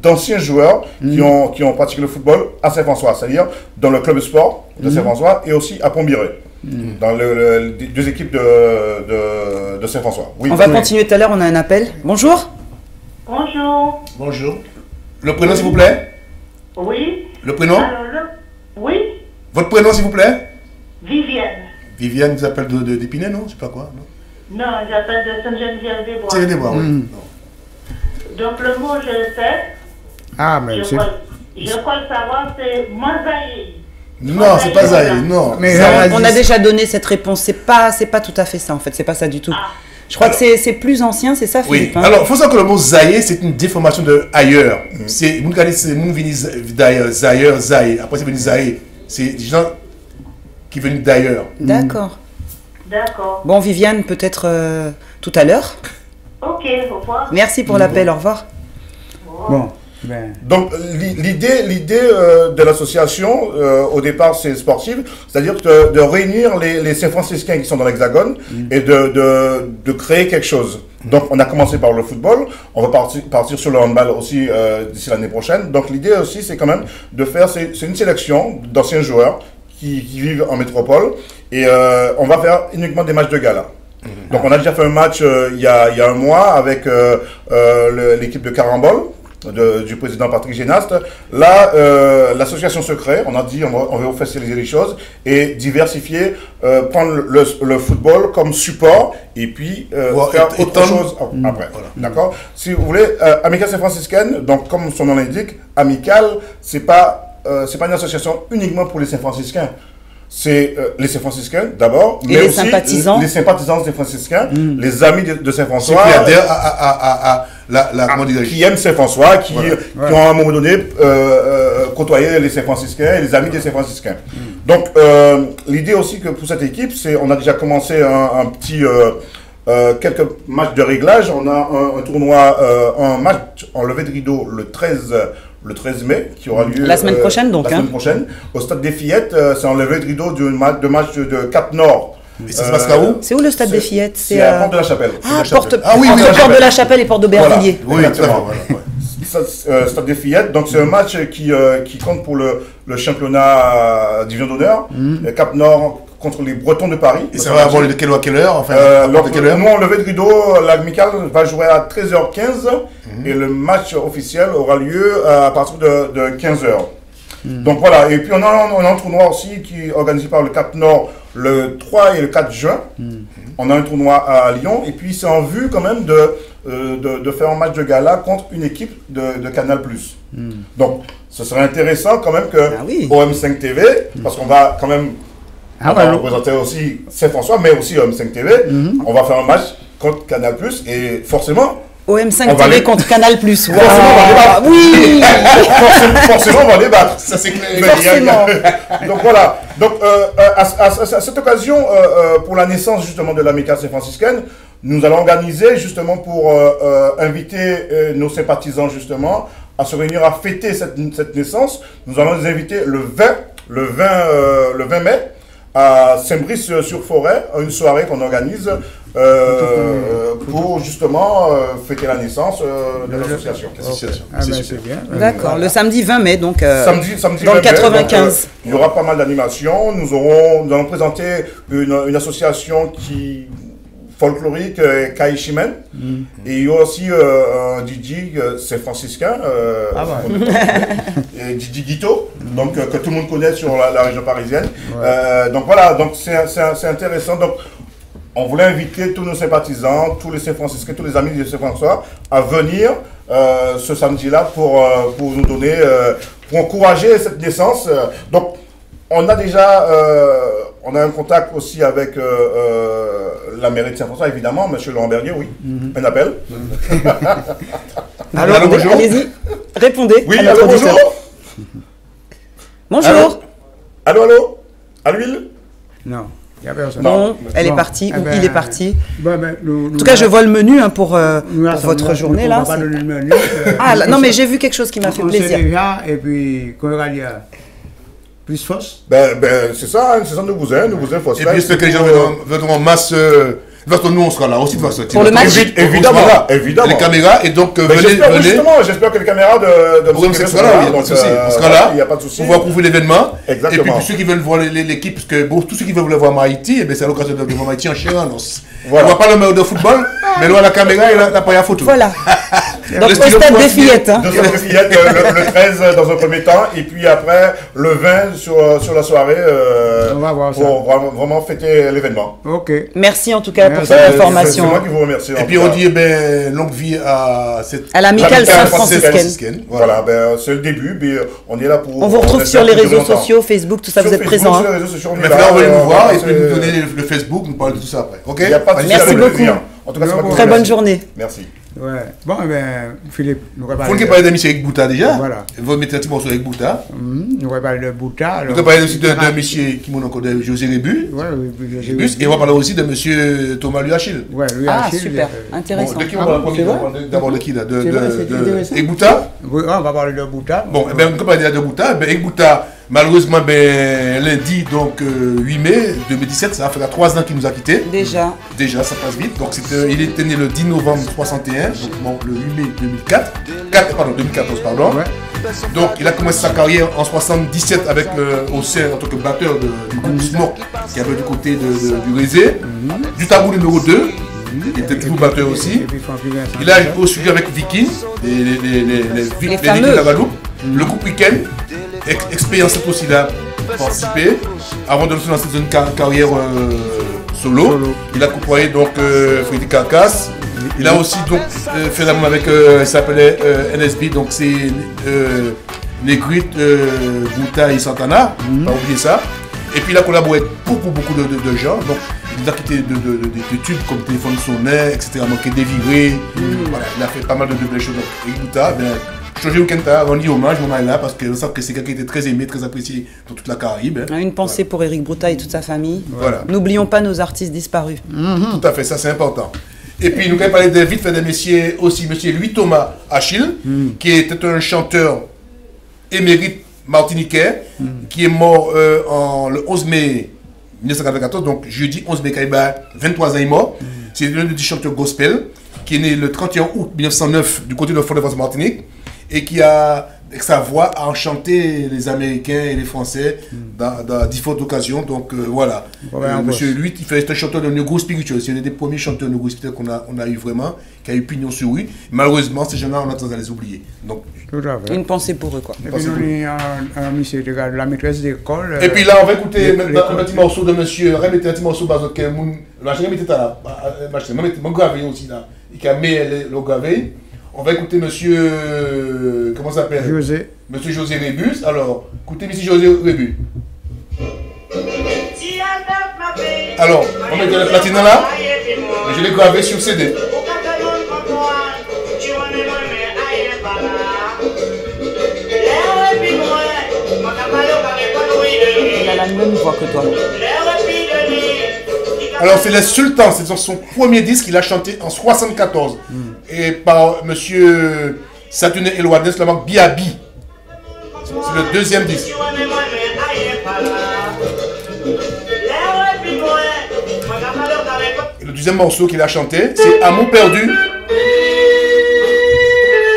d'anciens joueurs qui ont pratiqué le football à Saint-François, c'est-à-dire dans le club de sport de Saint-François et aussi à Pont-Biré, dans les deux équipes de Saint-François. Oui. On va continuer tout à l'heure, on a un appel. Bonjour. Bonjour. Bonjour. Le prénom, s'il vous plaît? Oui. Le prénom? Oui. Votre prénom, s'il vous plaît? Vivienne. Vivienne vous appelle d'Épinay, non? Je sais pas quoi, non? Non, j'appelle de Sainte-Geneviève-des-Bois. Sainte-Geneviève-des-Bois, oui. Donc le mot, je le sais. Ah, mais je crois le savoir, c'est mosaïque. Non, c'est pas ça, non. Mais on a déjà donné cette réponse. C'est pas tout à fait ça en fait. C'est pas ça du tout. Je crois que c'est plus ancien, c'est ça, Philippe? Oui. Alors, il faut savoir que le mot zaïe, c'est une déformation de ailleurs. C'est, vous regardez, c'est moun vini d'ailleurs, zaïe. Après, c'est venu zaïe. C'est des gens qui viennent d'ailleurs. D'accord. D'accord. Bon, Viviane, peut-être tout à l'heure. Ok, au revoir. Merci pour l'appel, au revoir. Bon. Donc l'idée de l'association au départ c'est sportive, c'est-à-dire de réunir les Saint-Franciscains qui sont dans l'Hexagone et de créer quelque chose. Donc on a commencé par le football, on va partir sur le handball aussi d'ici l'année prochaine. Donc l'idée aussi c'est quand même de faire, c'est une sélection d'anciens joueurs qui vivent en métropole et on va faire uniquement des matchs de gala. Donc on a déjà fait un match il y a un mois avec l'équipe de Carambole. Du président Patrick Génaste. Là, l'association se crée, on a dit on va officialiser les choses et diversifier, prendre le football comme support et puis faire autre chose après. Voilà. D'accord? Si vous voulez, Amicale Saint-Franciscaine, donc comme son nom l'indique, Amicale, c'est pas une association uniquement pour les Saint-Franciscains. C'est les Saint-Franciscains d'abord, mais les aussi sympathisants. Les sympathisants des Franciscains, les amis de Saint-François, qui adhèrent à comment dire, qui aiment Saint-François, qui ont à un moment donné côtoyer les Saint-Franciscains et les amis des Saint-Franciscains. Donc, l'idée aussi que pour cette équipe, c'est on a déjà commencé un petit... quelques matchs de réglage. On a un tournoi, un match en levée de rideau le 13 mai qui aura lieu la semaine prochaine donc. La semaine prochaine au stade des Fillettes. C'est en levée de rideau de match de Cap-Nord. Et ça se passe là où? C'est où le stade des Fillettes? C'est à Porte de la Chapelle. Porte de la Chapelle et Porte d'Aubervilliers. Voilà. Oui, exactement. Stade des Fillettes. Donc c'est un match qui compte pour le championnat division d'honneur. Cap-Nord contre les Bretons de Paris. Et ça va avoir lieu de quelle heure à quelle heure? Nous, en levée de rideau, l'Amical va jouer à 13h15 et le match officiel aura lieu à partir de 15h. Donc voilà, et puis on a un tournoi aussi qui est organisé par le Cap Nord le 3 et le 4 juin. On a un tournoi à Lyon et puis c'est en vue quand même de faire un match de gala contre une équipe de Canal+. Donc ce serait intéressant quand même que OM5 TV, parce qu'on va quand même représenter aussi Saint-François, mais aussi OM5 TV, on va faire un match contre Canal+, et forcément... OM5 TV contre Canal+. Forcément, on va les battre. Oui. Forcément, on va les battre. Ça, c'est clair. Forcément. Donc voilà. Donc, à cette occasion, pour la naissance justement de l'Amicale Saint-Franciscaine, nous allons organiser justement pour inviter nos sympathisants justement à se réunir à fêter cette naissance. Nous allons les inviter le 20 mai à Saint-Brice-sur-Forêt, une soirée qu'on organise pour justement fêter la naissance de l'association. C'est bien. D'accord, le samedi 20 mai, donc samedi dans le 20 mai, 95. Donc, il y aura pas mal d'animations. Nous allons présenter une association folklorique, Kaïchimen. Et il y a aussi un DJ Saint-Franciscain, DJ Guito, donc, que tout le monde connaît sur la région parisienne. Donc voilà, donc c'est intéressant. Donc, on voulait inviter tous nos sympathisants, tous les Saint-Franciscains, tous les amis de Saint-François à venir ce samedi-là pour nous donner, pour encourager cette naissance. Donc, on a déjà un contact aussi avec la mairie de Saint-François, évidemment, M. Laurent Bernier, oui. Un appel. Alors, bonjour. Allez-y, répondez. Oui, allô, bonjour. Bonjour. Allô. À l'huile? Non. Bon, elle est partie, ou il est parti. En tout cas, je vois le menu pour votre journée là. Non, mais j'ai vu quelque chose qui m'a fait plaisir. Et puis, quand il y a plus force. C'est ça, c'est ça, nous vous aimons force. Et puis, j'espère que les gens viendront en masse. Nous, on sera là aussi. Pour le match. Évidemment. Les caméras, et donc, venez. Justement, j'espère que les caméras de seront là, il n'y a pas de souci. On sera là. Il n'y a pas de souci. On va couvrir l'événement. Exactement. Et puis, pour ceux qui veulent voir l'équipe, parce que tous ceux qui veulent voir Maïti, c'est à l'occasion de voir Maïti en chair. On ne voit pas le maillot de football, mais là, la caméra et l'appareil à photo. Voilà. Donc, au stade des Fillettes. Au stade des Fillettes, le 13 dans un premier temps, et puis après, le 20 sur la soirée, pour vraiment fêter l'événement. Ok. Merci en tout cas pour cette information. C'est moi qui vous remercie. Et puis on dit longue vie à l'Amicale Saint-Franciscaine. Voilà, c'est le début, mais on est là pour... On vous retrouve sur les réseaux sociaux, Facebook, tout ça, vous êtes présents. Sur les réseaux sociaux, on est là. Vous allez nous voir et puis nous donner le Facebook, nous parler de tout ça après. Ok. Merci beaucoup. En tout cas, très bonne journée. Merci. Ouais. Bon, Philippe, nous allons parler. Vous parler de M. Eric Bouta déjà. Voilà. Vous mettez un petit morceau avec Bouta. Nous allons parler de Bouta. Nous allons parler aussi de M. qui m'en encore de José Rébus. Et on va parler aussi de M. Thomas Luachil. Ouais, Luachil. Ah, super, intéressant. De qui on va parler d'abord de qui là? De Eric Bouta. Oui, on va parler de Bouta. Bon, on va parler de Bouta. Eric Bouta, malheureusement, lundi, donc 8 mai 2017, ça fait 3 ans qu'il nous a quittés. Déjà, ça passe vite. Donc il était né le 10 novembre 61, donc le 8 mai 2014, pardon. Ouais. Donc il a commencé sa carrière en 77 avec au sein en tant que batteur du groupe Smoke qui avait du côté du Rézé, du tabou numéro 2. Il était toujours batteur aussi. Il a poursuivi avec Viking, les Viking de la Guadeloupe, le groupe Weekend, expérience aussi là participé avant de se lancer dans une carrière solo. Il a côtoyé donc Frédéric Carcasse. Il a aussi donc fait l'amour avec, il s'appelait NSB, donc c'est Negrite, Bouta et Santana, pas oublier ça. Et puis il a collaboré avec beaucoup de gens. Donc il nous a quitté de tubes comme Téléphone sonnet, etc. Manqué déviré. Voilà, il a fait pas mal de belles choses. Donc Bouta, changer au Kenta, rendre hommage, on est là, parce que je sais que c'est quelqu'un qui était très aimé, très apprécié dans toute la Caraïbe. Une pensée pour Éric Broutaille et toute sa famille. Voilà. N'oublions pas nos artistes disparus. Tout à fait, ça c'est important. Et puis nous allons parler de vite fait de messieurs aussi, monsieur Louis Thomas Achille, qui était un chanteur émérite martiniquais, qui est mort le 11 mai 1994, donc jeudi 11 mai, 23 ans il est mort. C'est l'un des chanteurs gospel, qui est né le 31 août 1909 du côté de Fort-de-France Martinique, et qui a, avec sa voix, a enchanté les Américains et les Français dans différentes occasions. Donc voilà. Monsieur lui, il fait un chanteur de Negro spirituel. C'est un des premiers chanteurs de Negro spirituel qu'on a eu vraiment, qui a eu pignon sur rue. Malheureusement, ces gens-là, on a tendance à les oublier. Donc, une pensée pour eux, quoi. Et puis nous, monsieur, la maîtresse d'école. Et puis là, on va écouter un petit morceau de monsieur, remettez un petit morceau parce que la chaîne était là, mon gravé aussi là, et qui a mis le gravé. On va écouter monsieur, comment ça s'appelle? José. Monsieur José Rébus. Alors, écoutez monsieur José Rébus. Alors, on met le platine là, je l'ai gravé sur CD. Il a la même voix que toi. Alors c'est le Sultan, c'est son premier disque qu'il a chanté en 1974. Et par monsieur Saturne Elouadens, la marque Biabi. C'est le deuxième disque. Et le deuxième morceau qu'il a chanté, c'est Amour perdu.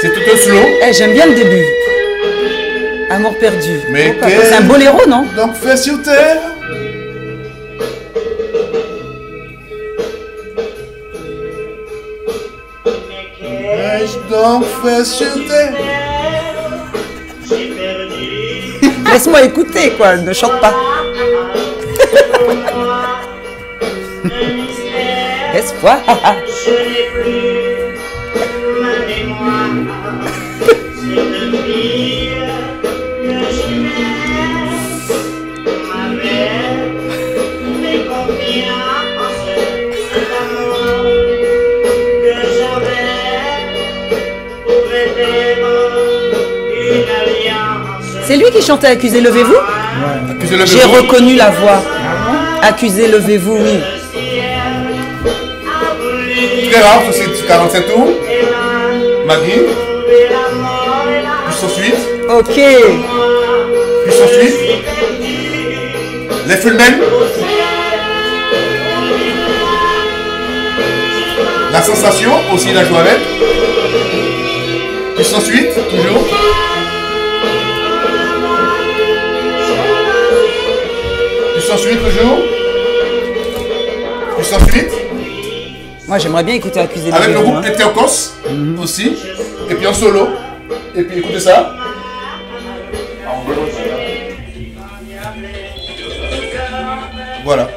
C'est tout un slow. J'aime bien le début. Amour perdu. Mais c'est un boléro, non? Donc fait sur terre. Donc fait sur terre. Laisse-moi écouter, quoi, ne chante pas. Espoir. C'est lui qui chantait Accusé, levez-vous? Ouais. J'ai reconnu la voix. Accusé, levez-vous, oui. Très rare, c'est 47 tours. Maggie. Puissance 8. Ok. Puissance 8. Les Fullmen. La sensation, aussi la joie avec. Puissance 8, toujours. Puissance 8 toujours. Puissance 8. Moi j'aimerais bien écouter Accusé. Avec le groupe Eteokos aussi. Et puis en solo. Et puis écoutez ça. Voilà.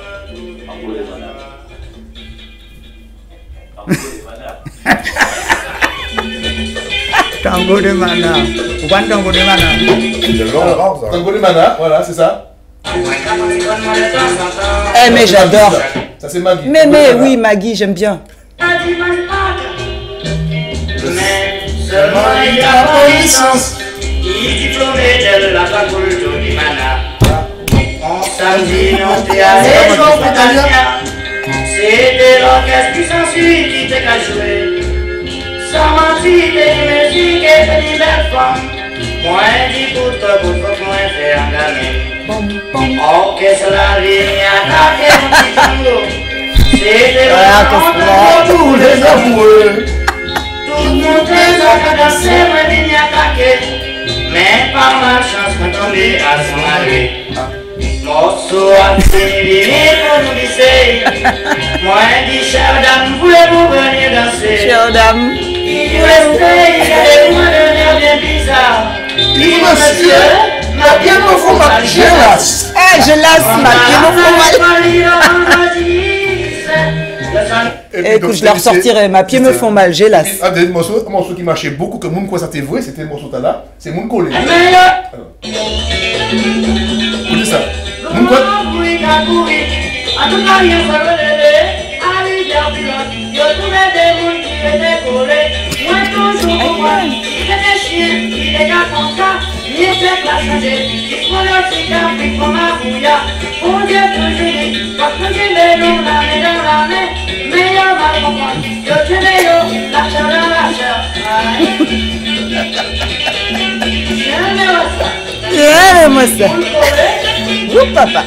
Tango de Mana. Pourquoi Tango de Mana? Tango de Mana, voilà, c'est ça. Mais j'adore. Ça c'est Maggie. Mais oui, Maggie, j'aime bien. Seulement il y a pas licence, il est diplômé de la faculté du Mana. On samedi, on était à l'école Italia. C'était l'orchestre puissance 8 qui était qu'à jouer. Sans mentir, des musiques et des belles femmes. Moi, dit pour toi, moi, faire un gamin. Orchestre la ligne, attaqué mon petit tango. C'était le tous les amoureux. Tout le monde trésor qu'a dansé, moi venu attaquer. Mais par malchance, quand on est à son arrivée. Morceau à fini pour nous glisser. Moi dit, chère dame, voulez-vous venir danser? Chère dame. Il restait, il y a des mois de l'air bien bizarre. Il monsieur, ma bien me faut mal, je lasse. Je lasse, ma bien me font mal. Écoute, je leur sortirai, ma pied me font mal, j'hélas. Un des morceaux qui marchait beaucoup, que Moun quoi ça t'est vrai, c'était le morceau là, c'est Moun collé. Écoutez ça. Moun quoi? chiens, il est gars comme ça, il est fait la santé, il prend le cigare, puis prend ma bouilla. Pour Dieu toujours dit, parce que j'ai les noms, la main dans la main, meilleur va comprendre, je te mets l'eau, la chair dans la chair. J'aime ça. Ouh, papa.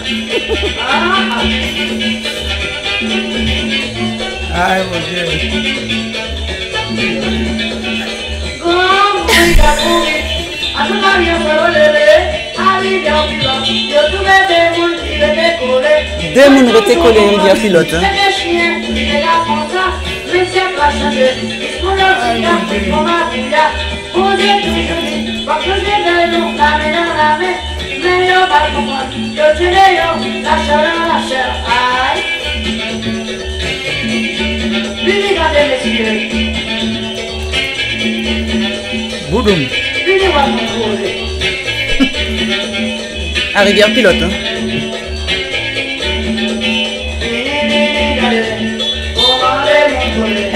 Ai, mon Dieu. Deux mouns étaient collés, il y a pilote. Boudoum. À rivière pilote. Hein.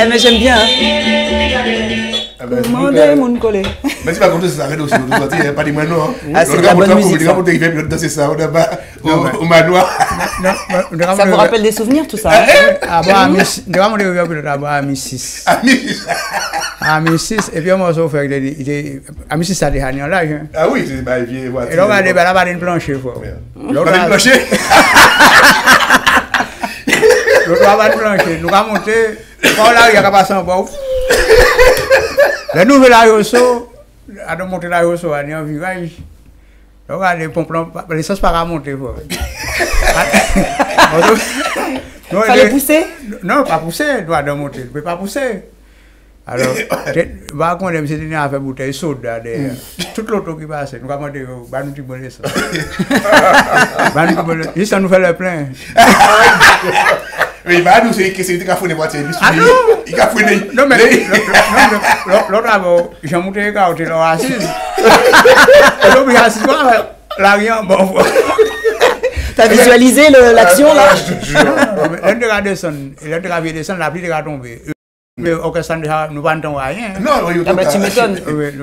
Eh mais j'aime bien. Hein. Commandez mon collé. Mais c'est pas comme ça, ça arrête aussi. Il n'y a pas de manoir. Ah, c'est de la bonne musique. Ça. Au manoir. Ça vous rappelle des souvenirs tout ça? Ah bah, à Mi6. À Mi6, et puis on m'a fait à Mi6, ça a des années là. Ah oui, c'est pas vieux. Et donc, on a des plancher. L'autre plancher. L'autre va plancher. Nous avons monté. Quand là, il y a qu'à passer en bas. La nouvelle aéroso, à de monter l'aéroso, on est en virage. Donc, l'essence pas à monter. Fallait pousser? Non, pas pousser, doit de monter, ne peut pas pousser. Alors, va qu'on aime cette à faire bouteille soda derrière. Toute l'auto qui passe, nous avons dit, bah nous disons ça. Juste ça nous fait le plein. Oui, bah nous c'est qu'il a fait des voitures. Il a fait non, mais l'autre d'abord, j'ai monté les gars, il est assis. L'autre est assis, l'arrière, bon. T'as visualisé l'action là? L'un de la descendre, la pluie est tombée. Mais au cas où nous n'entendons rien. Non, ah bah tu m'étonnes.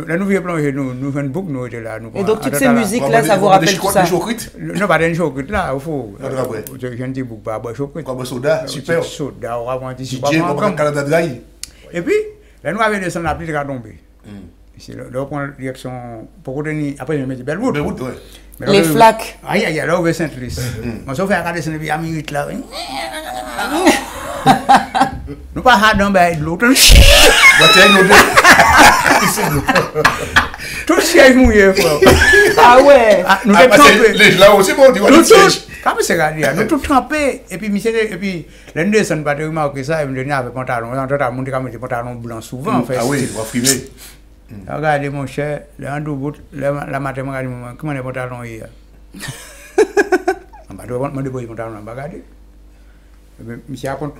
La nouvelle plongée, nous faisons beaucoup, nous étions là. Et donc toutes ces musiques-là, ça vous rappelle tout ça? Non, pas des chocrites là, il faut. Je ne dis pas, pas chocrites. Comme soda, super. Soda, on va voir ici. Et puis, la nouvelle descendre, la pluie est tombée. Là, on prend la direction pour retenir. Après, je me dis Bellwood. Les flaques. Aïe, aïe, là, on va Saint-Louis. On s'en fait regarder cette vie à minute là. Nous pas dans de l'autre. Tout le siège mouillé, frère. Ah ouais. Nous sommes trempés. Là aussi, bon, tu vois le siège. Comment c'est gardé? Nous tous trempés. Et puis, l'un des gens pas remarqué ça, il me donnait avec pantalon. On a monté comme des pantalons blancs souvent. Ah oui, on va frimer. Regardez mon cher, la matin, comment les pantalons hier? Je vais débrouiller les pantalons, regardez. Monsieur a contre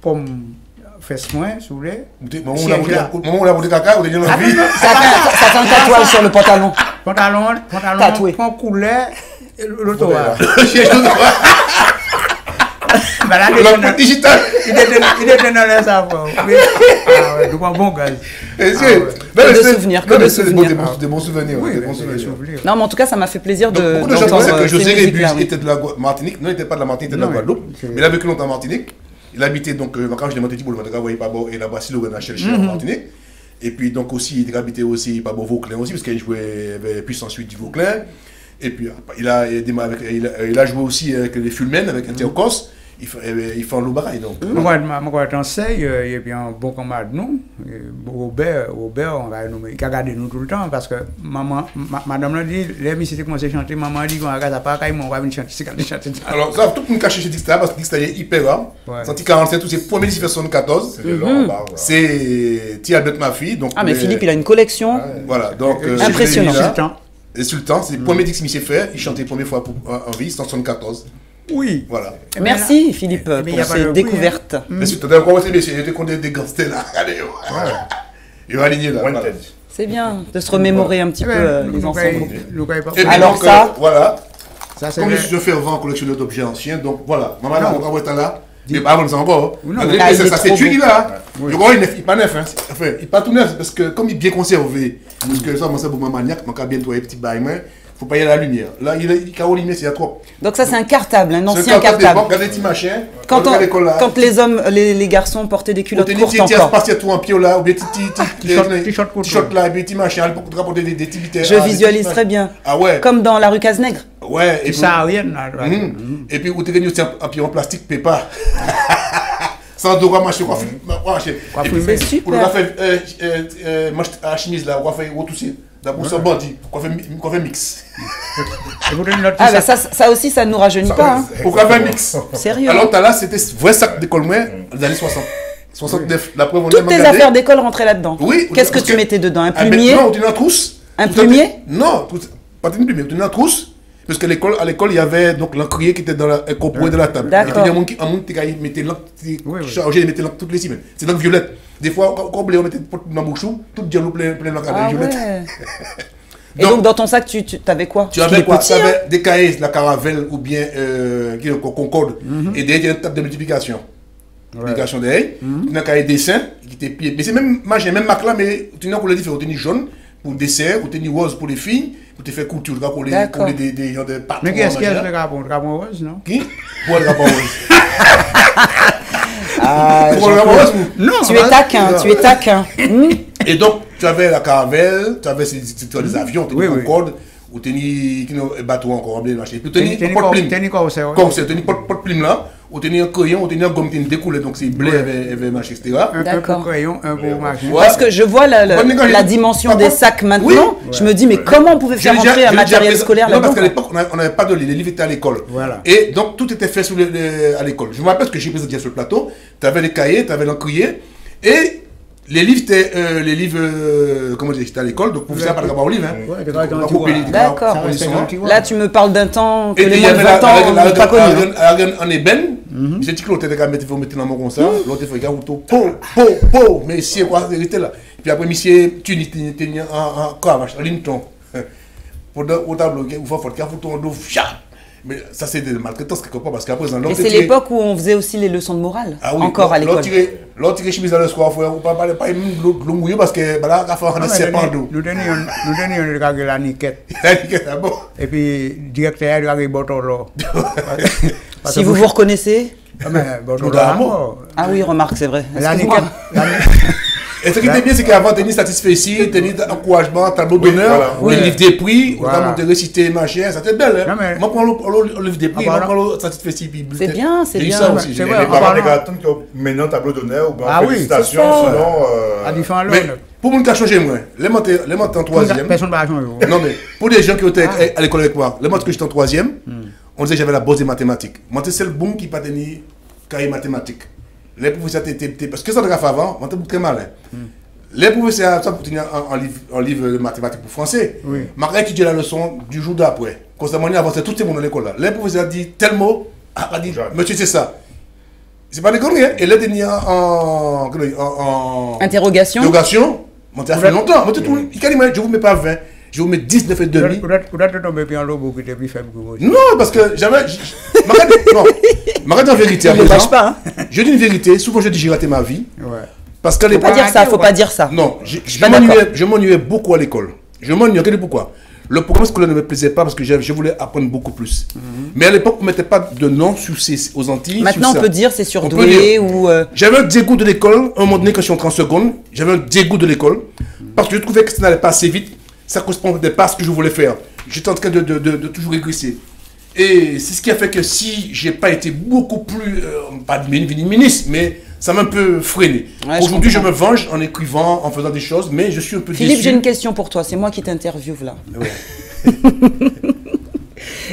pomme fesse moins sous les. Moment où on a bouté caca, on est déjà dans la vie. Ça fait un tatouage sur le pantalon. Pantalon, tatoué. Prend couleur, l'auto. La digital. Il était dans les savoir. Ah ouais, donc un bon gaz. Que de souvenirs, que de souvenirs. Des bons souvenirs. Non, mais en tout cas, ça m'a fait plaisir de. Beaucoup de gens pensaient que José Rébus était de la Martinique. Non, il n'était pas de la Martinique, il était de la Guadeloupe. Mais il a vécu longtemps en Martinique. Il habitait donc, quand je l'ai monté, il voyait pas bon, et là-bas, il a cherché en Martinique. Et puis, donc aussi, il habitait aussi, pas bon, Vauclin aussi, parce qu'il jouait avec Puissance 8 du Vauclin. Et puis, il a joué aussi avec les Fulmen, avec Intercos. Il fait un loup baraille donc. Moi, je conseille, et puis un bon camarade nous, Robert, on va nommer, il a gardé nous tout le temps parce que madame l'a dit, les musiques commencent à chanter, maman a dit qu'on va pas quand on va venir chanter, c'est quand chanter. Alors, ça, tout le monde cache chez Dixta parce que Dixta est hyper rare. Senti 47, tous ces premiers 74. C'est Tia Albert ma fille. Ah, mais Philippe, il a une collection. Voilà, donc. Impressionnant. Et Sultan, c'est le premier Dix qui s'est fait, il chantait la première fois en vie, 174. Oui. Voilà. Merci Philippe pour ces découvertes. Mais si tu as encore aussi, il était contre des gangsters là. Allez, il va aligner là. C'est bien de se remémorer un petit peu les ensembles. Alors ça, voilà. Comme je fais un collectionneur d'objets anciens, donc voilà. Maman là, on va là. Mais pas avant ça encore. Ça c'est tu qui là. Le grand, il n'est pas neuf, hein. Enfin, il n'est pas tout neuf, parce que comme il est bien conservé, parce que ça, moi, c'est pour ma maniaque, je bien nettoyer petit bail, mais il ne faut pas y aller à la lumière. Là, il est carolimé, c'est trop. Donc ça, c'est un cartable, un ancien cartable. Regardez les petits machins. Quand les hommes, les garçons portaient des culottes courtes encore. Tu passes tout en pied là, ou bien t-shirt là, et puis petit machin, pour rapporter des petits vitesses. Je visualise très bien. Ah ouais. Comme dans la rue Cazenègre. Ouais. Et ça rien. Et puis, vous te gagnez un pied en plastique, pépa. Sans doigt, machin, c'est super. On va faire la chemise là, on va faire retousser. D'abord, ça bandit, on va faire mix. Ah, ben ça aussi, ça ne nous rajeunit pas. On va faire mix. Sérieux. Alors, là, c'était vrai sac d'école, moi, dans les années 60. 69. Toutes tes affaires d'école rentraient là-dedans. Oui. Qu'est-ce que tu mettais dedans? Un plumier? Non, on tenait en trousse. Un plumier? Non, pas un plumier, on tenait en trousse. Parce qu'à l'école, il y avait donc l'encrier qui était incorporé de la table. D'accord. Et puis il y a un monde qui mettait l'encre, chargé, il mettait l'encre toutes les semaines. C'est l'encre violette. Des fois, quand on mettait dans mon chou, tout le dialogue plein d'encre violette. Et donc dans ton sac, tu avais quoi? Tu avais quoi? Tu avais des cahiers, la caravelle ou bien Concorde. Et derrière, il y a une table de multiplication. Multiplication derrière. Tu as un cahier dessin qui était pied. Mais c'est même marque là, mais tu as un couleur différent. Tu as une jaune pour le dessert, ou tu as une rose pour les filles. Pour te faire couture, pour les gens de patrons. Mais qu'est-ce qu'il y a le drapeau rose, non? Qui? Pour le drapeau rose. Pour le drapeau rose? Non. Tu es taquin. Et donc, tu avais la caravelle, tu avais des avions, tu avais des Concorde, ou tu avais un bateau encore, tu avais pas de plume là, ou tu avais un crayon, ou tu avais un gomme qui découlait, donc c'est blé, avait machin, etc. Un crayon, un beau machin. Parce que je vois la dimension des sacs maintenant, je me dis, mais comment on pouvait faire rentrer un matériel scolaire là-dedans? Non, parce qu'à l'époque, on n'avait pas de livres, les livres étaient à l'école. Et donc, tout était fait à l'école. Je me rappelle que j'ai présenté sur le plateau, tu avais les cahiers, tu avais l'encrier, et les livres étaient comment dire, j'étais à l'école, donc vous savez pas de rapport au livre. D'accord. Là, tu me parles d'un temps que les moins de 20 ans n'ont pas connu. En ébène, j'ai dit que l'autre était mettre dans mon comme ça, l'autre il fait goutte, mais si quoi, il était là. Puis après, monsieur, tu n'étais en cravache, en ligne-ton. Au tableau, il faut faire un dos, mais ça, c'est des maltraitances quelque part, parce qu'après, et c'est l'époque où on faisait aussi les leçons de morale, encore à l'école. L'autre tiré chemise dans le soir, on ne peut pas l'eau mouillée, parce que là, il faut faire un serpent d'eau. Nous tenions regardé la niquette. La niquette, ah bon? Et puis, directeur, il regardé Botolo. Si vous vous reconnaissez? Ah oui, remarque, c'est vrai. La niquette. Et ce qui était bien, c'est qu'avant, tu as satisfait ici, tu as encouragement, tableau d'honneur, le livre des prix, on a récité, machin, ça c'était belle. Moi, prends le livre des prix, moi, prends le satisfait ici. C'est bien, c'est bien. C'est vrai, les parents des gâteaux qui ont maintenant tableau d'honneur, ou félicitations, sinon. Mais pour moi, qui a changé, moi, les mots en troisième. Personne ne va changer. Non, mais pour des gens qui étaient à l'école avec moi, les mots que j'étais en troisième, on disait que j'avais la base des mathématiques. Moi, c'est le bon qui n'a pas tenu cahier mathématiques. Les professeurs étaient. Parce que ça, on a fait avant, on était très malin. Les professeurs, ça, pour tenir un livre de mathématiques pour français, m'a étudié la leçon du jour d'après. Constamment, avant, c'est tout le monde dans l'école là. Les professeurs disent tel mot, a dit, monsieur, c'est ça. C'est pas des conneries, hein. Et là, il y a en. Interrogation. Interrogation, on a fait longtemps. Je ne vous mets pas 20. Je vous mets 19 et demi. Vous êtes tombé bien l'eau qui était plus faible que vous. Non, parce que j'avais. M'arrête en vérité. Je ne lâche pas. Je dis une vérité. Souvent, je dis j'ai raté ma vie. Parce qu'à l'époque. Faut pas dire ça. Non, je m'ennuyais beaucoup à l'école. Je m'ennuyais. Pourquoi? Le programme scolaire ne me plaisait pas parce que je voulais apprendre beaucoup plus. Mais à l'époque, on ne mettait pas de nom aux Antilles. Maintenant, on peut dire c'est surdoué ou. J'avais un dégoût de l'école. À un moment donné, quand je suis entré en seconde, j'avais un dégoût de l'école. Parce que je trouvais que ça n'allait pas assez vite. Ça ne correspondait pas à ce que je voulais faire. J'étais en train de toujours régresser. Et c'est ce qui a fait que si je n'ai pas été beaucoup plus, pas de ministre, mais ça m'a un peu freiné. Aujourd'hui, je me venge en écrivant, en faisant des choses, mais je suis un peu déçu. Philippe, j'ai une question pour toi. C'est moi qui t'interviewe là. Ouais.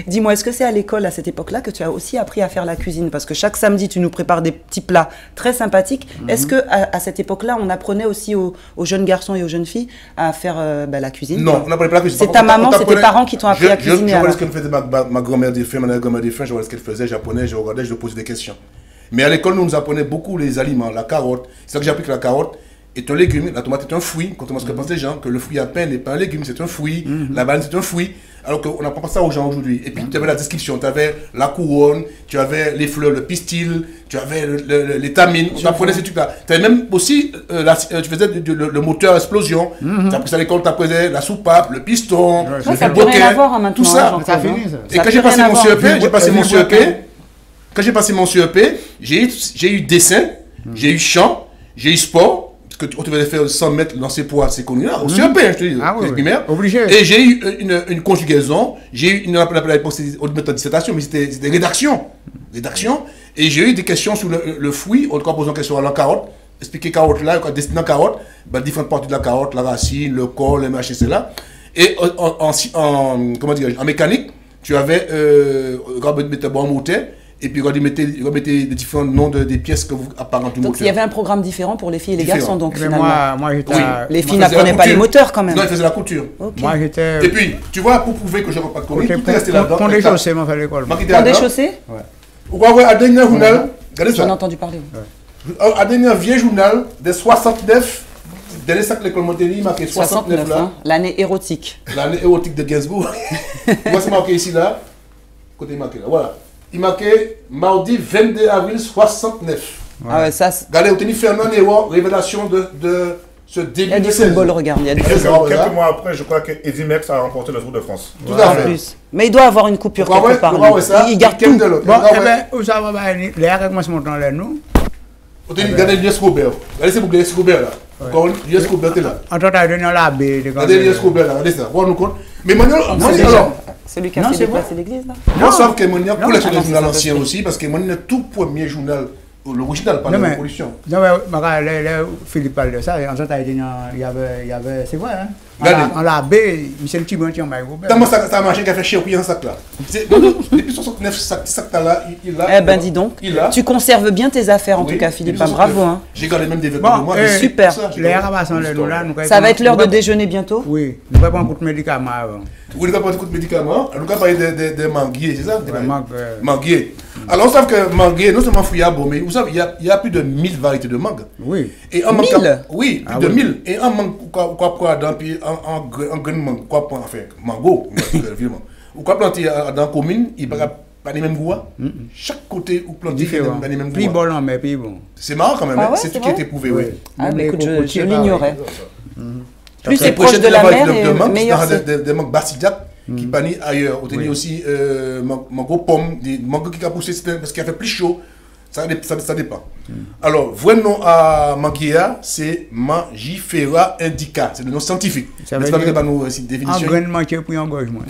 Dis-moi, est-ce que c'est à l'école, à cette époque-là, que tu as aussi appris à faire la cuisine? Parce que chaque samedi, tu nous prépares des petits plats très sympathiques. Est-ce qu'à cette époque-là, on apprenait aussi aux jeunes garçons et aux jeunes filles à faire la cuisine? Non, on n'apprenait pas la cuisine. C'est ta maman, c'est tes parents qui t'ont appris à cuisiner? Je vois ce que faisait ma grand-mère des fins, ma grand-mère des fins, je vois ce qu'elle faisait, j'apprenais, je regardais, je lui posais des questions. Mais à l'école, nous apprenait beaucoup les aliments, la carotte. C'est ça que j'ai appris que la carotte est un légume, la tomate est un fruit. Contrairement à ce que pensent les gens, que le fruit à pain n'est pas un légume, c'est un fruit. La banane, c'est un fruit. Alors qu'on n'apprend pas ça aux gens aujourd'hui. Et puis tu avais la description, tu avais la couronne, tu avais les fleurs, le pistil, tu avais les tamines, tu apprenais ces trucs-là. Tu avais même aussi, tu faisais le moteur explosion, tu appris ça à l'école, tu apprenais la soupape, le piston, le bouquet, tout ça. Et quand j'ai passé mon CEP, j'ai eu dessin, j'ai eu chant, j'ai eu sport. Parce que tu devais faire 100 mètres lancer poids, c'est connu là, au CEP, je te dis, primaire. Obligé. Et j'ai eu une conjugaison, j'ai eu une dissertation, mais c'était rédaction. Et j'ai eu des questions sur le fruit, en tout cas posant une question à la carotte, expliquer carotte là, dessiner la carotte, différentes parties de la carotte, la racine, le corps, les machins, c'est là. Et en mécanique, tu avais mettre bon moteur. Et puis, on mettait des différents noms des pièces que vous apparentez. Donc, il y avait un programme différent pour les filles et les garçons, donc finalement. Moi, les filles n'apprenaient pas les moteurs quand même. Non, elles faisaient la couture. Okay. Moi, j'étais. Et puis, tu vois, pour prouver que je ne pas de conneries, tout est resté là-dedans. Pont des chaussées, moi, à l'école. Pont des chaussées? Ouais. Vous voyez, à dernier journal, regardez ça. J'en ai entendu parler. À dernier vieux journal, des 69, dernier sac de l'école Montény, marqué 69 là. L'année érotique. L'année érotique de Gainsbourg. Moi, c'est marqué ici, là. Côté marqué là, voilà. Il marquait mardi 22 avril 69. Ouais. Ah ouais, ça. Regardez, on tenait Fernand Néo, révélation de ce début. Il y a du football, regarde. Il y a du football. Quelques mois après, je crois que Edimex a remporté le Tour de France. Tout à fait. Mais il doit avoir une coupure quelque part. Il garde tout. Bon, eh bien, vous savez, les arrêts, moi, c'est mon temps là, nous. Regardez Lies Robert. Regardez, c'est pour Lies Robert là. Encore Lies Robert est là. En tout cas, donner la baie. Regardez Lies Robert là, regardez ça. Vous nous compte. Mais moi, celui qui a fait déplacer l'église là. Non, sauf que Monia collectionne les journaux anciens aussi, parce que Monia tout premier journal, l'original, pas la révolution. Non, mais Philippe parle de ça, en fait, il y avait, c'est vrai, hein. On l'a baie, Michel Thibontian, comment ça a marché qu'à fait chier au pied en sac là? Depuis 69 sacs là, il a. Eh ben dis donc, tu conserves bien tes affaires en tout cas, Philippe, bravo. Hein. J'ai gardé même des vêtements de moi. Super. Ça va être l'heure de déjeuner bientôt? Oui, nous allons prendre un coup de médicaments avant. Vous n'avez pas pris un coup de médicaments? Nous allons parler des manguiers, c'est ça? Manguiers. Alors on sait que manguier, non seulement fouillable, mais vous savez, il y a plus de 1000 variétés de mangue. Oui. Et en mangue, oui, plus de 1000. Et en mangue, quoi dans puis en grain mangue, quoi enfin mango, évidemment. Ou quoi planter dans la commune, il n'y a pas les mêmes goûts. Chaque côté où planter, il n'y a pas les mêmes goûts. Plus bon, mais plus bon. C'est marrant quand même, c'est tout qui a été prouvé, oui. Ah, mais écoute, je l'ignorais. Plus c'est proche de la mer, meilleur c'est. Des mangues basidiaques qui panient ailleurs. On tenait aussi mango pomme, des mangues qui ont poussé parce qu'il a fait plus chaud. Ça dépend. Alors, vrai nom à Manguéa, c'est Mangifera indica. C'est le nom scientifique. Ça veut dire un grain de mangue pour engorgement.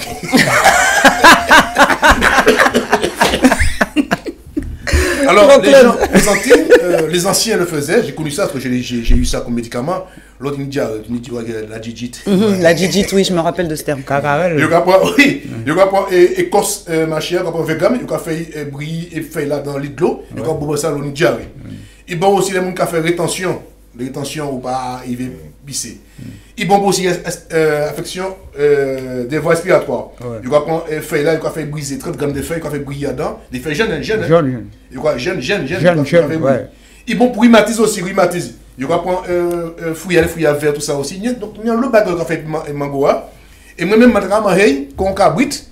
Alors, les Antilles, les anciens le faisaient. J'ai connu ça parce que j'ai eu ça comme médicament. L'autre, il me dit la digite. La digite, oui, je me rappelle de ce terme. Cacarel. Oui, il y a écorce ma chère, il y a vegan, il y a fait briller et fait là dans l'eau, il y a boire ça l'eau diarrhée. Il bon aussi les gens qui ont fait rétention ou pas, il va pisser. Il bon aussi affection des voies respiratoires. Il y a fait là, il a fait briser 30 grammes de feuilles, il a fait briller dedans, des feuilles jeunes. Il y a jeunes. Il bon pour rhumatiser aussi, rhumatiser. Il y a fouiller à verre, tout ça aussi. Donc, il y a le bagage qui a fait mangoa. Et moi-même, je quand on cabrite,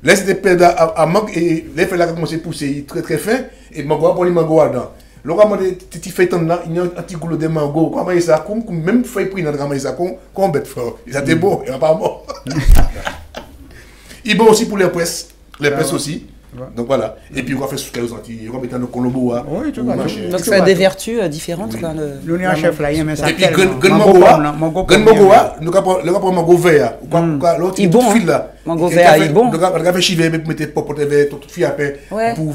laisse des pèdes à mangue et les feuilles là commencent à pousser très très fin. Et mangoa pour les mangoa dedans. Le roi m'a dit, tu fais tant là, il y a un petit goulot de mango. Comment il ça, même feuille pris dans le gamin, ça, qu'on bête fort. Ça t'est beau, il n'y a pas mort. Il est bon aussi pour les presses aussi. Donc voilà. Et puis on va faire ce qu'elles ont dit, on va mettre dans le colombo. Oui, tout à fait. Donc ça a des vertus différentes. L'union chef là, il y a un et puis Gunmogoa, le rapport mango vert. L'autre, il est bon. Mango vert, il est bon. Le rapport chivé, mettez popote vert, toute fille après. Pour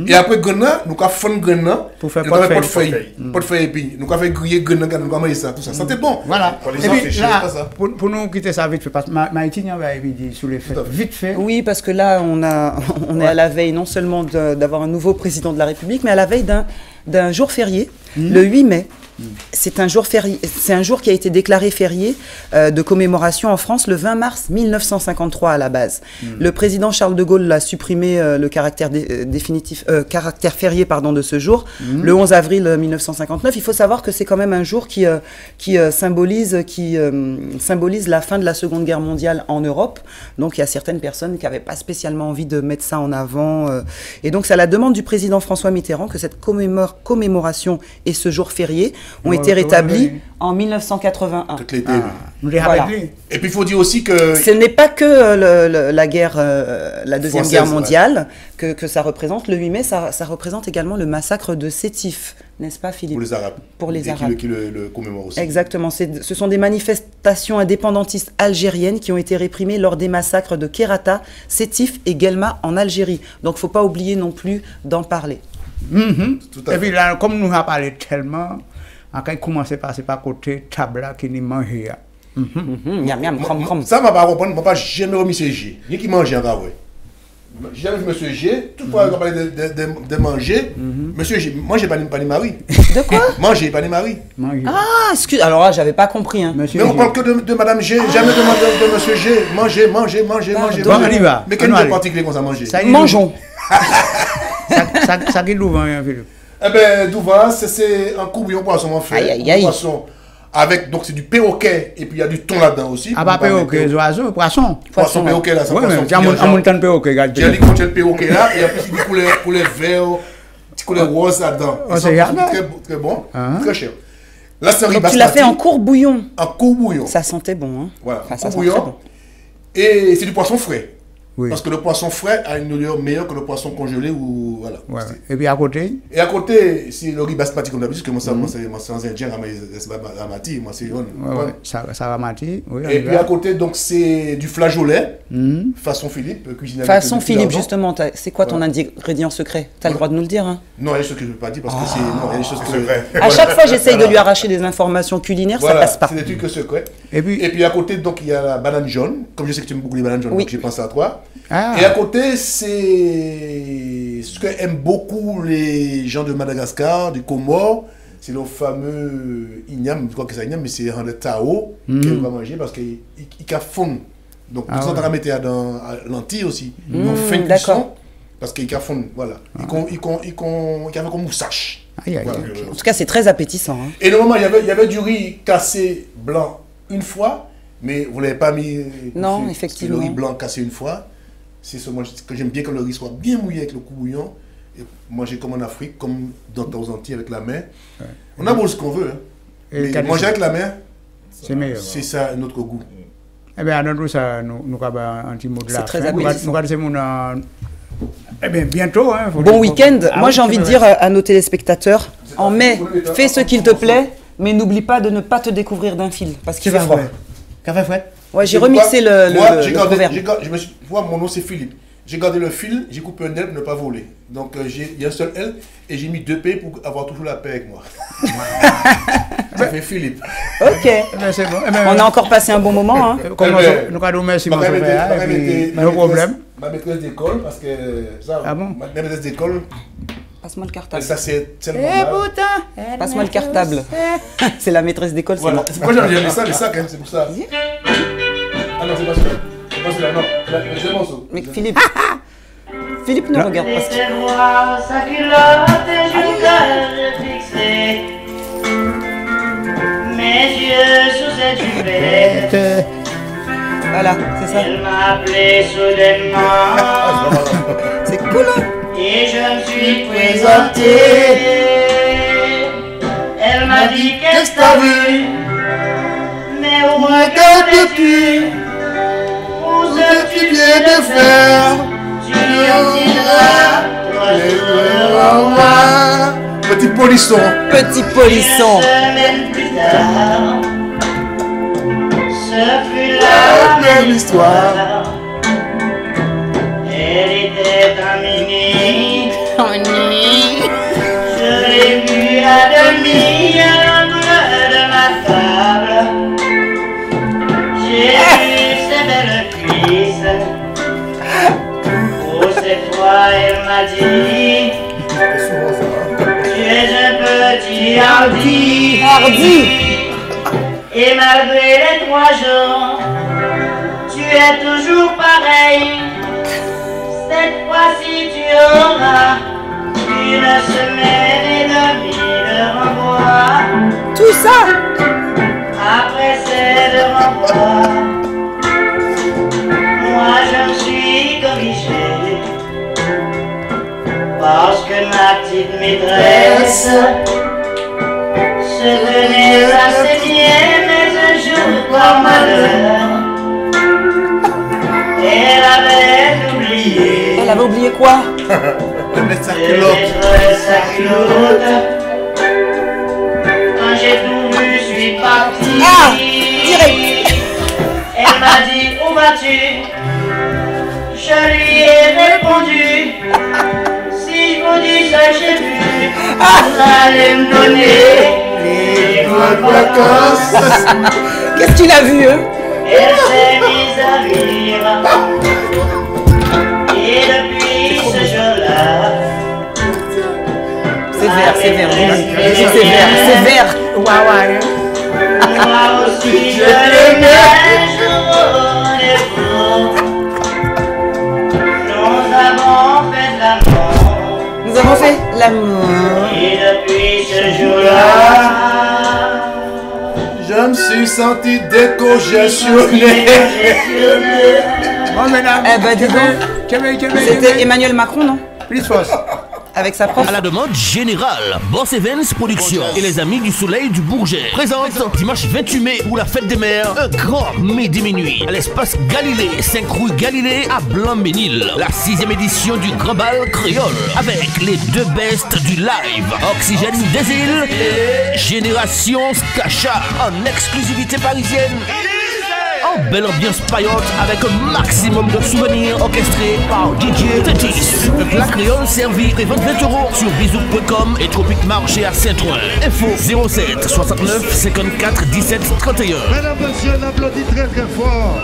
et après Gunna, nous avons fait Gunna pour faire pot de feuille. Pot de feuille et puis nous avons fait griller Gunna, nous avons fait ça, tout ça. C'était bon. Voilà. Et puis là, pour nous quitter ça vite fait, parce que Maïtine va dire sur les faits. Vite fait. Oui, parce que là, on est à la veille non seulement d'avoir un nouveau président de la République, mais à la veille d'un jour férié. Le 8 mai, c'est un jour férié, c'est un jour qui a été déclaré férié de commémoration en France le 20 mars 1953 à la base. Le président Charles de Gaulle a supprimé le caractère caractère férié de ce jour le 11 avril 1959. Il faut savoir que c'est quand même un jour qui symbolise la fin de la Seconde Guerre mondiale en Europe. Donc il y a certaines personnes qui n'avaient pas spécialement envie de mettre ça en avant. Et donc c'est à la demande du président François Mitterrand que cette commémoration et ce jour férié ont été rétablis en 1981. Voilà. Et puis il faut dire aussi que... Ce n'est pas que la guerre, la Deuxième Guerre mondiale que ça représente. Le 8 mai, ça représente également le massacre de Sétif, n'est-ce pas Philippe? Pour les Arabes. Pour les Arabes. Qui le commémorent aussi. Exactement. Ce sont des manifestations indépendantistes algériennes qui ont été réprimées lors des massacres de Kerata, Sétif et Guelma en Algérie. Donc il ne faut pas oublier non plus d'en parler. Et puis là, comme nous avons parlé tellement, quand il commence à passer par côté table qui nous mange. Ça m'a pas compris, je pas jamais remis ce G. Ni qui mange encore, ouais. Jamais vu monsieur G, toutefois on parle de manger, monsieur G, manger pas ni mari. De quoi? Manger pas ni mari. Ah, excuse, alors là j'avais pas compris. Hein. Mais on parle que de madame G, jamais de monsieur G, manger. Mais quel est particulier qu'on a mangé? Mangeons. Ça qui est Douvan, Philippe? Eh bien, Douvan, c'est un courbillon poisson en fait. Poisson avec, donc c'est du perroquet et puis il y a du thon là-dedans aussi. Ah, pas perroquet, oiseau, poisson. Poisson perroquet là, c'est poisson. Oui, mais en montant perroquet, regarde. J'ai dit qu'on tient le perroquet là et après c'est du poulet vert, petit poulet rose là-dedans. Très bon, très cher. Là, c'est un riz basmati. Tu l'as fait en court bouillon. En court bouillon. Ça sentait bon, hein. Voilà, enfin, court bouillon. Et c'est du poisson frais. Oui. Parce que le poisson frais a une odeur meilleure que le poisson congelé ou voilà. Ouais. Et puis à côté? Et à côté, c'est le riz basmati comme d'habitude, parce que moi c'est un indien, ramati, moi c'est ça ramati. Oui, et puis à côté, donc c'est du flageolet, façon Philippe, cuisiné. Façon Philippe, justement, c'est quoi ton ingrédient secret? Tu as le droit de nous le dire, hein? Non, il y a des choses que je ne peux pas dire parce que c'est. Non, il y a des choses que. À chaque fois, j'essaye de lui arracher des informations culinaires, ça passe pas. C'est des trucs secrets. Et puis à côté, donc il y a la banane jaune. Comme je sais que tu aimes beaucoup les bananes jaunes, donc j'ai pensé à toi. Et à côté, c'est ce qu'aiment beaucoup les gens de Madagascar, du Comore, c'est le fameux igname, je crois que c'est igname, mais c'est un tao qu'on va manger parce qu'il fond. Donc, tout ça, on va mettre dans l'anti aussi. Donc, fin de cuisson, parce qu'il fond, voilà. Il fait comme moustache. Voilà. En tout cas, c'est très appétissant. Hein. Et normalement, il y avait du riz cassé blanc une fois, mais vous ne l'avez pas mis. Non, effectivement. Le riz blanc cassé une fois. C'est ce que j'aime bien que le riz soit bien mouillé avec le coup bouillon et manger comme en Afrique, comme dans aux Antilles avec la main. Ouais. On a beau ce qu'on veut, hein. Mais manger avec la main, c'est meilleur. C'est ça notre goût. Eh bien, dans tout ça, nous avons un petit mot de la fin. C'est très appétissant. Eh bien, bientôt. Hein, bon week-end. Moi, j'ai envie de dire à nos téléspectateurs, en mai, fais ce qu'il te plaît, mais n'oublie pas de ne pas te découvrir d'un fil, parce qu'il fait froid. Café frais. Ouais, j'ai remixé le proverbe. Moi, mon nom c'est Philippe. J'ai gardé le fil, j'ai coupé un L pour ne pas voler. Donc il y a un seul L et j'ai mis 2 P pour avoir toujours la paix avec moi. Ça fait Philippe. Ok. On a encore passé un bon moment. Hein. Nous allons merci beaucoup. No problème. Ma maîtresse d'école, parce que ça, ma maîtresse d'école. Passe-moi le cartable. Ça c'est tellement. Passe-moi le cartable. C'est la maîtresse d'école, c'est moi. Moi j'ai mis ça, les sacs, c'est pour ça. Ah non, c'est pas celui-là. C'est pas celui-là, non. C'est le morceau. Mais Philippe. Philippe ne regarde pas ce qu'il sa culotte et je fixé. Mes yeux sous cette jupette. Voilà, c'est ça. Elle m'a appelé soudainement. C'est cool, hein? Et je me suis présenté. Elle m'a dit qu'est-ce que t'as vu? Mais au moins qu'avais-tu? Où ce que tu viens de faire? Tu lui en diras 3 jours au revoir. Petit polisson. Petit polisson. 1 semaine plus tard, ce fut la même histoire. Elle était un mini. Je l'ai vue à demi à l'angle de ma table. J'ai vu ses belles cuisses. Oh, cette fois, elle m'a dit: tu es un petit suis hardi. Et malgré les 3 jours, tu es toujours pareil. Cette fois-ci tu auras une semaine et demie de renvoi. Tout ça Après c'est le renvoi. Moi je me suis corrigé parce que ma petite maîtresse se tenait assez bien, mais un jour par malheur elle avait oublié. Elle avait oublié quoi? De mettre sa culotte. Quand j'ai tout vu, je suis parti. Ah, direct. Elle m'a dit, où vas-tu? Je lui ai répondu, si je vous dis ce que j'ai vu, vous allez me donner les bonnes vacances. Qu'est-ce qu'il a vu, eux? Elle s'est mise à rire. Et depuis ce jour-là, c'est vert. Ouais. moi aussi je l'aimais, je rendez-vous. Nous avons fait l'amour. Et depuis ce jour-là, je me suis senti décongestionné. Eh ben dis donc, c'était Emmanuel Macron, non? Plus fort. Avec sa prof. À la demande générale, Boss Evans Productions et les Amis du Soleil du Bourget présentent dimanche 28 mai pour la fête des mères un grand midi minuit à l'espace Galilée, 5 rue Galilée à Blanc-Ménil. La 6e édition du Grand Bal Créole avec les 2 bestes du live, Oxygène des Îles et Génération Skacha en exclusivité parisienne. En belle ambiance paillote avec un maximum de souvenirs orchestrés par DJ Tetis. Un plat créole servi et 20 € sur bisou.com et Tropique Marché à Saint-Ouen. Info 07 69 54 17 31. Mesdames et messieurs, on applaudit très fort.